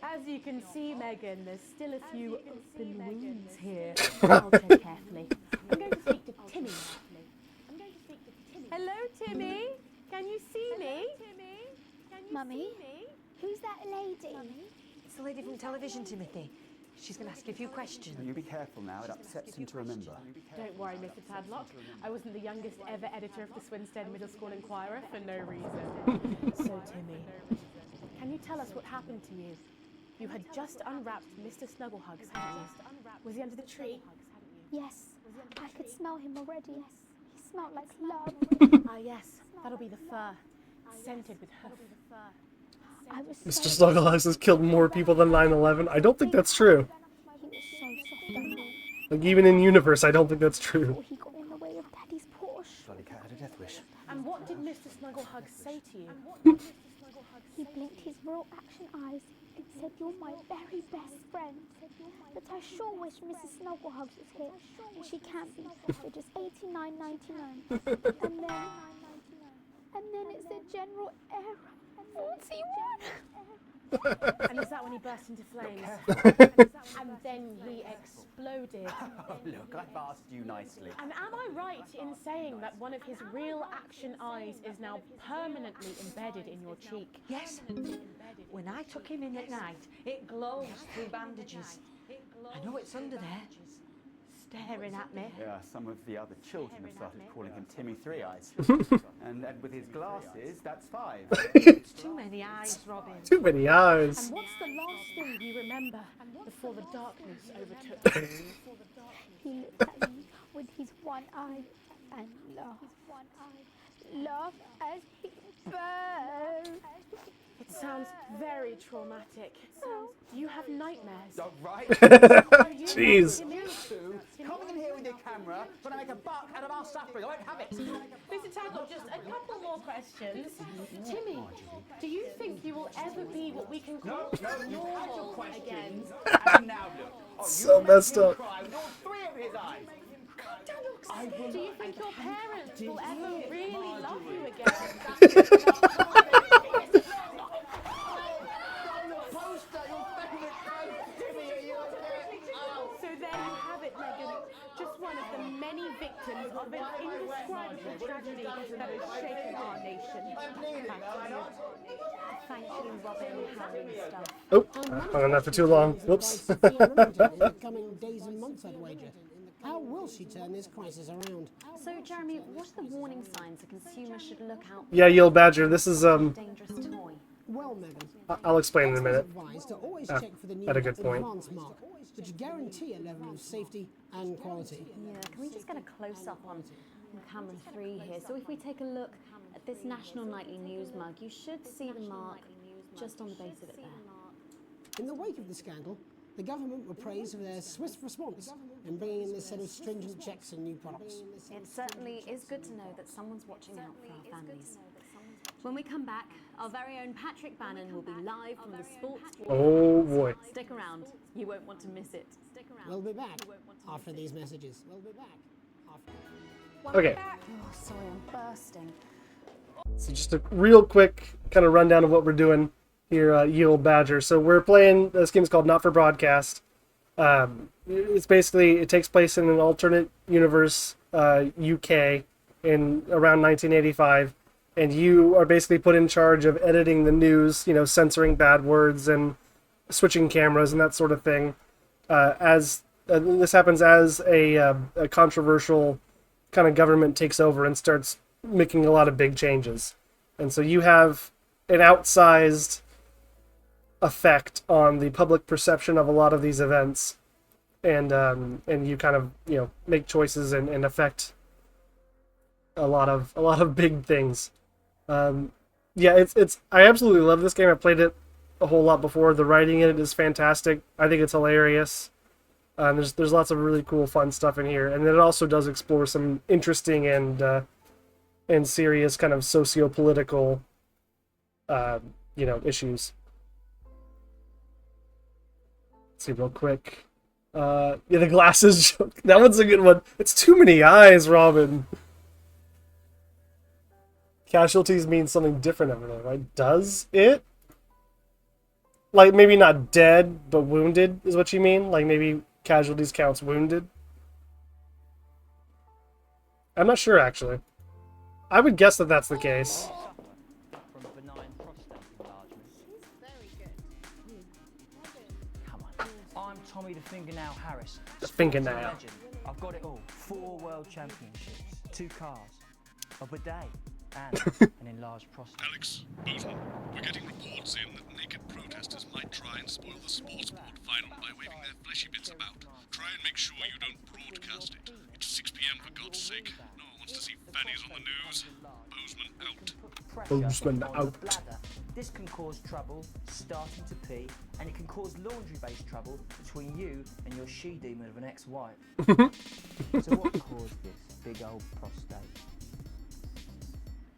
As you can see, Megan, there's still a few open wounds here. I'll tread carefully. I'm going to speak to Timmy. Hello, Timmy. Can you see me? Mummy, who's that lady? It's the lady from television, Timothy. She's going to ask you a few questions. You be careful now, it upsets him to remember. Don't worry, Mr. Tadlock. I wasn't the youngest ever editor of the Swinstead Middle School Inquirer for no reason. So, Timmy, can you tell us what happened to you? You had just unwrapped Mr. Snugglehugs, hadn't you? Was he under the tree? Yes, I could smell him already. He smelled like love. Ah, yes, that'll be the fur. Scented with hoof. I was Mr. Snugglehugs has killed more people than 9/11. I don't think that's true. He was so soft on me. Like, even in universe, I don't think that's true. He got in the way of Daddy's Porsche. Bloody cat had a death wish. And what did Mr. Snugglehugs say to you? He blinked his real action eyes and said, "You're my very best friend." But I sure wish Mrs. Snugglehugs was here, and she can't be for just $89.99. And then it said general error 41. And is that when he burst into flames? And then he exploded. Oh, look, I've asked you nicely. And am I right in saying that one of his real action eyes is now permanently embedded in your cheek? Yes. When I took him in at night, it glows through bandages. I know it's under there, staring at me. Yeah, some of the other children have started calling him Timmy Three Eyes. and with his glasses, that's 5. It's too many eyes, Robin. Too many eyes. And what's the last thing you remember before the darkness overtook you? He looked at me with his one eye and laughed. Laughed as he burned. It sounds very traumatic. Do you have nightmares? Oh, right. Jeez. You two, coming in here with your camera, trying to make a buck out of our suffering. I won't have it. Mr. Tadlock, just a couple more questions. Timmy, do you think you will ever be what we can call normal again? And now look. Oh, So messed up. cry with all 3 of his eyes. Do you think your parents will ever really love you again? So there you have it, Megan. Just one of the many victims of an indescribable tragedy that has shaken our nation. Thank you, Robin, Harry, and stuff. Oh, hung on that for too long. Whoops. In the coming days and months, I'd wager. How will she turn this crisis around? So, Jeremy, what are the warning signs a consumer should look out for? Yeah, Yield Badger, this is, Dangerous toy. Well, Megan, I'll explain in a minute. advised to always Ah, check for the new at a good point. advance mark, which guarantee a level of safety and quality. Yeah, can we just get a close-up on camera 3 here? So if we take a look at this National Nightly News mug, you should see the mark just on the base of it there. In the wake of the scandal, the government were praised for their swift response in bringing in this set of stringent checks and new products. It certainly is good to know that someone's watching out for our families. When we come back, our very own Patrick Bannon will be live from the sports. Oh boy. Stick around, you won't want to miss it. We'll be back after these messages. We'll be back after. Okay. Oh, sorry, I'm bursting. So just a real quick kind of rundown of what we're doing here, Yield Badger. So we're playing, this game's called Not for Broadcast. It's basically, it takes place in an alternate universe, UK, in around 1985, and you are basically put in charge of editing the news, censoring bad words and switching cameras and that sort of thing. This happens as a controversial kind of government takes over and starts making a lot of big changes. And so you have an outsized effect on the public perception of a lot of these events, and you kind of make choices and affect a lot of big things. It's I absolutely love this game. I played it a whole lot before. The writing in it is fantastic. I think it's hilarious. There's lots of really cool, fun stuff in here, and then it also does explore some interesting and serious kind of socio-political issues. Let's see real quick. The glasses joke. That one's a good one. It's too many eyes, Robin. Casualties means something different over there, right? Does it? Like, maybe not dead, but wounded is what you mean? Like, maybe casualties counts wounded? I'm not sure, actually. I would guess that that's the case. From benign prostate enlargement. Come on. I'm Tommy the Fingernail Harris. The Fingernail. Legend. I've got it all. 4 world championships, 2 cars, a bidet, and an enlarged prostate. Alex, Bozeman, we're getting reports in that naked protesters might try and spoil the sports board final by waving their fleshy bits about. Try and make sure you don't broadcast it. It's 6 p.m. for God's sake. No one wants to see fannies on the news. Bozeman out. Bozeman out. Bladder. This can cause trouble starting to pee, and it can cause laundry-based trouble between you and your she-demon of an ex-wife. So what caused this big old prostate?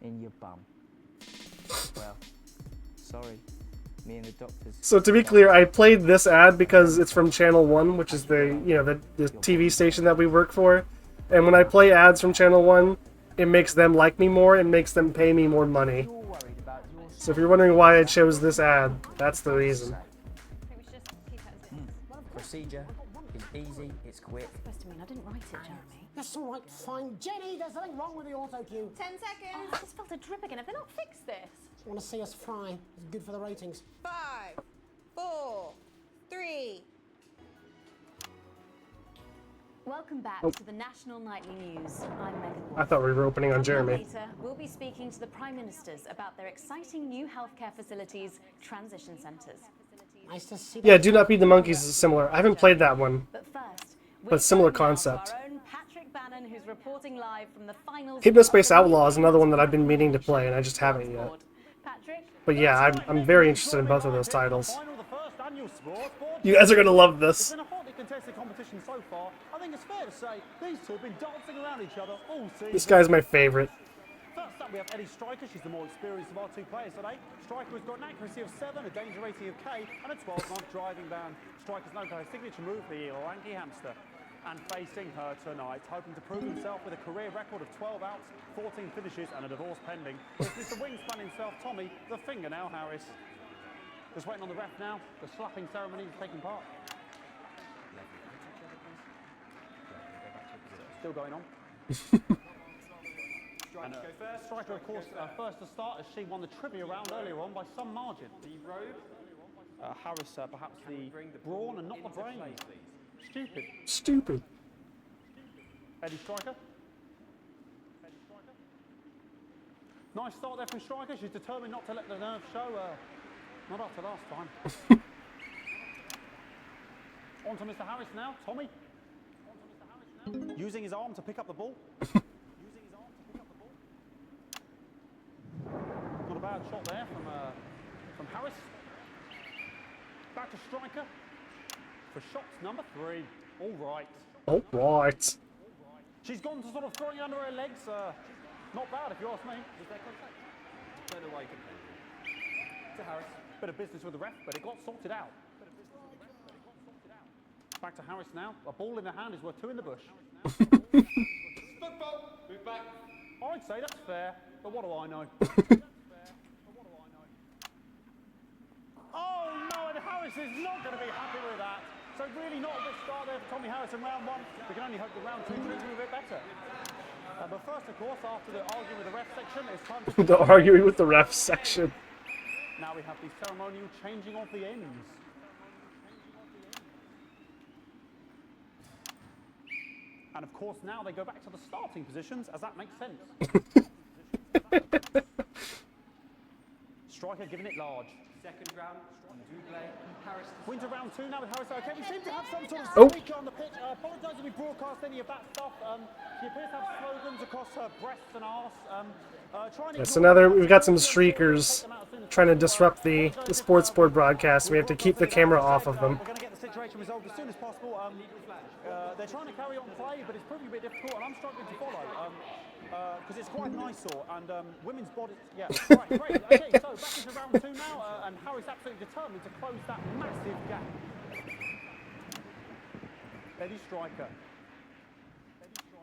In your bum. Well, sorry. Me and the doctors. So to be clear, I played this ad because it's from Channel 1, which is the TV station that we work for. And when I play ads from Channel 1, it makes them like me more and makes them pay me more money. So if you're wondering why I chose this ad, that's the reason. Procedure is easy, it's quick. Supposed to mean I didn't write it, Jeremy. That's all right, fine. Jenny, there's something wrong with the auto cue. 10 seconds. I just felt a drip again. Have they not fixed this? Want to see us fry? It's good for the ratings. 5, 4, 3. Welcome back to the National Nightly News. I'm Megan Wolf. I thought we were opening on Jeremy. Later, we'll be speaking to the Prime Ministers about their exciting new healthcare facilities, transition centres. Nice to see. Yeah, Do Not Feed the Monkeys is similar. I haven't played that one, But first, but similar concept. our own Patrick Bannon, who's reporting live from the finals. Hypnospace Outlaw is another one that I've been meaning to play, and I just haven't yet. Patrick? But yeah, I'm very interested in both of those titles. You guys are gonna love this. It's been a hotly contested competition so far. I think it's fair to say these two have been dancing around each other all season. This guy's my favorite. First up, we have Eddie Stryker. She's the more experienced of our 2 players today. Stryker has got an accuracy of 7, a danger rating of K, and a 12-month driving ban. Stryker's known for her signature move, the lanky hamster. And facing her tonight, hoping to prove himself with a career record of 12 outs, 14 finishes, and a divorce pending, is Mr. Wingspan himself, Tommy the Fingernail Harris. Just waiting on the ref now. The slapping ceremony is taking part. Still going on. And, Stryker, of course, first to start as she won the trivia round earlier on by some margin. The robe? Harris, perhaps the brawn and not the brain. Stupid. Stupid. Eddie Stryker. Nice start there from Stryker. She's determined not to let the nerves show. Not after last time. On to Mr. Harris now. Tommy. Using his arm to pick up the ball. Not a bad shot there from Harris. Back to Stryker for shots number 3. All right. All right. She's gone to sort of throwing under her legs. Not bad if you ask me. Was there contact? Don't know why you couldn't. To Harris. Bit of business with the ref, but it got sorted out. Back to Harris now. A ball in the hand is worth 2 in the bush. Football. Move back. I'd say that's fair, but what do I know? Oh no, and Harris is not going to be happy with that. So really not a good start there for Tommy Harris in round one. We can only hope that round two can do a bit better. But first, of course, after the arguing with the ref section, it's time to... The arguing with the ref section. Now we have the ceremonial changing of the ends. And of course, now they go back to the starting positions, as that makes sense. Striker giving it large. Second round, Harris. Wins around two now with Harris. Okay, we seem to have some sort of speaker on the pitch. Apologise if we broadcast any of that stuff. She appears to have slogans across her breasts and arse. Yeah, so now we've got some streakers trying to disrupt the sports board broadcast. We have to keep the camera off of them. We're going to get the situation resolved as soon as possible. They're trying to carry on play, but it's proving a bit difficult, and I'm struggling to follow. Because it's quite an eyesore, and women's bodies... Yeah, right, great. Okay, so back into round two now, and Harris absolutely determined to close that massive gap. Eddie Striker.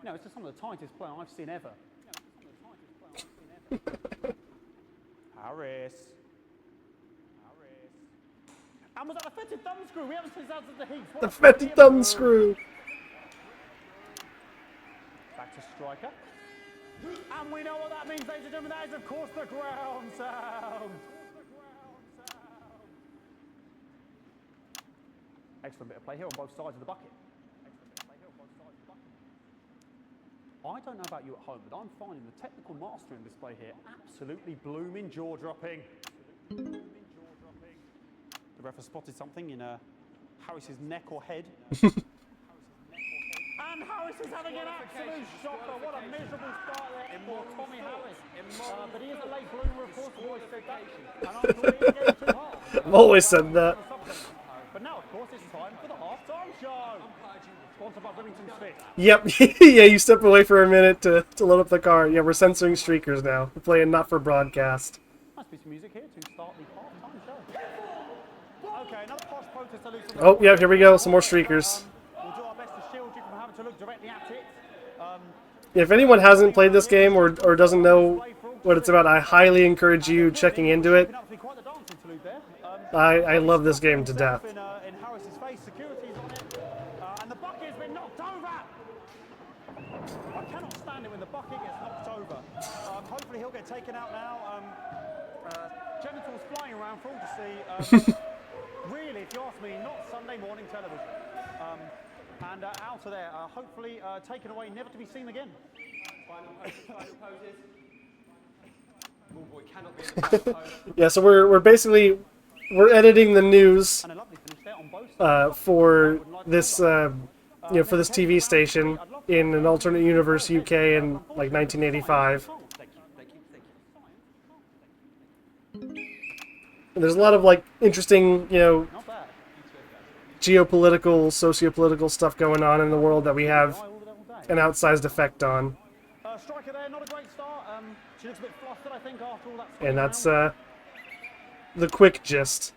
No, it's just some of the tightest play I've seen ever. Harris. And was that a fetid thumb screw? We haven't seen that since the heat. The fetid thumb screw. Back to Striker. And we know what that means, ladies and gentlemen. That is, of course, the ground sound. Excellent bit of play here on both sides of the bucket. I don't know about you at home, but I'm finding the technical mastering display here absolutely blooming jaw-dropping. The ref has spotted something in Harris's neck or head. And Harris is having an absolute shocker. What a miserable start there for Tommy Harris. But he is a late bloomer, of course. I've always said that. And I'm doing it again too hard. I've always said that. But now, of course, it's time for the half-time show. Sponsored by Remington Smith. Yep. Yeah, you step away for a minute to load up the car. Yeah, we're censoring streakers now. We're playing not for broadcast. Must be some music here to start the half-time show. Okay, another posh protest to lose. Oh, yeah, here we go. Some more streakers. We'll do our best to shield you from having to look directly at it. If anyone hasn't played this game or doesn't know what it's about, I highly encourage you checking into it. I love this game to death. In Harris's face, security's on it, and the bucket has been knocked over. I cannot stand it when the bucket gets knocked over. Hopefully he'll get taken out now. Genitals flying around for all to see. Really, if you ask me, not Sunday morning television. And out of there, hopefully taken away, never to be seen again. Final poses. Boy cannot be in the final pose. Yeah, so we're editing the news for this for this TV station in an alternate universe UK in like 1985. And there's a lot of like interesting, geopolitical, socio-political stuff going on in the world that we have an outsized effect on. Striker there, not a great start. She looks a bit flustered, I think, after all that. And that's the quick gist.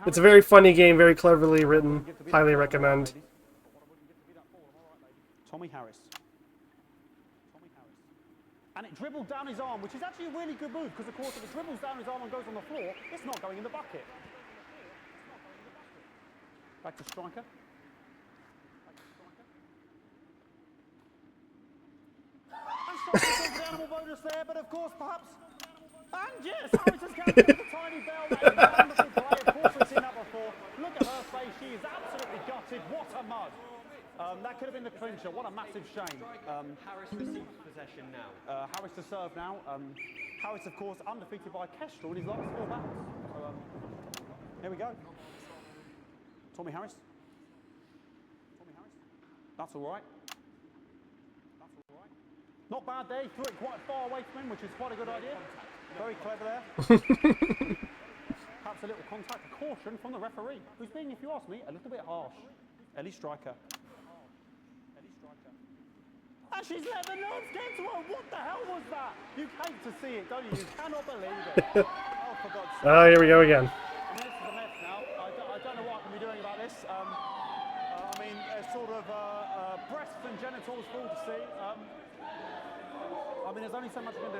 It's a very funny game, very cleverly written. Highly recommend. Tommy Harris. And it dribbled down his arm, which is actually a really good move, because of course if it dribbles down his arm and goes on the floor, it's not going in the bucket. Back to Striker. And Striker takes the animal bonus there, but of course perhaps... And yes, Harris has counted with a tiny bell. That is wonderful play. Of course we've seen that before. Look at her face. She is absolutely gutted. What a mud. That could have been the clincher. What a massive shame. Harris receives possession now. Harris to serve now. Harris, of course, undefeated by Kestrel in his last 4 battles. So, here we go. Tommy Harris. That's all right. Not bad there. He threw it quite far away from him, which is quite a good idea. Very clever there. Perhaps a little contact, a caution from the referee, who's being, if you ask me, a little bit harsh. Ellie Striker. And she's let the nerves get to her. What the hell was that? You hate to see it, don't you? You cannot believe it. Oh, for God's sake. Oh, here we go again. I mean, this is a mess now. I don't know what I can be doing about this. I mean, sort of breasts and genitals for all to see. I mean, there's only so much you can do.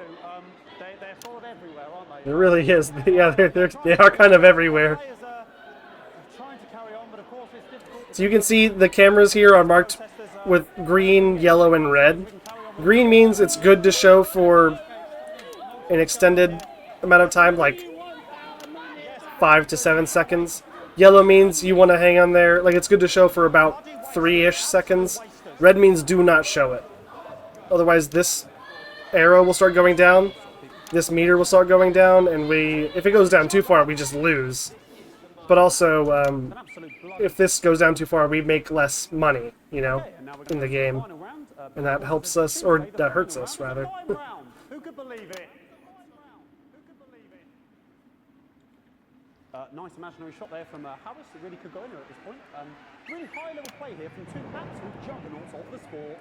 They're sort of everywhere, aren't they? It really is. Yeah, they are kind of everywhere. Players are trying to carry on, but of So you can see the cameras here are marked with green, yellow, and red. Green means it's good to show for an extended amount of time, like 5 to 7 seconds. Yellow means you want to hang on there, like it's good to show for about 3-ish seconds. Red means do not show it. Otherwise this arrow will start going down, this meter will start going down, and if it goes down too far, we just lose. But also, if this goes down too far, we make less money, you know, in the game. And that helps us, or that hurts us, rather. Who could believe it? Nice imaginary shot there from Harris. It really could go anywhere at this point. Really high-level play here from two absolute juggernauts of the sport.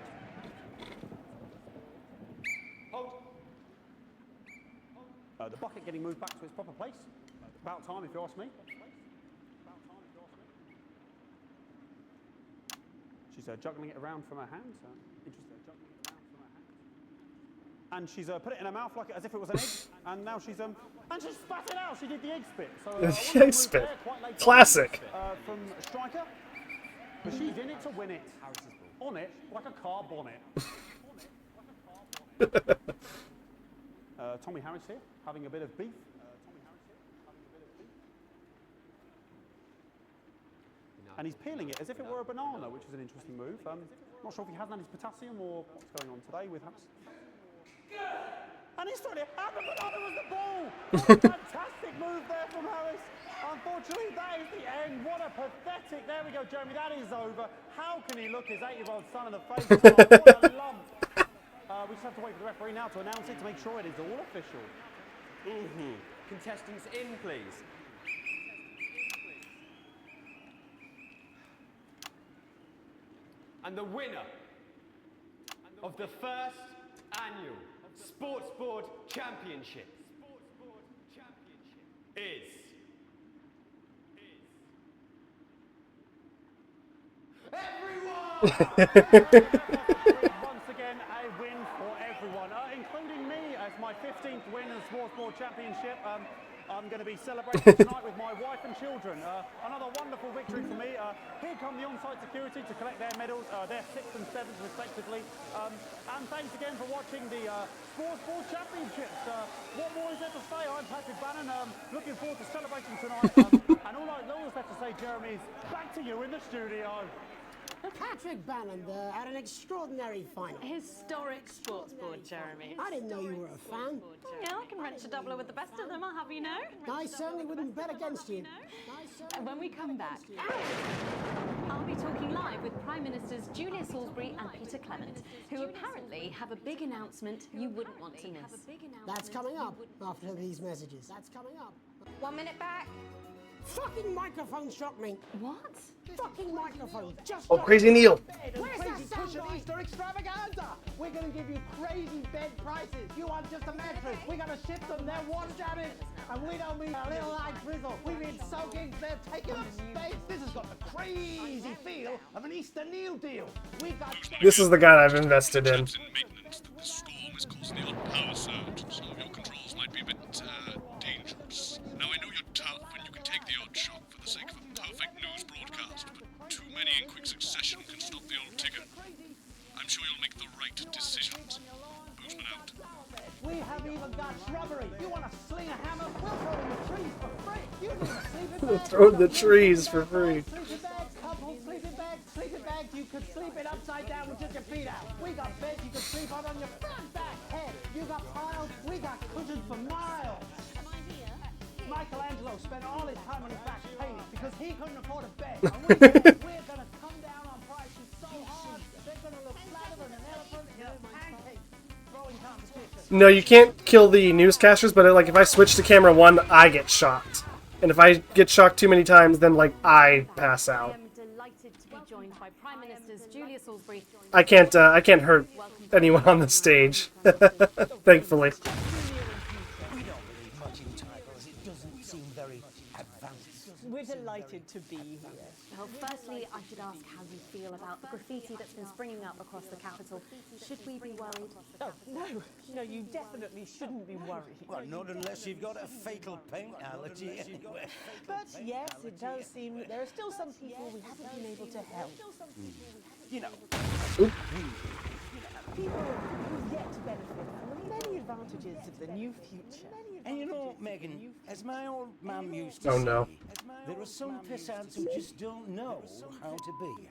The bucket getting moved back to its proper place. About time, if you ask me. She's juggling it around from her hands. Interesting, juggling it around from her hands. And she's put it in her mouth like as if it was an egg. And now she's and she spat it out. She did the egg spit. So The egg spit, classic. From Striker, but she's in it to win it. On it like a car bonnet. Tommy Harris here having a bit of beef. And he's peeling it as if it were a banana, which is an interesting move. Not sure if he hasn't had his potassium or what's going on today with Harris. And he's throwing it, and the banana was the ball! Fantastic move there from Harris. Unfortunately, that is the end. What a pathetic, there we go, Jeremy, that is over. How can he look his 8-year-old son in the face? What a lump. We just have to wait for the referee now to announce it to make sure it is all official. Contestants in, please. And the winner of the first annual Sports Board Championship is everyone! Once again, a win for everyone, including me as my 15th win in the Sports Board Championship. I'm going to be celebrating tonight with my wife and children. Another wonderful victory for me. Here come the on-site security to collect their medals, their 6th and 7th respectively. And thanks again for watching the Sports Board Championships. What more is there to say? I'm Patrick Bannon, looking forward to celebrating tonight. And all that's left to say, Jeremy, is back to you in the studio. Patrick Bannon had an extraordinary final. Historic sports board, Jeremy. I didn't know you were a fan. Yeah, I can wrench a doubler with the best of them, I'll have you know. I certainly wouldn't bet against you. When we come back, I'll be talking live with Prime Ministers Julia Salisbury and Peter Clement, who apparently have a big announcement you wouldn't want to miss. That's coming up after these messages. That's coming up. 1 minute back. Fucking microphone struck me. What? Fucking microphone. Just Oh, Crazy Neil. Where's that sound guy? Easter extravaganza! We're gonna give you crazy bed prices. You want just a mattress? We're gonna ship them. They're water damaged. And we don't mean a little light drizzle. We mean soaking. They're taking up space. This has got the crazy feel of an Easter Neil deal. We've got... This is the guy I've invested in. The storm is causing the odd power surge. Some of your controls might be a bit dangerous. Now I know you're tough and you can take the odd shock for the sake of a perfect news broadcast, but too many in quick succession can stop the old ticker. I'm sure you'll make the right decisions. Boozman out. We have even got shrubbery. You want to sling a hammer? We'll throw in the trees for free. You can sleep in bags. Throw in the trees for free. Sleeping bags, couple sleeping bags, sleeping bags. You could sleep it upside down with just your feet out. We got beds you can sleep on your front, back, head. You got piles. We got cushions for miles. Michelangelo spent all his time on his back painting because he couldn't afford a bed. And we're going to come down on prices so hard they're going to look flatter than an elephant in a pancake throwing competition. No, you can't kill the newscasters, but like if I switch to camera 1, I get shocked. And if I get shocked too many times, then like I pass out. Delighted to be joined by Prime Ministers Julia Salisbury. I can't hurt anyone on the stage. Thankfully. We don't believe much in titles. It doesn't seem very advanced. We're very delighted to be here. Well, firstly, I should ask how you feel about the graffiti that's been springing up across the capital. Should we be worried? Oh, no, you definitely shouldn't be worried. Well, not unless you've got a fatal paint allergy anyway. But yes, it does seem that there are still some people we haven't been able to help. You know, people who've yet to benefit from the many advantages of the new future. and you know, Megan, as my old mum used to Oh, say, no. there are some pissants who just don't know how to be.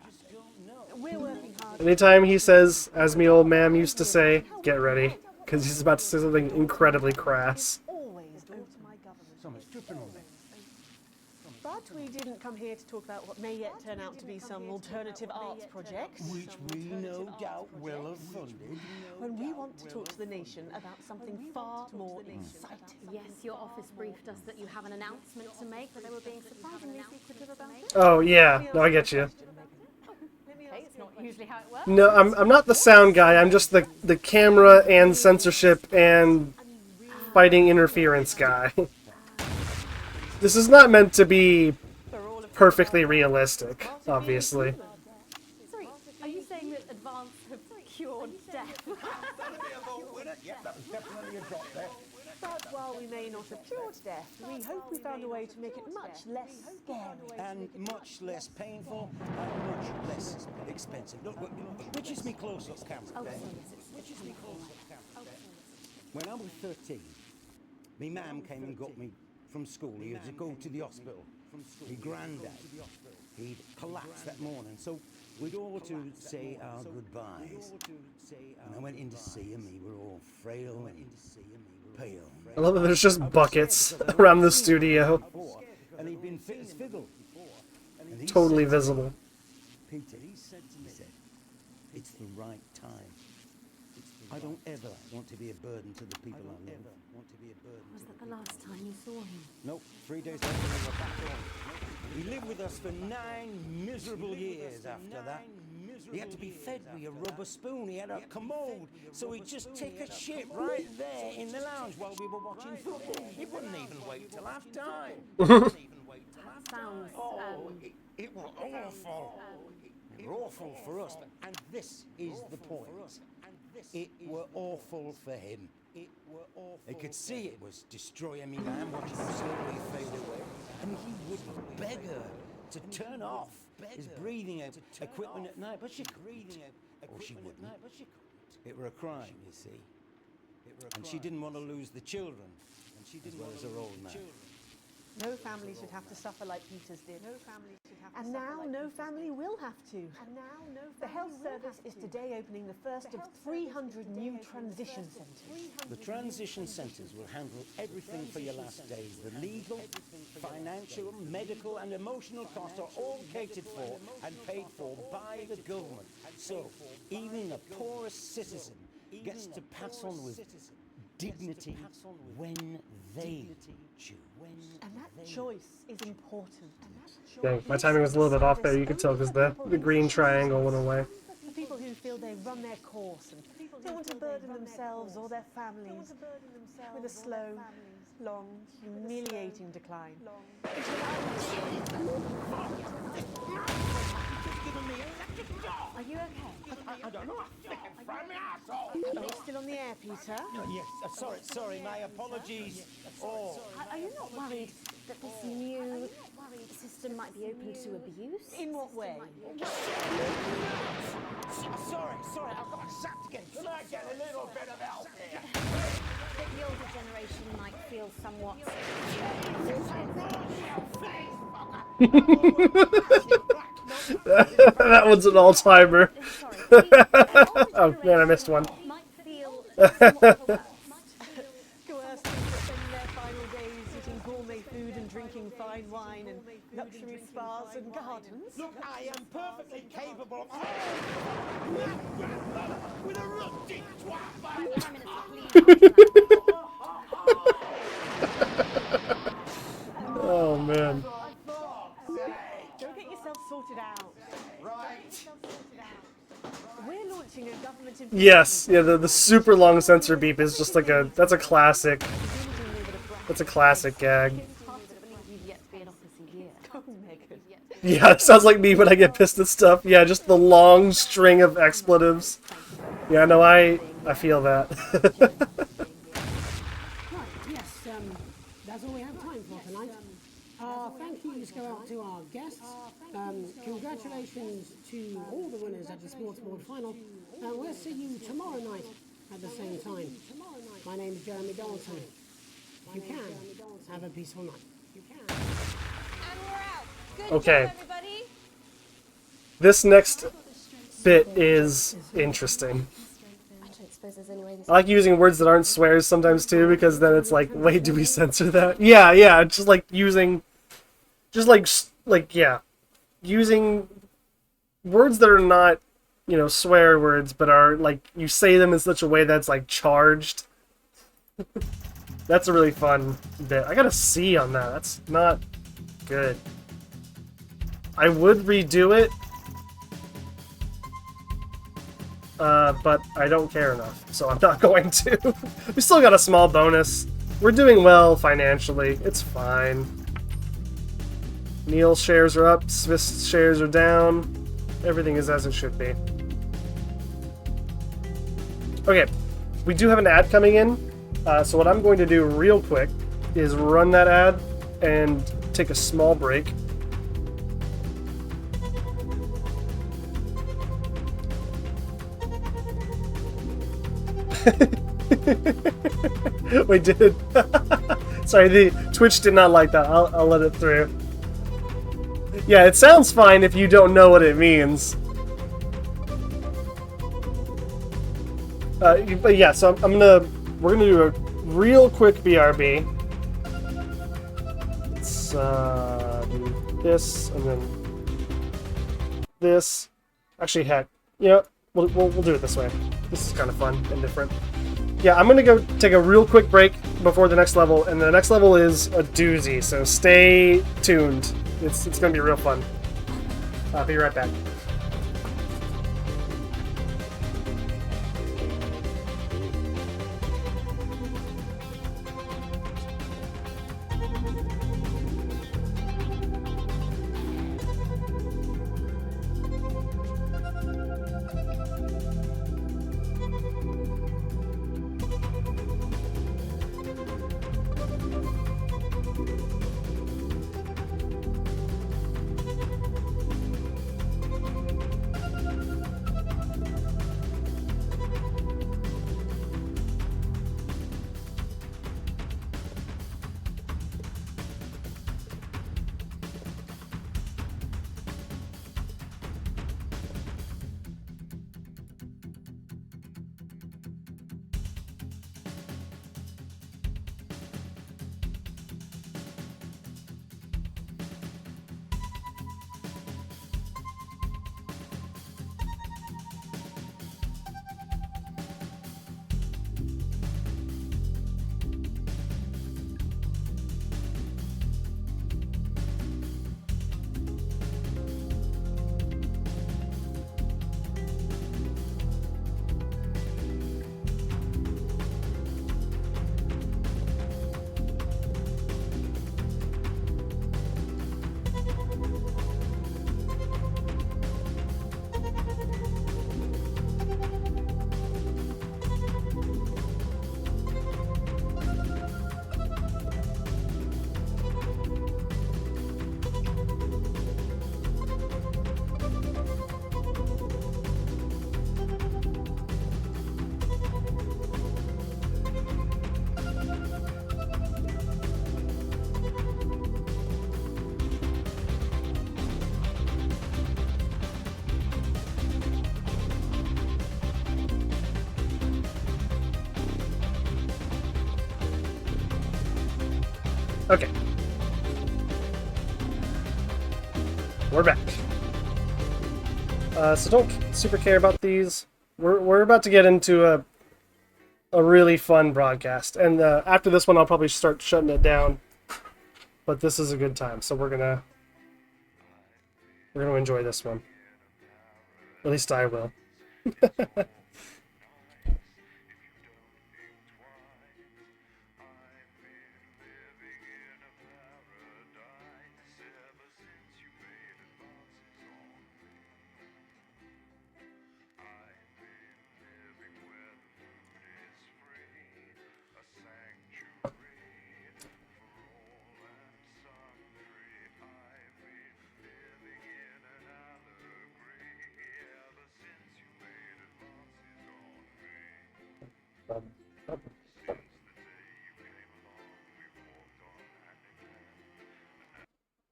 We're working hard. Anytime he says, as me old ma'am used to say, get ready. Because he's about to say something incredibly crass. Always go to my government. Someone's tripping on me. But we didn't come here to talk about what may yet turn out to be some alternative arts project. Which we no doubt will have funded. When we want to talk to the nation about something far more exciting. Yes, your office briefed us that you have an announcement to make, but they were being surprisingly secretive about it. Oh, yeah. No, I get you. Okay, it's not usually how it works. No, I'm not the sound guy. I'm just the camera and censorship and fighting interference guy. This is not meant to be perfectly realistic, obviously. Sorry, are you saying that advance have cured death? But while we may not have cured death, we hope we found a way to make it much less scary. And much less painful and much less expensive. Look, which is me close-up camera there? Which is me close-up camera there? When I was 13, my mum came and got me from school. He had to go to the hospital. My granddad, he'd collapsed that morning, so we'd all to say our goodbyes. And I went in to see him. We were all frail and pale. I love that there's just buckets around the studio. And he'd been fit as fiddle. Totally visible. Peter, he said, it's the right time. I don't ever want to be a burden to the people I love. Was that the last time you saw him? Nope, 3 days later we were back home. He lived with us for 9 miserable years after that. He had to be fed with a rubber spoon. He had a commode, so he'd just take a shit right there in the lounge while we were watching football. He wouldn't even wait till half time. Sounds, It was awful. It were awful for us, and this is the point. It were awful for him. He could see it was destroying me, man, watching him slowly fade away. And he would beg her to turn off his breathing equipment at night, but she couldn't. Or she wouldn't. It were a crime, you see. And she didn't want to lose the children, as well as her old man. No family should have to suffer like Peter's did. And now no family will have to. The health service is today opening the first of 300 new transition centres. The transition centres will handle everything for your last days. The legal, financial, medical and emotional costs are all catered for and paid for by the government. So even the poorest citizen gets to pass on with dignity when they choose. And that choice is important. Dang, my timing was a little bit off there, you could tell, because the green triangle went away. For people who feel they've run their course and don't want to burden themselves or their families with a slow, long, humiliating decline. Are you okay? I don't know. Are we still on the air, Peter? Yes, sorry, my apologies. Oh. Are you not worried that this new system might be open to abuse? In what way? Sorry, I've got sacked again. Can I get a little bit of help here? That the older generation might feel somewhat... That one's an all-timer. Oh man, I missed one. Coerced into spending their final days eating gourmet food and drinking fine wine and luxury spas and gardens. Look, I am perfectly capable of... with a rusty Oh man. Go get yourself sorted out. Right. We're launching a government... Yes, yeah, the super long censor beep is just like that's a classic. That's a classic gag. Hard to believe you've yet to be in office a year. Yeah, it sounds like me when I get pissed at stuff. Yeah, just the long string of expletives. Yeah, no, I feel that. Right, yes, that's all we have time for tonight. Thank yous go out to our guests. Congratulations to all the winners at the Sports Board final. And we'll see you tomorrow night at the same time. My name is Jeremy Donaldson. If you can, have a peaceful night. And we're out. Good Okay. job, everybody. This next bit is interesting. I don't suppose there's any way this I like using words that aren't swears sometimes too, because then it's like, wait, do we censor that? Yeah, just like using, yeah, using words that are not, you know, swear words, but are like, you say them in such a way that's like charged. That's a really fun bit. I got a C on that. That's not good. I would redo it, but I don't care enough, so I'm not going to. We still got a small bonus. We're doing well financially. It's fine. Neil's shares are up, Smith's shares are down. Everything is as it should be. Okay, we do have an ad coming in, so what I'm going to do real quick is run that ad and take a small break. We did. Sorry, the Twitch did not like that. I'll let it through. Yeah, it sounds fine if you don't know what it means. But yeah, so we're gonna do a real quick BRB. Let's do this and then this. Actually, heck, yeah, we'll do it this way. This is kind of fun and different. Yeah, I'm gonna go take a real quick break before the next level, and the next level is a doozy, so stay tuned. It's gonna be real fun. I'll be right back. Okay. We're back. So don't super care about these. We're about to get into a really fun broadcast, and after this one, I'll probably start shutting it down. But this is a good time, so we're gonna enjoy this one. At least I will.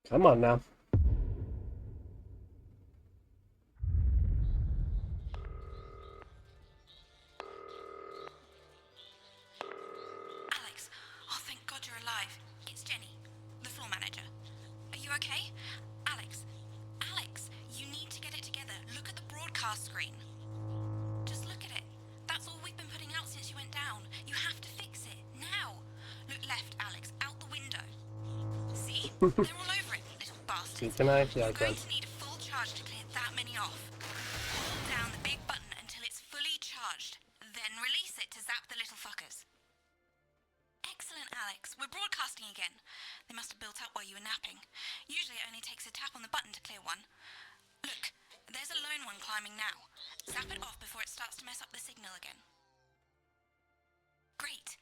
Come on now. Alex, oh thank God you're alive. It's Jenny, the floor manager. Are you okay? Alex, you need to get it together. Look at the broadcast screen. Just look at it. That's all we've been putting out since you went down. You have to fix it, now. Look left, Alex, out the window. See? They're all over it, little bastards. Can I? Yeah, I You're can. going to need a full charge to clear that many off. Hold down the big button until it's fully charged. Then release it to zap the little fuckers. Excellent, Alex. We're broadcasting again. They must have built up while you were napping. Usually it only takes a tap on the button to clear one. Look, there's a lone one climbing now. Zap it off before it starts to mess up the signal again. Great.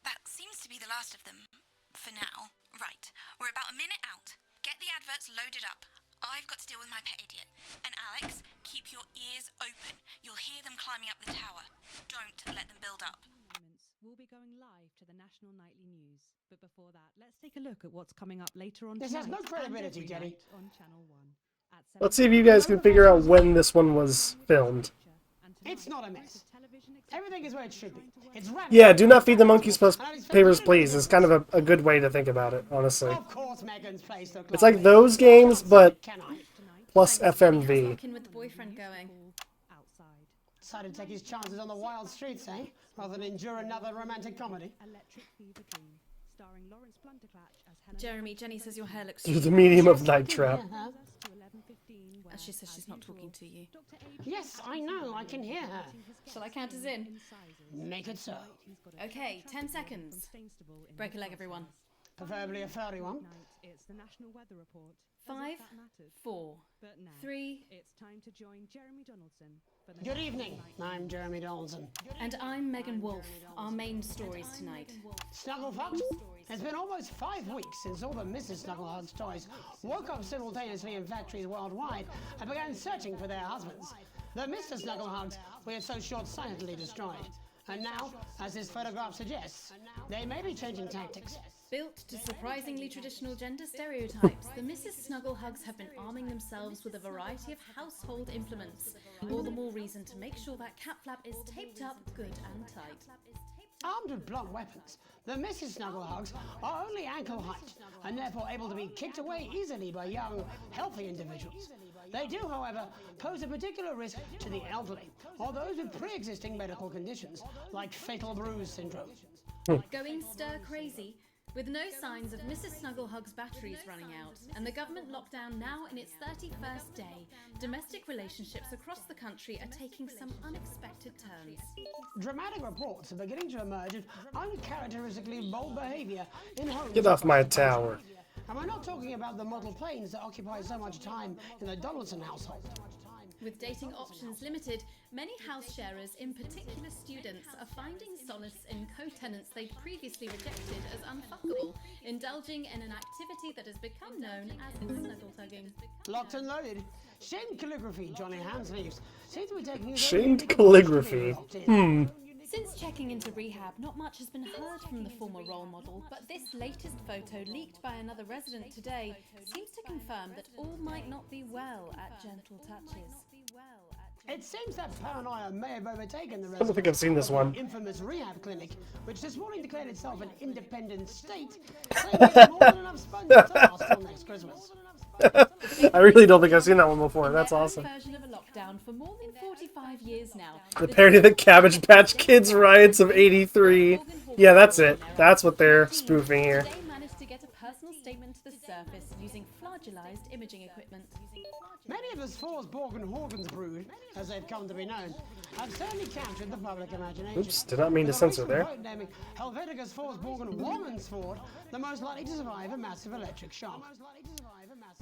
That seems to be the last of them. For now. Right. We're about a minute out. Get the adverts loaded up. I've got to deal with my pet idiot. And Alex, keep your ears open. You'll hear them climbing up the tower. Don't let them build up. We'll be going live to the National Nightly News. But before that, let's take a look at what's coming up later on This has no tonight and credibility, every Jenny. night on Channel 1. Let's see if you guys can figure out when this one was filmed. It's not a mess. Everything is where it should be. It's Yeah, do not feed the monkeys plus papers, please. It's kind of a good way to think about it, honestly. Of course, Megan's place looked It's like those games, but plus FMV. Working with the boyfriend going. Decided to take his chances on the wild streets, eh? Rather than endure another romantic comedy. Jeremy, Jenny says your hair looks... Through the medium of Night Trap. She says she's not talking to you. Yes, I know. I can hear her. Shall I count us in? Make it so. Okay, 10 seconds. Break a leg, everyone. Preferably a furry one. It's the National Weather Report. 5, 4, 3. It's time to join Jeremy Donaldson. For the Good evening. I'm Jeremy Donaldson. And I'm Megan Wolf. Our main stories tonight. Snugglefuck? It's been almost 5 weeks since all the Mrs. Snugglehugs toys woke up simultaneously in factories worldwide and began searching for their husbands. The Mr. Snugglehugs we had so short-sightedly destroyed. And now, as this photograph suggests, they may be changing tactics. Built to surprisingly traditional gender stereotypes, the Mrs. Snugglehugs have been arming themselves with a variety of household implements. All the more reason to make sure that cat flap is taped up good and tight. Armed with blunt weapons, the Mrs. Snugglehugs are only ankle height and therefore able to be kicked away easily by young, healthy individuals. They do, however, pose a particular risk to the elderly or those with pre-existing medical conditions like fatal bruise syndrome. Going stir crazy? With no signs of Mrs. Snugglehug's batteries running out, and the government lockdown now in its 31st day, domestic relationships across the country are taking some unexpected turns. Dramatic reports are beginning to emerge of uncharacteristically bold behaviour in homes. Get off my tower. And we're not talking about the model planes that occupy so much time in the Donaldson household. With dating options limited, many house sharers, in particular students, are finding solace in co-tenants they'd previously rejected as unfuckable, indulging in an activity that has become known as snuggle tugging. Locked and loaded. Shamed calligraphy, Johnny Handsleeves, seems to be taking... Shamed calligraphy? Since checking into rehab, not much has been heard from the former role model, but this latest photo leaked by another resident today seems to confirm that all might not be well at Gentle Touches. It seems that paranoia may have overtaken the I don't think I've seen this one. infamous rehab clinic, which this morning declared itself an independent state, claiming it had more than enough sponges to last till next Christmas. I really don't think I've seen that one before. That's awesome. Version of a lockdown for more than 45 years now. The parody of the Cabbage Patch Kids riots of '83. Yeah, that's it. That's what they're spoofing here. They managed to get a personal statement to the surface using flagellized imaging equipment. Many of the Forsborg and Horgans brood, as they've come to be known, have certainly captured the public imagination. Oops, did not mean to censor there. Naming Helvetica's Forsborg and Womansford the most likely to survive a massive electric shock.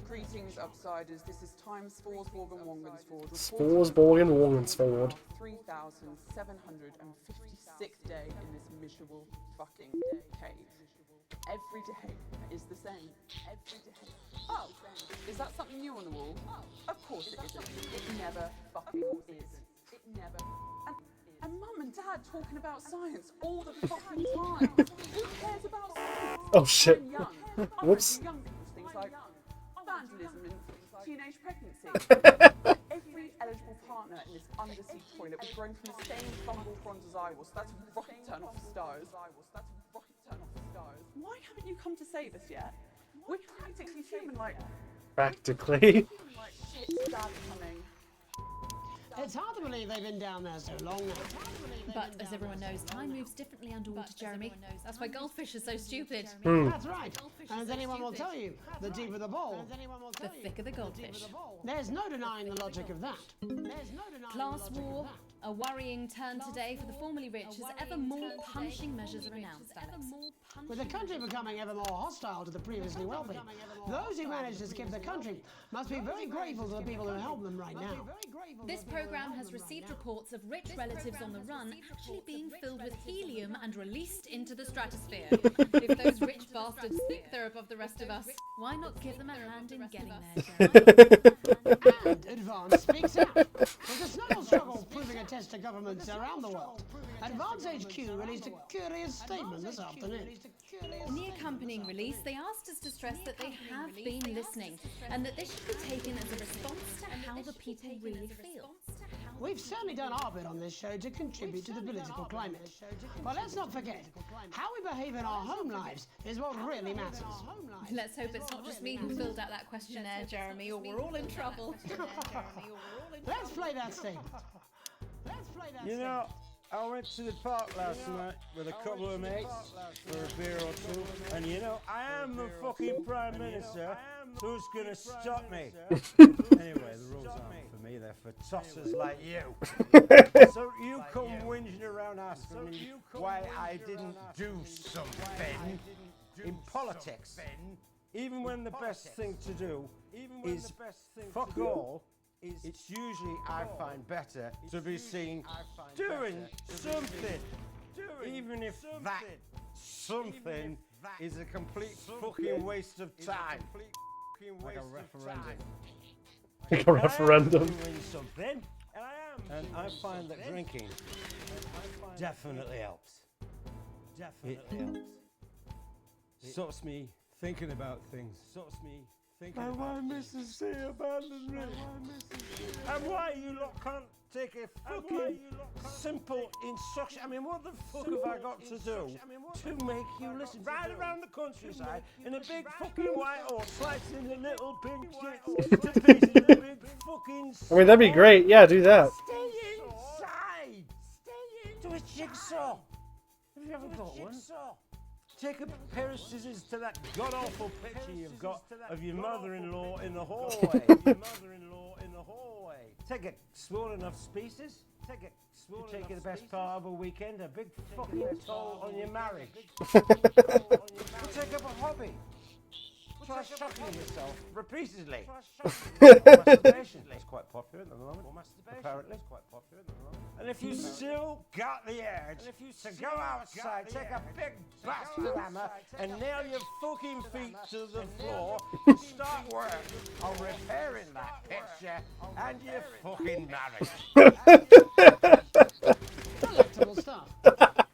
Greetings, Upsiders. This is Times Forsborg and Wongensford. Forsborg and Wongensford. 3,756th day in this miserable fucking cave. Every day is the same. Every day. Oh, is that something new on the wall? Of course it isn't. It never fucking is. It never. And Mum and Dad, dad talking about science all the fucking time. Who cares about science? Oh shit. I'm young. I Whoops. do young people's things like vandalism and teenage pregnancy. Every eligible partner in this undersea toilet was grown from the same fungal fronds as I was. So that's a rocket turn off the stars. Why haven't you come to save us yet? We're practically human, like. Practically. Shit's dad coming. It's hard to believe they've been down there so long now. But as everyone knows, time moves differently underwater, Jeremy. That's why goldfish are so stupid. That's right. And as anyone will tell you, the deeper the ball, The thicker the goldfish. there's no denying the logic of that. Class war, a worrying turn today for the formerly rich as ever more punishing measures are announced, Alex. With the country becoming ever more hostile to the previously wealthy, those who managed to skip the country must be very grateful to the people who help them right now. This program has received reports of rich relatives on the run actually being filled with helium and released into the stratosphere. If those rich bastards think they're above the rest of us, why not give them a hand in getting there, Jeremy? And Advance speaks out. With the snuggle struggle proving a test to governments around the world, Advance HQ released a curious statement this afternoon. In the accompanying release, they asked us to stress that they have been listening and that this should be taken as a response to how the people really feel. We've certainly done our bit on this show to contribute to the political climate. But let's not forget, how we behave in our home lives is what really matters. Let's hope it's not just me who filled out that questionnaire, Jeremy, or we're all in trouble. Let's play that statement. You know, I went to the park last night with a couple of mates for a beer or two, and you know, I am the fucking Prime Minister. Who's gonna stop me? Anyway, the rules aren't for me, they're for tossers like you. So you come whinging around asking me why I didn't do something in politics. Even when the best thing to do is fuck all, it's usually I find better to be seen doing something, even if that something is a complete fucking waste of time. Like a referendum. Like a referendum. Doing something, and I find that drinking definitely helps. It helps. Stops me thinking about things. Stops me thinking about why Mrs. C abandoned me. And why you lot can't take a fucking simple instruction. I mean, what the fuck have I got to do to make you listen? Ride around the countryside in a big fucking white horse, slicing the little pink shits to pieces in a big fucking... I mean, that'd be great. Yeah, do that. Stay inside! Do a jigsaw! Have you ever got one? Take a pair of scissors to that god-awful picture you've got of your mother-in-law in the hallway. Take a small enough species. Take the best part of a weekend, a big fucking toll on your marriage. Take up a hobby. Try shocking yourself repeatedly. Masturbation is quite popular at the moment. Apparently, it's quite popular at the moment. And if you still got the urge to go outside, take a big bastard hammer and nail your fucking feet to the floor and start work on repairing that picture and your fucking marriage. Delectable stuff.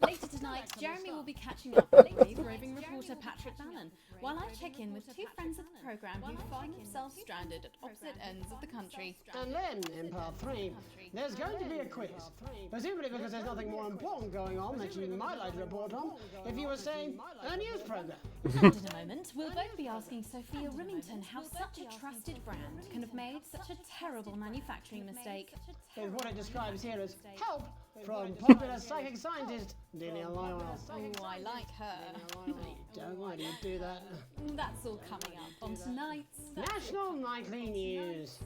Later tonight, Jeremy will be catching up with Brave roving reporter Patrick Bannon, while I check in with two friends of the programme who find themselves stranded at opposite ends of the country. And then, in part 3, there's going to be a quiz. Presumably because there's nothing more important going on that you might like to report on, if you were saying, a news programme. And in a moment, we'll both be asking Sophia Remington how such a trusted brand can have made such a terrible manufacturing mistake. Is what it describes here as help from popular psychic scientist Delia Lywell. Oh, I like her. Don't why do you do that? That's all coming up on tonight's National Nightly News.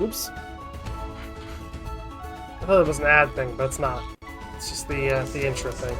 Oops. I thought it was an ad thing, but it's not. It's just the intro thing.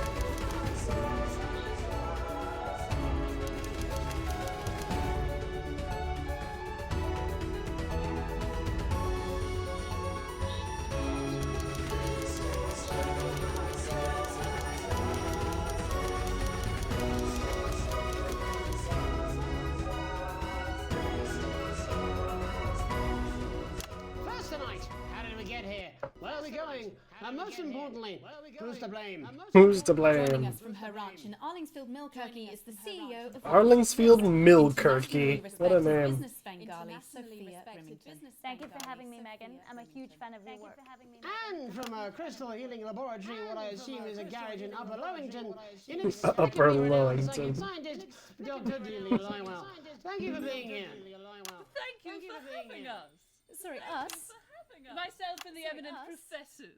First tonight, how did we get here? Where are we going? And most importantly, who's to blame? Who's to Joining blame? us from her ranch in Arlingsfield Millkirky is the CEO of Arlingsfield Millkirky. What a name. business Svengali, Sophia Remington. Thank you for having me, Megan. I'm a huge fan of your work. And from a crystal healing laboratory, what I assume is a garage in Upper Lowington, Upper Lowington. scientist, Dr. Delia Lywell. Thank you for being here. Thank you for having us. Sorry, us? Myself and the eminent professors.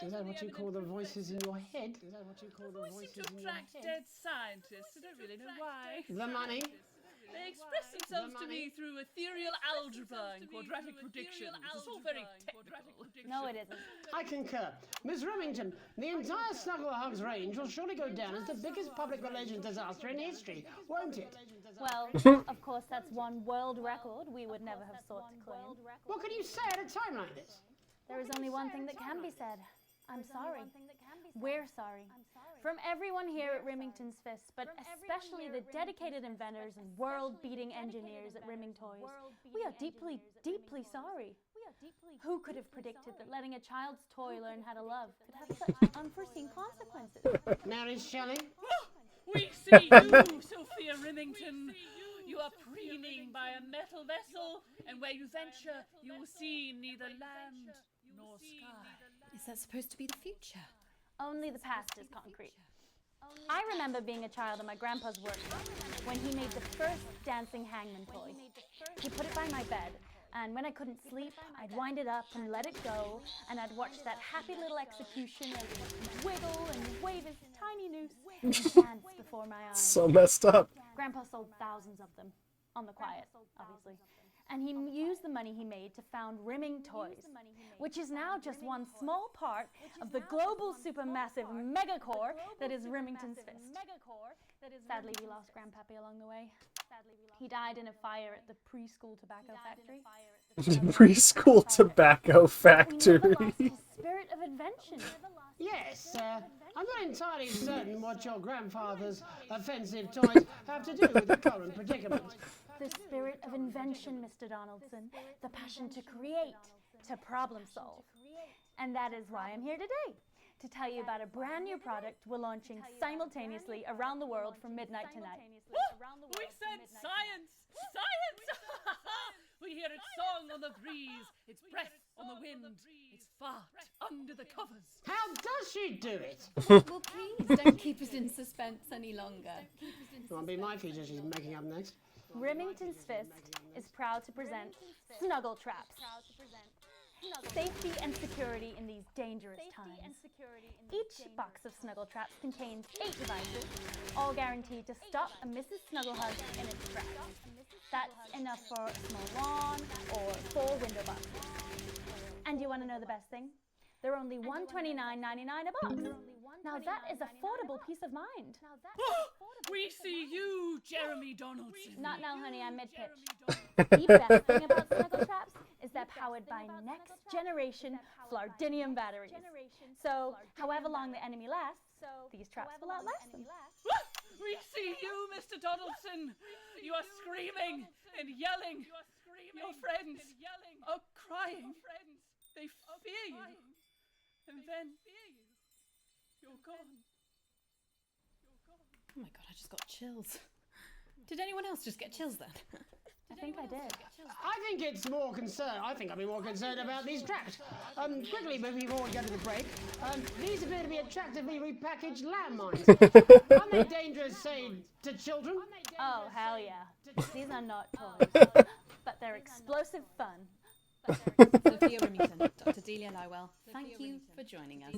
Is that what you call the voices in your head? Is that what you call the Seem voices to in your attract head? dead scientists. I don't really know why. The money? They express themselves to me through ethereal algebra and quadratic predictions. It's all very technical. No, it isn't. I concur. Miss Remington, the entire Snugglehugs range will surely go down as the biggest public relations disaster in history, won't it? Well, of course, that's one world record we would never have sought to claim. What can you say at a time like this? There is only one thing that can be said. I'm sorry. We're sorry. From everyone here at Remington's Fist, but especially the dedicated inventors and world-beating engineers at Rimming Toys, we are deeply, deeply sorry. Who could have predicted that letting a child's toy learn how to love could have such unforeseen consequences? Mary Shelley? We see you, Sophia Remington. You are preening by a metal vessel, and where you venture, you will see neither land nor sky. Is that supposed to be the future? Only the past is concrete. I remember being a child in my grandpa's workshop when he made the first dancing hangman toy. He put it by my bed, and when I couldn't sleep, I'd wind it up and let it go, and I'd watch that happy little execution as he'd wiggle and wave his tiny noose and dance before my eyes. So messed up. Grandpa sold thousands of them, on the quiet, obviously. And he used the money he made to found Rimming Toys, which is now just one small part of the global supermassive megacore that is Remington's Fist. Sadly, we lost Grandpappy along the way. He died in a fire at the preschool tobacco factory. Preschool tobacco factory. Spirit of invention. Yes, I'm not entirely certain what your grandfather's offensive toys have to do with the current predicament. The spirit of invention, Mr. Donaldson. The passion to create, to problem solve. And that is why I'm here today, to tell you about a brand new product we're launching simultaneously around the world from midnight tonight. We said science! Science! We hear its song on the breeze, its breath on the wind, its fart under the covers. How does she do it? Well, please, don't keep us in suspense any longer. It won't be my feature she's making up next. Remington's Fist is proud to present Snuggle Traps. Safety and security in these dangerous times. Each box of Snuggle Traps contains 8 devices, all guaranteed to stop a Mrs. Snugglehug in its tracks. That's enough for a small lawn or 4 window boxes. And you want to know the best thing? They're only $129.99 a box. Now that is affordable peace of mind. We see you, Jeremy Donaldson. Not now, honey, I'm mid-pitch. The best thing about Snuggle Traps is they're powered by next-generation Flardinium batteries. So, however long the enemy lasts, these traps will outlast them. We see you, Mr. Donaldson. You are screaming and yelling. Your friends are crying. They fear you. And then you're gone. Oh my god, I just got chills. Did anyone else just get chills then? I think I did. I think it's more concerned. I think I'd be more concerned about these traps. Quickly, before we go to the break, these appear to be attractively repackaged landmines. Aren't they dangerous, say, to children? Oh, hell yeah. These are not toys, but they're explosive fun. Sophia Remington, Dr. Delia Lywell, thank you for joining us.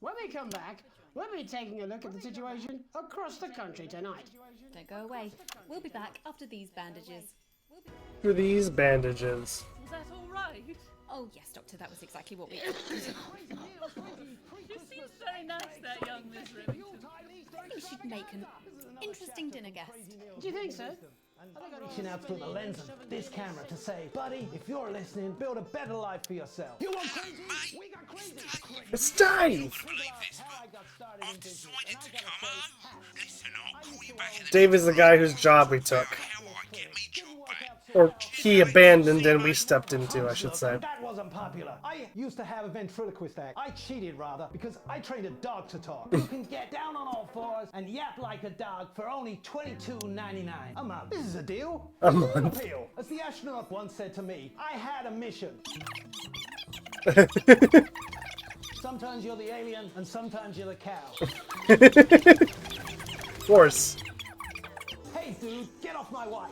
When we come back, we'll be taking a look at the situation across the country tonight. Don't go away. We'll be back after these bandages. For these bandages. Was that all right? Oh yes, Doctor, that was exactly what we... You seem very nice, that young Miss Remington. I think she'd make an interesting dinner guest. Do you think so? Reaching out through the lens of this camera to say, buddy, if you're listening, build a better life for yourself. You want crazy? We got crazy. It's Dave! Dave is the guy whose job we took. Or he abandoned and we stepped into, I should say. That wasn't popular. I used to have a ventriloquist act. I cheated, rather, because I trained a dog to talk. You can get down on all fours and yap like a dog for only $22.99 a month. This is a deal. A month. Appeal. As the astronaut once said to me, I had a mission. Sometimes you're the alien, and sometimes you're the cow. Of course. Hey, dude, get off my wife.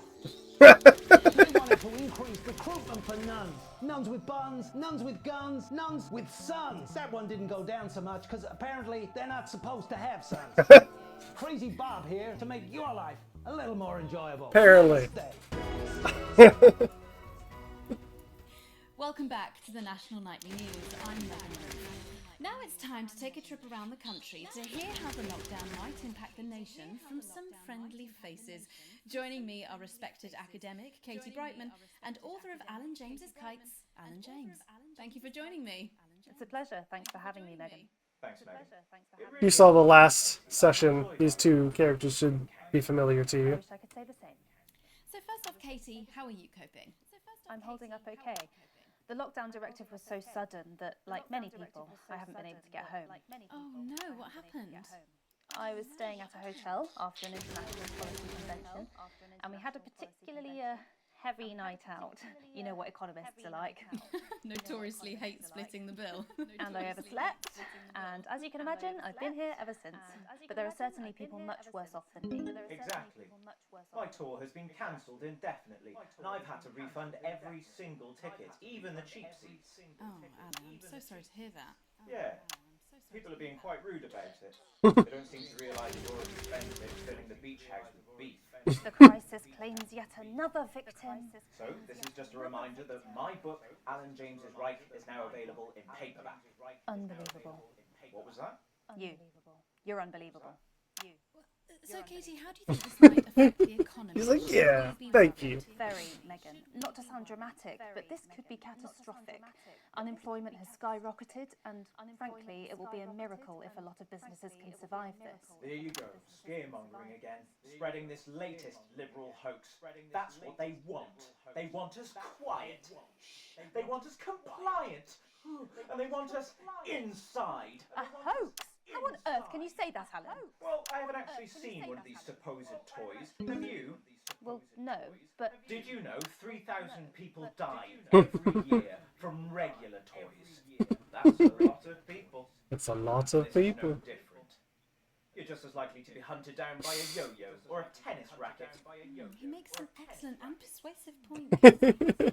They wanted to increase recruitment for nuns. Nuns with buns, nuns with guns, nuns with sons. That one didn't go down so much because apparently they're not supposed to have sons. Crazy Bob here to make your life a little more enjoyable. Apparently. Welcome back to the National Nightly News. I'm Megan Roof. Now it's time to take a trip around the country to hear how the lockdown might impact the nation from some friendly faces. Joining me are respected academic Katie Brightman and author of Alan James's Kites, Alan James. Thank you for joining me. It's a pleasure. Thanks for having me, Megan. Thanks, Megan. You saw the last session. These two characters should be familiar to I you. wish I could say the same. So first off, Katie, how are you coping? I'm holding up okay. The lockdown directive was so sudden that, like many people, I haven't been able to get home. Oh no, what happened? I was staying at a hotel after an international policy convention, and we had a particularly heavy night out. You know what economists are like. Notoriously hate splitting the bill. And I overslept, and as you can imagine, I've been here ever since. But there are certainly people much worse off than me. Exactly. My tour has been cancelled indefinitely, and I've had to refund every single ticket, even the cheap seats. Oh, Alan, I'm so sorry to hear that. Yeah. People are being quite rude about it. They don't seem to realise you've already spent it filling the beach house with beef. The crisis claims yet another victim. So, this is just a reminder that my book, Alan James's Reich, is now available in paperback. Unbelievable. What was that? You. You're unbelievable. You. So, Katie, how do you think this might affect the economy? He's like, yeah, thank you. Very, Megan. Not to sound dramatic, but this could be catastrophic. Unemployment has skyrocketed, and frankly, it will be a miracle if a lot of businesses can survive this. There you go, scaremongering again, spreading this latest liberal hoax. That's what they want. They want us quiet. They want us compliant. And they want us inside. A hoax? How on earth can you say that, Alan? Well, I haven't actually seen one of these supposed toys. Have you? Well, no, but... Did you know 3,000 people die every year from regular toys? That's a lot of people. It's a lot of people. No different. You're just as likely to be hunted down by a yo-yo or a tennis racket. He makes some excellent and persuasive points.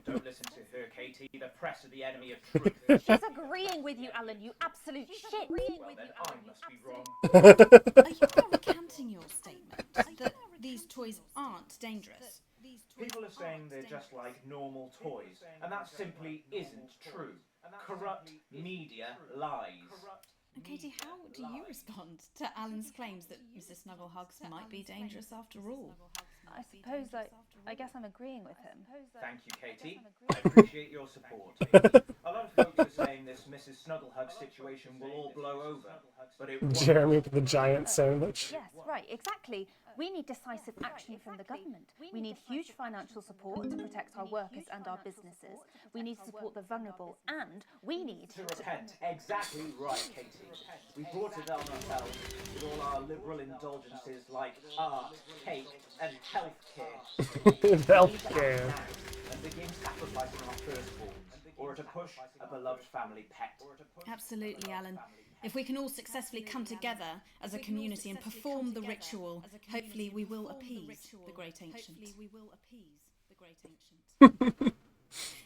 Don't listen to her, Katie. The press are the enemy of truth. She's agreeing with you, Alan, you absolute shit. Well, then I must be wrong. Are you not recanting your statement that these toys aren't dangerous? People are saying they're just like normal toys, and that simply isn't true. Corrupt media lies. And Katie, how do you respond to Alan's claims that Mrs. Snugglehugs might be dangerous after all? I suppose, I guess I'm agreeing with him. Thank you, Katie. I appreciate your support. A lot of folks are saying this Mrs. Snugglehug situation will all blow over, but it won't. Jeremy with the giant sandwich. Yes, right, exactly. We need decisive action from the government. We need huge financial support to protect our workers and our businesses. We need to support the vulnerable, and we need to repent. Exactly right, Katie. We brought it on ourselves with all our liberal indulgences like art, cake, and healthcare. Healthcare. And begin sacrificing our firstborns, or to push a beloved family pet. Absolutely, Alan. If we can all successfully come together as a community and perform the ritual, hopefully we will appease the great ancient.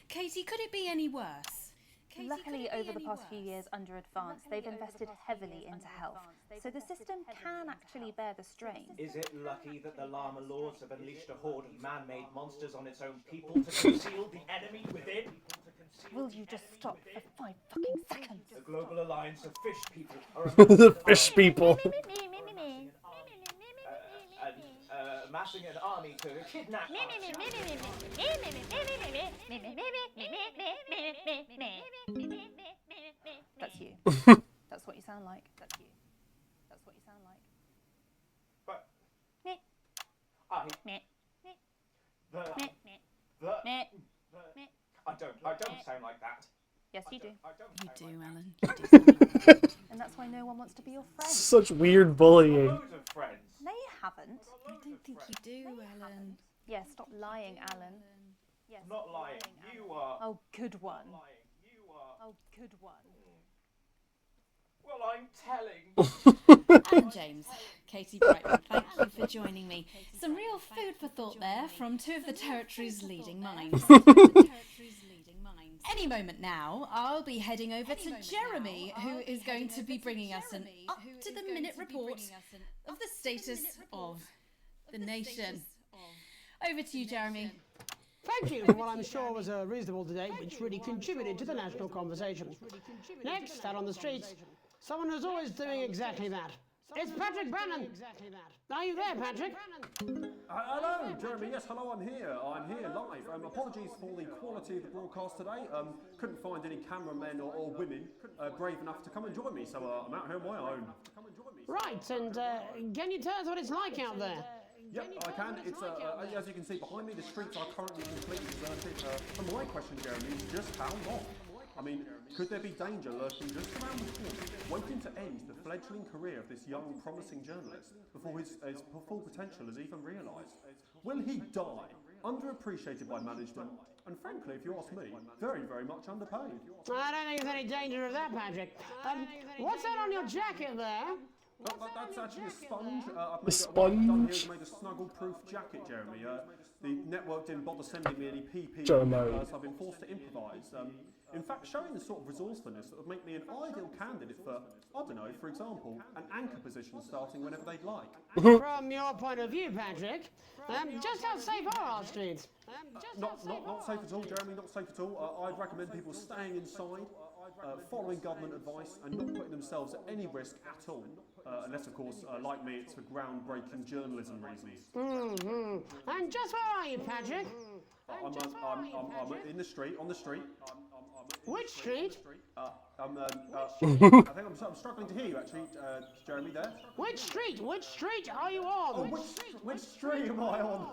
Katie, could it be any worse? Luckily, over the past few years under Advance, they've invested heavily into health, so the system can actually bear the strain. Is it lucky that the Llama Lords have unleashed a horde of man-made monsters on its own people to conceal the enemy within? Will you just stop for 5 fucking seconds? The Global Alliance of Fish People are The fish people. amassing an army to kidnap That's you. That's what you sound like. That's you. That's what you sound like. But Meh. I Meh. the Yes, you do. You do, Ellen. You do sound like that. And that's why no one wants to be your friend. Such weird bullying. Loads of friends. No, you haven't. I don't think you do, Ellen. Yeah, stop lying, Alan. Yes, I'm not lying. You are. Oh, good one. You are. Oh, good one. Well, I'm telling. Alan James, Katie Brightman, thank you for joining me. Some real food for thought there from two of the territory's leading minds. Any moment now, I'll be heading over to Jeremy, who is going to be bringing us an up-to-the-minute report of the status of the nation. Over to you, Jeremy. Thank you for what I'm sure was a reasonable debate which really contributed to the national conversation. Next, out on the streets, someone who's always doing exactly that. It's Patrick Bannon. Are you there, Patrick? Hello, Jeremy. Yes, hello, I'm here. I'm here live. Apologies for the quality of the broadcast today. Couldn't find any cameramen or women brave enough to come and join me, so I'm out here on my own. Right, and can you tell us what it's like out there? Yep, I can. It's as you can see behind me, the streets are currently completely deserted. And my question, Jeremy, is just how long? I mean, could there be danger lurking just around the corner, waiting to end the fledgling career of this young, promising journalist before his full potential is even realised? Will he die, underappreciated by management, and frankly, if you ask me, very, very much underpaid? I don't think there's any danger of that, Patrick. What's that on your jacket there? That's actually a sponge. A sponge? I've made a snuggle-proof jacket, Jeremy. The network didn't bother sending me any PP, Jeremy. So I've been forced to improvise. In fact, showing the sort of resourcefulness that would make me an ideal candidate for, I don't know, for example, an anchor position starting whenever they'd like. From your point of view, Patrick, just how safe are our streets? Not safe at all, Jeremy, not safe at all. I'd recommend people staying inside, following government advice and not putting themselves at any risk at all. Unless, of course, like me, it's for groundbreaking journalism reasons. And just where are you, Patrick? I'm in the street, on the street. Which street? I think I'm struggling to hear you, actually, Jeremy, there. Which street? Which street are you on? Oh, which street am I on?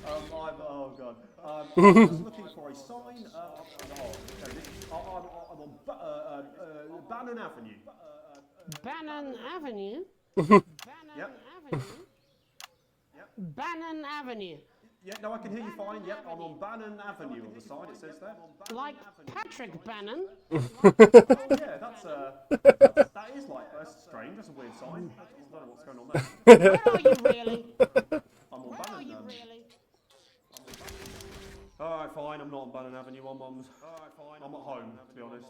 Oh, God. I'm just looking for a sign. I'm on Bannon Avenue. Bannon Avenue? Yep. Bannon Avenue. Yeah, no, I can hear you fine. Yep, I'm on Bannon Avenue on the side, it says there. Like Patrick Bannon? Oh, yeah, that is like, that's strange, that's a weird sign. I don't know what's going on there. Where are you really? I'm on Bannon. Alright, fine, I'm not on Bannon Avenue, I'm at home, to be honest.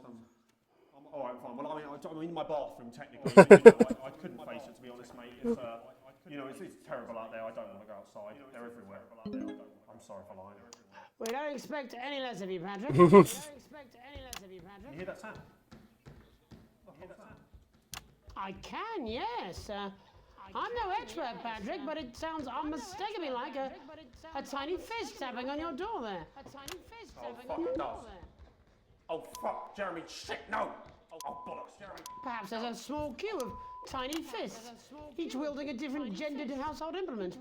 Alright, fine, well, I'm in my bathroom, technically. I couldn't face it, to be honest, mate. It's terrible out there, I don't want to go outside. They're everywhere. I'm sorry for lying. We don't expect any less of you, Patrick. You hear that sound? I can, yes. I'm no expert, Patrick, but it sounds unmistakably like a tiny fist tapping on your door there. Oh, fuck, it does. Oh, fuck, Jeremy, shit, no! Oh, bollocks, Jeremy. Perhaps there's a small queue of tiny fists, each wielding a different gendered household implement,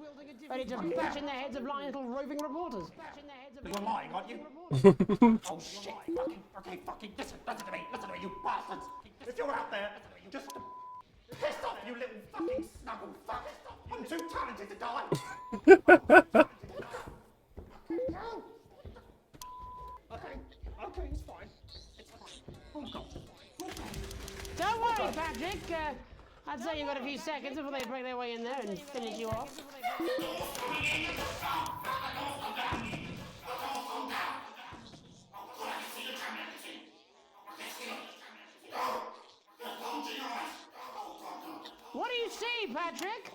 ready to bash in the heads of lying little roving reporters. You're lying, aren't you? Oh, shit, fucking, listen to me, you bastards! If you're out there, just piss off, you little fucking snuggle fuck! I'm too talented to die! Okay, it's fine. Oh, God. Don't worry, Patrick. I'd say you've got a few seconds before they break their way in there and finish you off. What do you see, Patrick?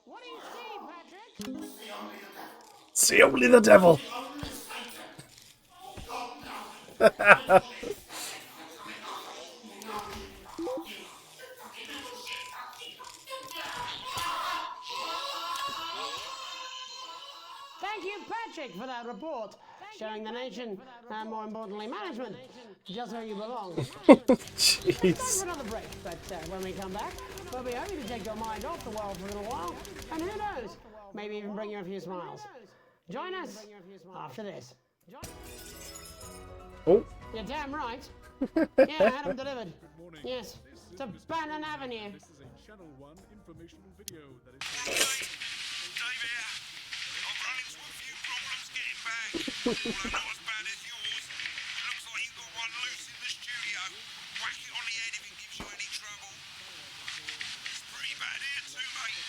What do you see, Patrick? See only the devil. Thank you, Patrick, for that report, showing the nation, and more importantly, management, just where you belong. Jeez. It's time for another break, but when we come back, we'll be hoping to take your mind off the world for a little while, and who knows, maybe even bring you a few smiles. Join us after this. Oh. You're damn right. Yeah, I had them delivered. Yes, to Bannon Avenue. This is a Channel 1 informational video that is... Dave here. I've run into a few problems getting back. Although not as bad as yours. Looks like you've got one loose in the studio. Whack it on the head if it gives you any trouble. It's pretty bad here too, mate.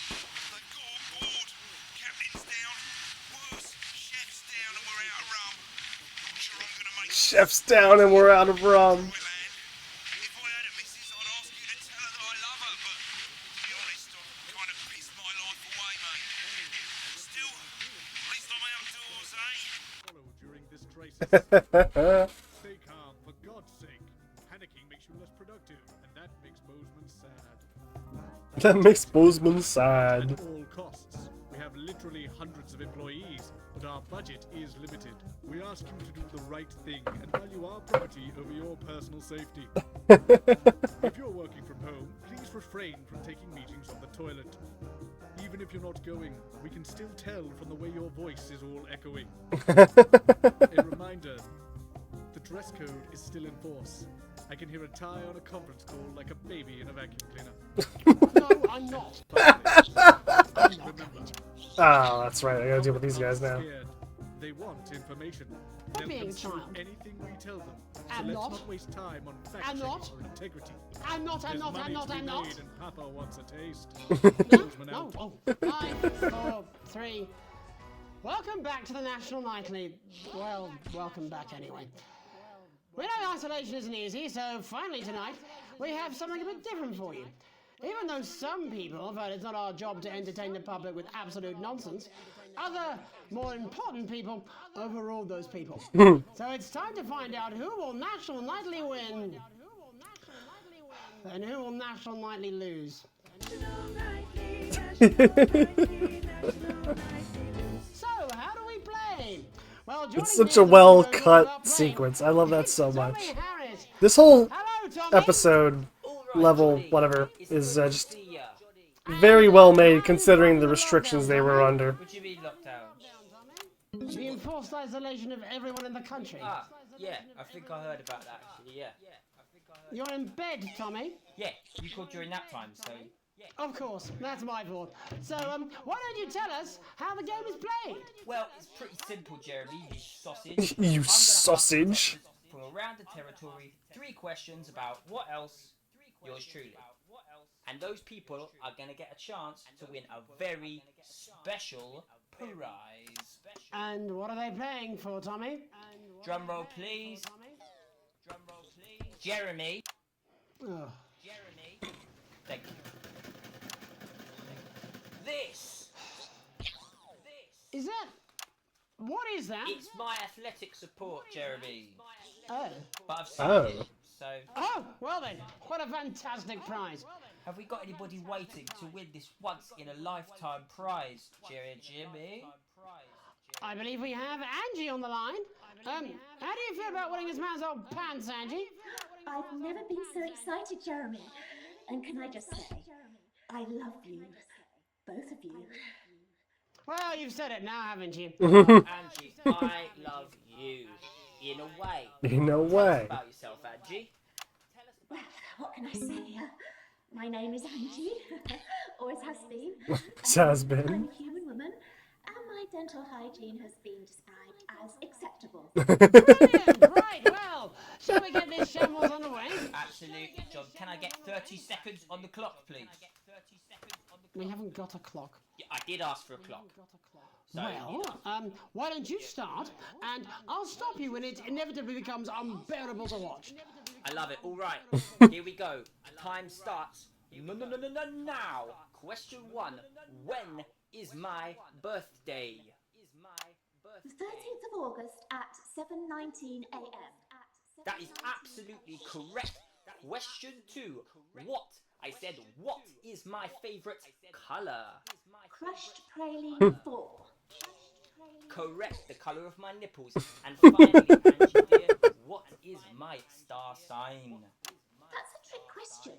They've got on board. Captain's down. Worse, chef's down and we're out of rum. Not sure I'm gonna make... Chef's down and we're out of rum. Stay calm, for God's sake. Panicking makes you less productive, and that makes Bozeman sad. That makes Bozeman sad. At all costs. We have literally hundreds of employees, but our budget is limited. We ask you to do the right thing and value our property over your personal safety. If you're working from home, please refrain from taking meetings on the toilet. Even if you're not going, we can still tell from the way your voice is all echoing. A reminder, the dress code is still in force. I can hear a tie on a conference call like a baby in a vacuum cleaner. No, I'm not. Oh, that's right. I gotta deal with these guys now. They want information. We're They'll being consume child. anything we tell them. So I'm let's not. not waste time on fact I'm checking not. or integrity. I'm not. There's money to be I'm not. made and Papa wants a taste. No. Oh, 5, 4, 3. Welcome back to the National Nightly. Well, welcome back anyway. We know isolation isn't easy, so finally tonight we have something a bit different for you. Even though some people felt it's not our job to entertain the public with absolute nonsense, other, more important people overruled those people. So it's time to find out who will National Nightly win and who will National Nightly lose. So, how do we play? Well, It's such a well-cut sequence. I love that so much. This whole episode, level, whatever, is just very well made considering the restrictions they were under. Would you be locked down? The enforced isolation of everyone in the country. Ah, yeah, I think I heard about that actually, yeah. You're in bed, Tommy. Yeah, you called during nap time, so... Of course, that's my fault. So, why don't you tell us how the game is played? Well, it's pretty simple, Jeremy, you sausage. You sausage. From around the territory, 3 questions about what else, yours truly. And those people are going to get a chance to win a very special prize. And what are they playing for, Tommy? Drum roll, please. Jeremy. Oh. Jeremy. Thank you. This. Is that... What is that? It's my athletic support, Jeremy. Oh. But I've seen it, so... Oh, well then, what a fantastic prize. Have we got anybody waiting to win this once-in-a-lifetime prize, Jimmy? I believe we have Angie on the line. How do you feel about winning this man's old pants, Angie? I've never been so excited, Jeremy. And can I just say, I love you. Both of you. Well, you've said it now, haven't you? Angie, I love you. In a way. In a Tell way. us about yourself, Angie. Well, what can I say? My name is Angie. Always has been. Has been. I'm a human woman, and my dental hygiene has been described as acceptable. Brilliant! Right, well, shall we get this shambles on the way? Absolutely, John. Can I get 30 seconds on the clock, please? We haven't got a clock. Yeah, I did ask for a clock. So, Well, why don't you start, and I'll stop you when it inevitably becomes unbearable to watch. I love it. All right, here we go. Time starts now. Question 1. When is my birthday? The 13th of August at 7:19 a.m. That is absolutely correct. Question 2. What? I said, what is my favourite colour? Crushed praline 4. Correct, the colour of my nipples. And finally, Angie dear, what is my star sign? That's a trick question.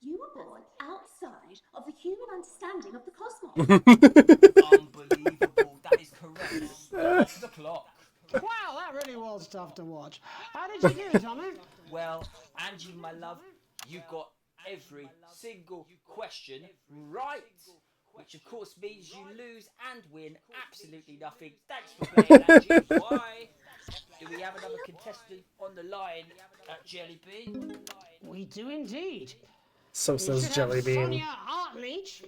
You were born outside of the human understanding of the cosmos. Unbelievable, that is correct. Stop the clock. Wow, that old stuff to watch. How did you do, Tommy? Well, Angie, my love, you got every single question right. Which of course means you lose and win absolutely nothing. Thanks for playing, Angie. Why? Do we have another contestant on the line at Jellybean? We do indeed. So We says should have Jellybean. Sonia Hartleach.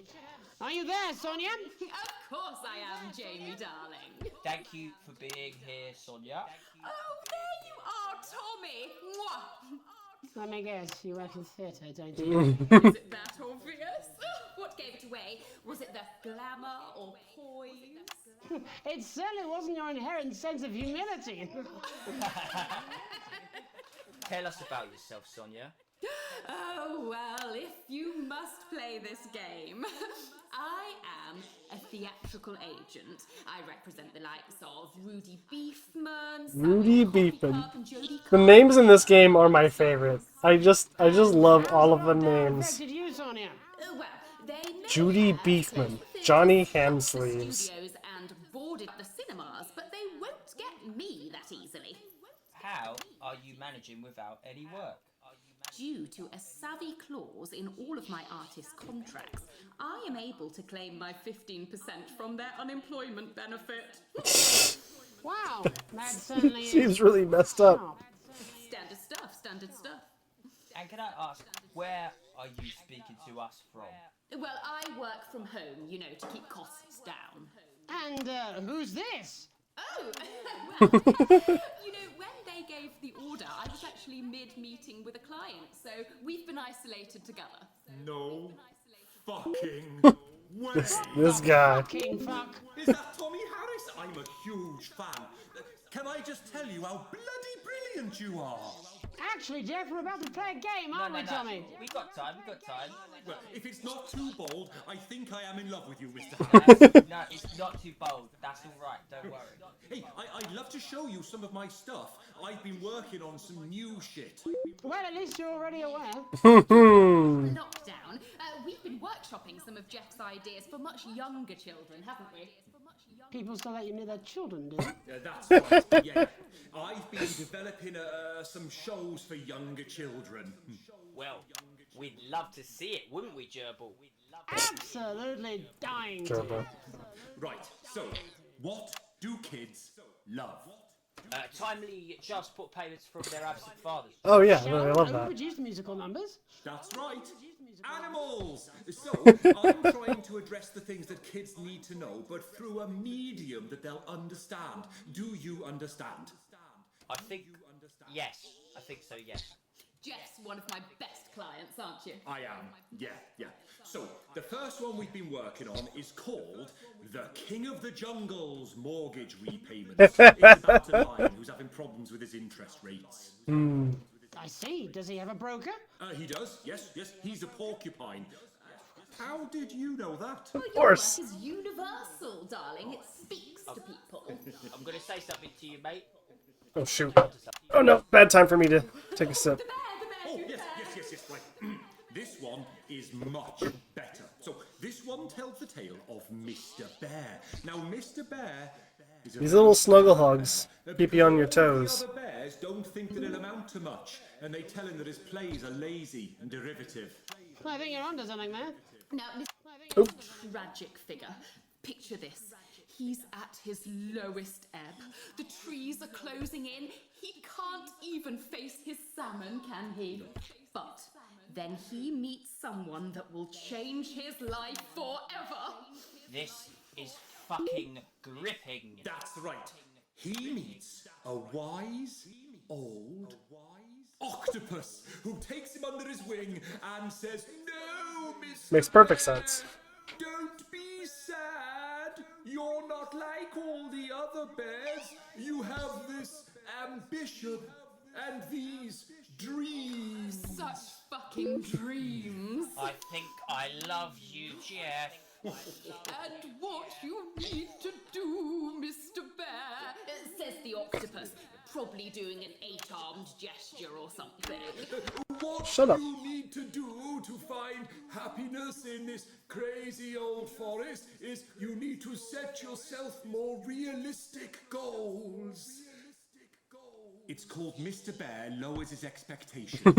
Are you there, Sonia? Of course I am, Jamie, darling. Thank you for being here, Sonia. Oh, there you are, Tommy. Mwah. Let me guess, you work in theatre, don't you? Is it that obvious? What gave it away? Was it the glamour or poise? It certainly wasn't your inherent sense of humility. Tell us about yourself, Sonia. Oh, well, if you must play this game. I am a theatrical agent. I represent the likes of Rudy Beefman, Rudy Beefman. Cup, and Jodie The names in this game are my favorite. I just love all of the names. You, Sonia? Well, they may Judy have Beefman, closed the Johnny theatres, stopped the Hamsleeves. studios and boarded the cinemas, but they won't get me that easily. How are you managing without any work? Due to a savvy clause in all of my artists' contracts, I am able to claim my 15% from their unemployment benefit. Wow, that certainly Seems really messed up. Standard stuff, standard stuff. And can I ask, where are you speaking to us from? Well, I work from home, you know, to keep costs down. And who's this? Oh, well, you know, when they gave the order, I was actually mid-meeting with a client, so we've been isolated together. No fucking way. This guy. Fucking fuck. Is that Tommy Harris? I'm a huge fan. Can I just tell you how bloody brilliant you are? Actually, Jeff, we're about to play a game, aren't we, Tommy? We got time, we got time. Well, if it's not too bold, I think I am in love with you, Mr. Harris. No, it's not too bold. That's all right, don't worry. Hey, I'd love to show you some of my stuff. I've been working on some new shit. Well, at least you're already aware. Lockdown. We've been workshopping some of Jeff's ideas for much younger children, haven't we? People still let you near their children, do they? That's right, yeah. I've been developing some shows for younger children. Well, we'd love to see it, wouldn't we, Gerbil? Absolutely dying to. Right, so, what do kids love? Timely child support payments from their absent fathers. Oh yeah, I love Who that. produced musical numbers? That's right. Animals! So, I'm trying to address the things that kids need to know, but through a medium that they'll understand. Do you understand? I think, yes. I think so, yes. Jeff's one of my best clients, aren't you? I am, yeah. So, the first one we've been working on is called The King of the Jungle's Mortgage Repayments. It's about a lion who's having problems with his interest rates. I see. Does he have a broker? He does, yes, he's a porcupine. How did you know that? Well, Of course. your work is universal, darling. It speaks to people. I'm going to say something to you, mate. Oh shoot. Oh no, bad time for me to take a sip. Oh, yes, right. This one is much better. So, this one tells the tale of Mr. Bear. Now, Mr. Bear is a These little snuggle hugs keep you on your toes. The other bears don't think that it'll amount to much, and they tell him that his plays are lazy and derivative. I think you're onto something there. Now, this tragic figure. Picture this. He's at his lowest ebb. The trees are closing in. He can't even face his salmon, can he? But then he meets someone that will change his life forever. This is fucking gripping. That's right. He meets a wise, old octopus who takes him under his wing and says, "No, Mr. Makes perfect sense. Don't be sad. You're not like all the other bears. You have this ambition and these dreams." Such fucking dreams. I think I love you, Jeff. And what you need to do, Mr. Bear, says the octopus, probably doing an 8-armed gesture or something. What Shut up. you need to do to find happiness in this crazy old forest is you need to set yourself more realistic goals. It's called Mr. Bear Lowers His Expectations. Wow,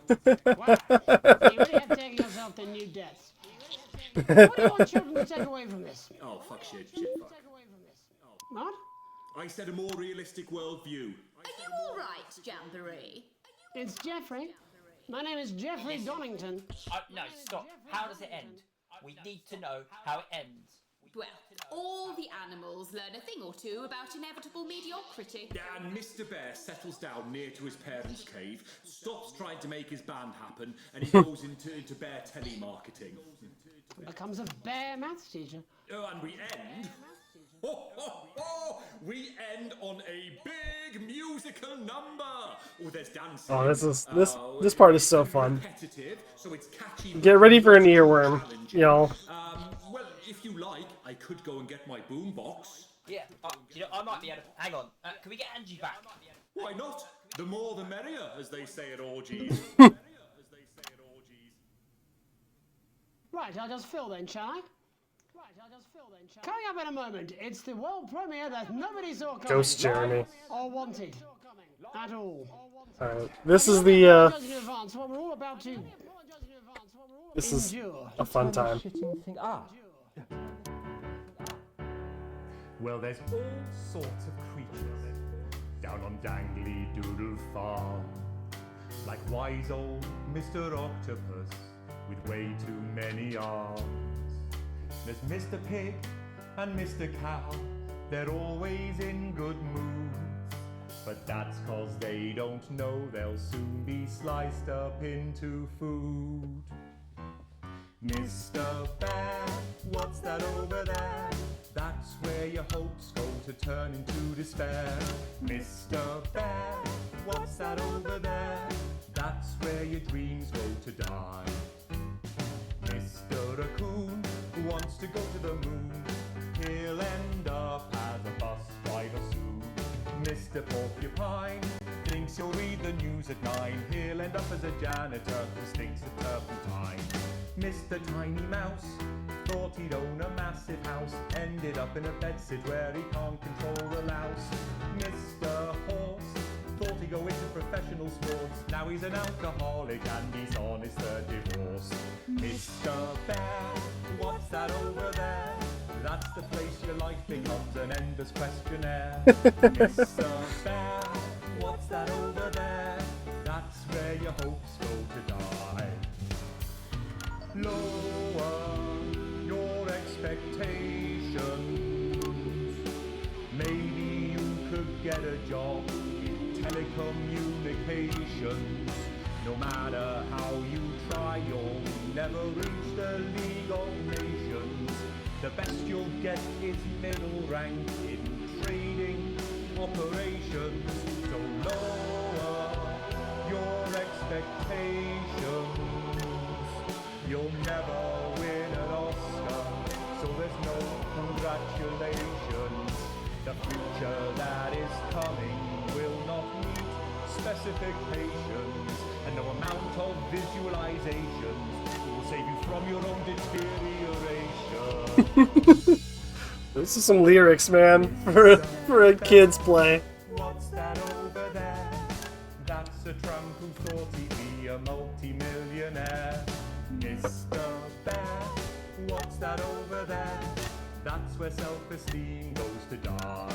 you really have taken yourself to new depths. What do you want children to take away from this? Oh, fuck shit, fuck. What? I said a more realistic worldview. Are you all right, Jamboree? It's Jeffrey. My name is Jeffrey Donington. No, stop. How does it end? We need to know how it ends. Well, all the animals learn a thing or two about inevitable mediocrity. And Mr. Bear settles down near to his parents' cave, stops trying to make his band happen, and he goes into bear telemarketing. Becomes a bear maths teacher. Oh, and we end... We end on a big musical number. Oh, there's dancing. Oh, this part is so fun. Repetitive, so it's catchy. Get ready for an earworm, y'all. Well, if you like, I could go and get my boombox. Yeah, you know, I might be able to... Hang on, can we get Angie back? Why not? The more the merrier, as they say at orgies. Right, I'll just fill then, shall I? Coming up in a moment, it's the world premiere that nobody saw coming. Ghost Jeremy. Or wanted. At all. Alright, this is the, What we're all about to this is endure. a fun time. Well, there's all sorts of creatures down on Dangly Doodle Farm. Like wise old Mr. Octopus with way too many arms. There's Mr. Pig and Mr. Cow, they're always in good moods. But that's 'cause they don't know they'll soon be sliced up into food. Mr. Bear, what's that over there? That's where your hopes go to turn into despair. Mr. Bear, what's that over there? That's where your dreams go to die. Mr. Raccoon wants to go to the moon. He'll end up as a bus driver soon. Mr. Porcupine thinks he'll read the news at 9. He'll end up as a janitor who stinks of turpentine. Mr. Tiny Mouse thought he'd own a massive house, ended up in a bedsit where he can't control the louse. Mr. Horse thought he'd go into professional sports, now he's an alcoholic and he's on his third divorce. Mr. Bear, what's that over there? That's the place your life becomes an endless questionnaire. Mr. Bear, what's that over there? That's where your hopes go to die. Lower your expectations. Maybe you could get a job in telecommunications. No matter how you try, you'll never reach the League of Nations. The best you'll get is middle rank in trading operations. So lower your expectations. You'll never win an Oscar, so there's no congratulations. The future that is coming will not meet specifications, and no amount of visualizations will save you from your own deterioration. This is some lyrics, man, for a kid's play. What's that over there? That's a tramp who thought he'd be a multi-millionaire. Mr. Bear, what's that over there? That's where self-esteem goes to die.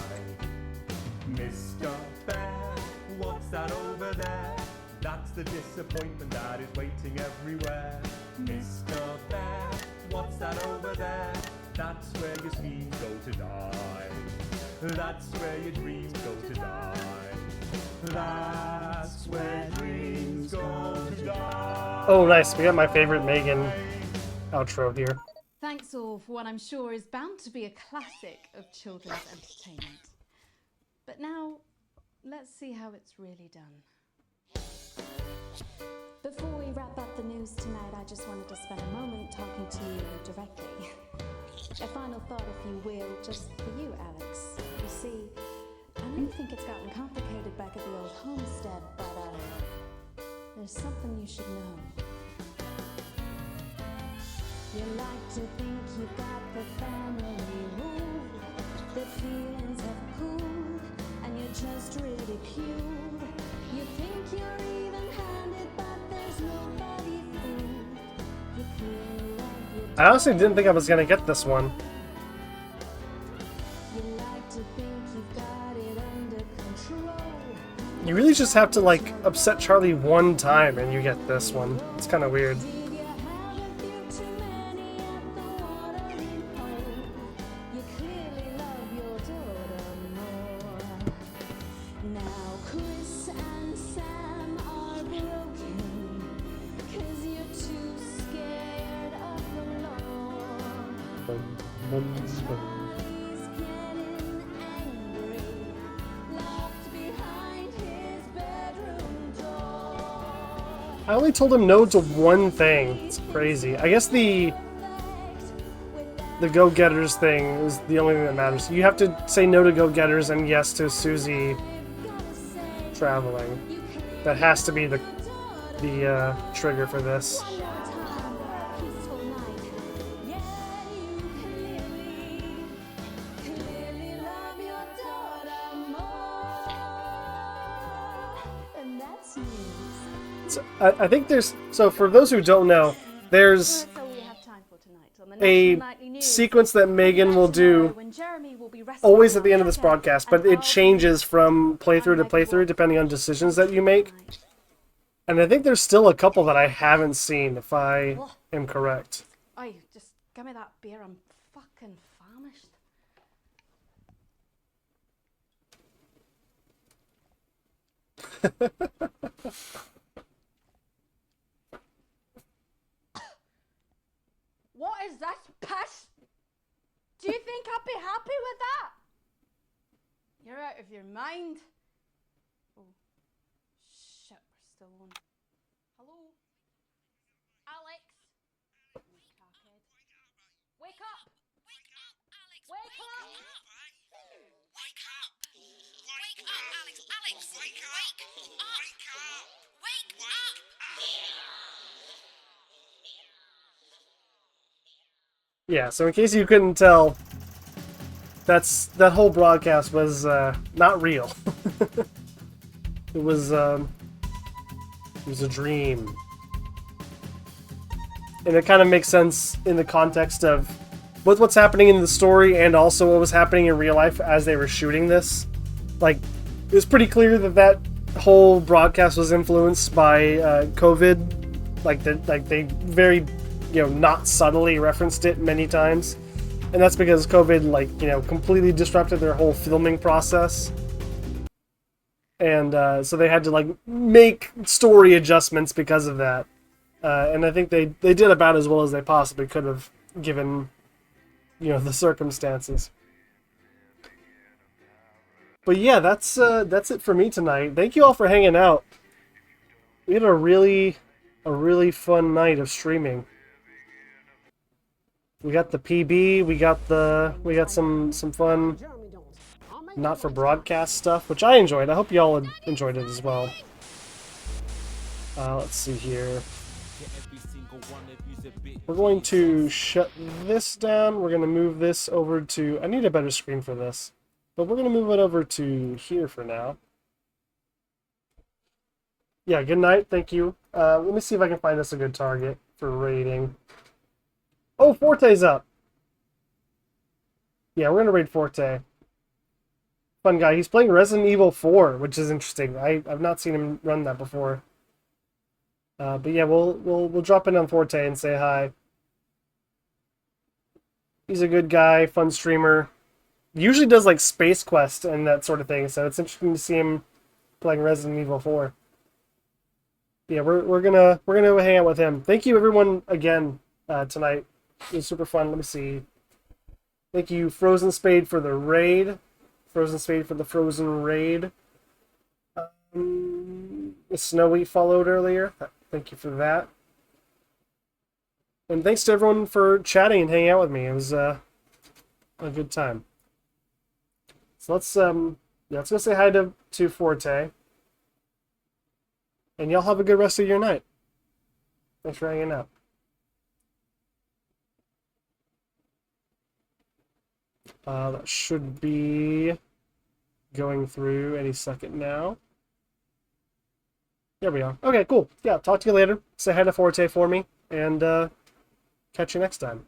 Mr. Bear, what's that over there? That's the disappointment that is waiting everywhere. Mr. Bear, what's that over there? That's where your schemes go to die. That's where your dreams go to die. That's where dreams go to die. Oh, nice. We got my favorite Megan outro here. Thanks all for what I'm sure is bound to be a classic of children's entertainment. But now, let's see how it's really done. Before we wrap up the news tonight, I just wanted to spend a moment talking to you directly. A final thought, if you will, just for you, Alex. You see, I know you think it's gotten complicated back at the old homestead, but there's something you should know. You like to think you've got the family rule, the feelings have cooled, and you're just ridiculed. I honestly didn't think I was gonna get this one. You really just have to, like, upset Charlie one time and you get this one. It's kind of weird. I only told him no to one thing. It's crazy. I guess the go-getters thing is the only thing that matters. You have to say no to go-getters and yes to Susie traveling. That has to be the trigger for this. So, I think there's... So, for those who don't know, there's a sequence that Megan will do always at the end of this broadcast, but it changes from playthrough to playthrough depending on decisions that you make. And I think there's still a couple that I haven't seen, if I am correct. Oi, just give me that beer. I'm fucking famished. What is this piss? Do you think I'd be happy with that? You're out of your mind. Oh, shit, we're still on. Hello? Alex? Cockhead. Wake up! Wake up, Alex! Wake up! Wake up! Wake up, Alex! Alex! Wake up! Wake up! Wake up! Yeah, so in case you couldn't tell, that whole broadcast was not real. It was a dream. And it kind of makes sense in the context of both what's happening in the story and also what was happening in real life as they were shooting this. Like, it was pretty clear that whole broadcast was influenced by COVID. Like they very, not subtly referenced it many times. And that's because COVID, completely disrupted their whole filming process. And so they had to, make story adjustments because of that. And I think they did about as well as they possibly could have, given, the circumstances. But yeah, that's it for me tonight. Thank you all for hanging out. We had a really fun night of streaming. We got the PB, we got some fun not for broadcast stuff, which I enjoyed. I hope y'all enjoyed it as well. Let's see here. We're going to shut this down. We're going to move this over to... I need a better screen for this. But we're going to move it over to here for now. Yeah, good night. Thank you. Let me see if I can find us a good target for raiding. Oh, Forte's up. Yeah, we're going to raid Forte. Fun guy. He's playing Resident Evil 4, which is interesting. I've not seen him run that before. But yeah, we'll drop in on Forte and say hi. He's a good guy, fun streamer. He usually does Space Quest and that sort of thing, so it's interesting to see him playing Resident Evil 4. Yeah, we're gonna hang out with him. Thank you everyone again tonight. It was super fun. Let me see. Thank you, Frozen Spade, for the raid. Frozen Spade for the Frozen raid. Snowy followed earlier. Thank you for that. And thanks to everyone for chatting and hanging out with me. It was a good time. So let's go say hi to Forte. And y'all have a good rest of your night. Thanks for hanging out. That should be going through any second now. There we are. Okay, cool. Yeah, talk to you later. Say hi to Forte for me. And catch you next time.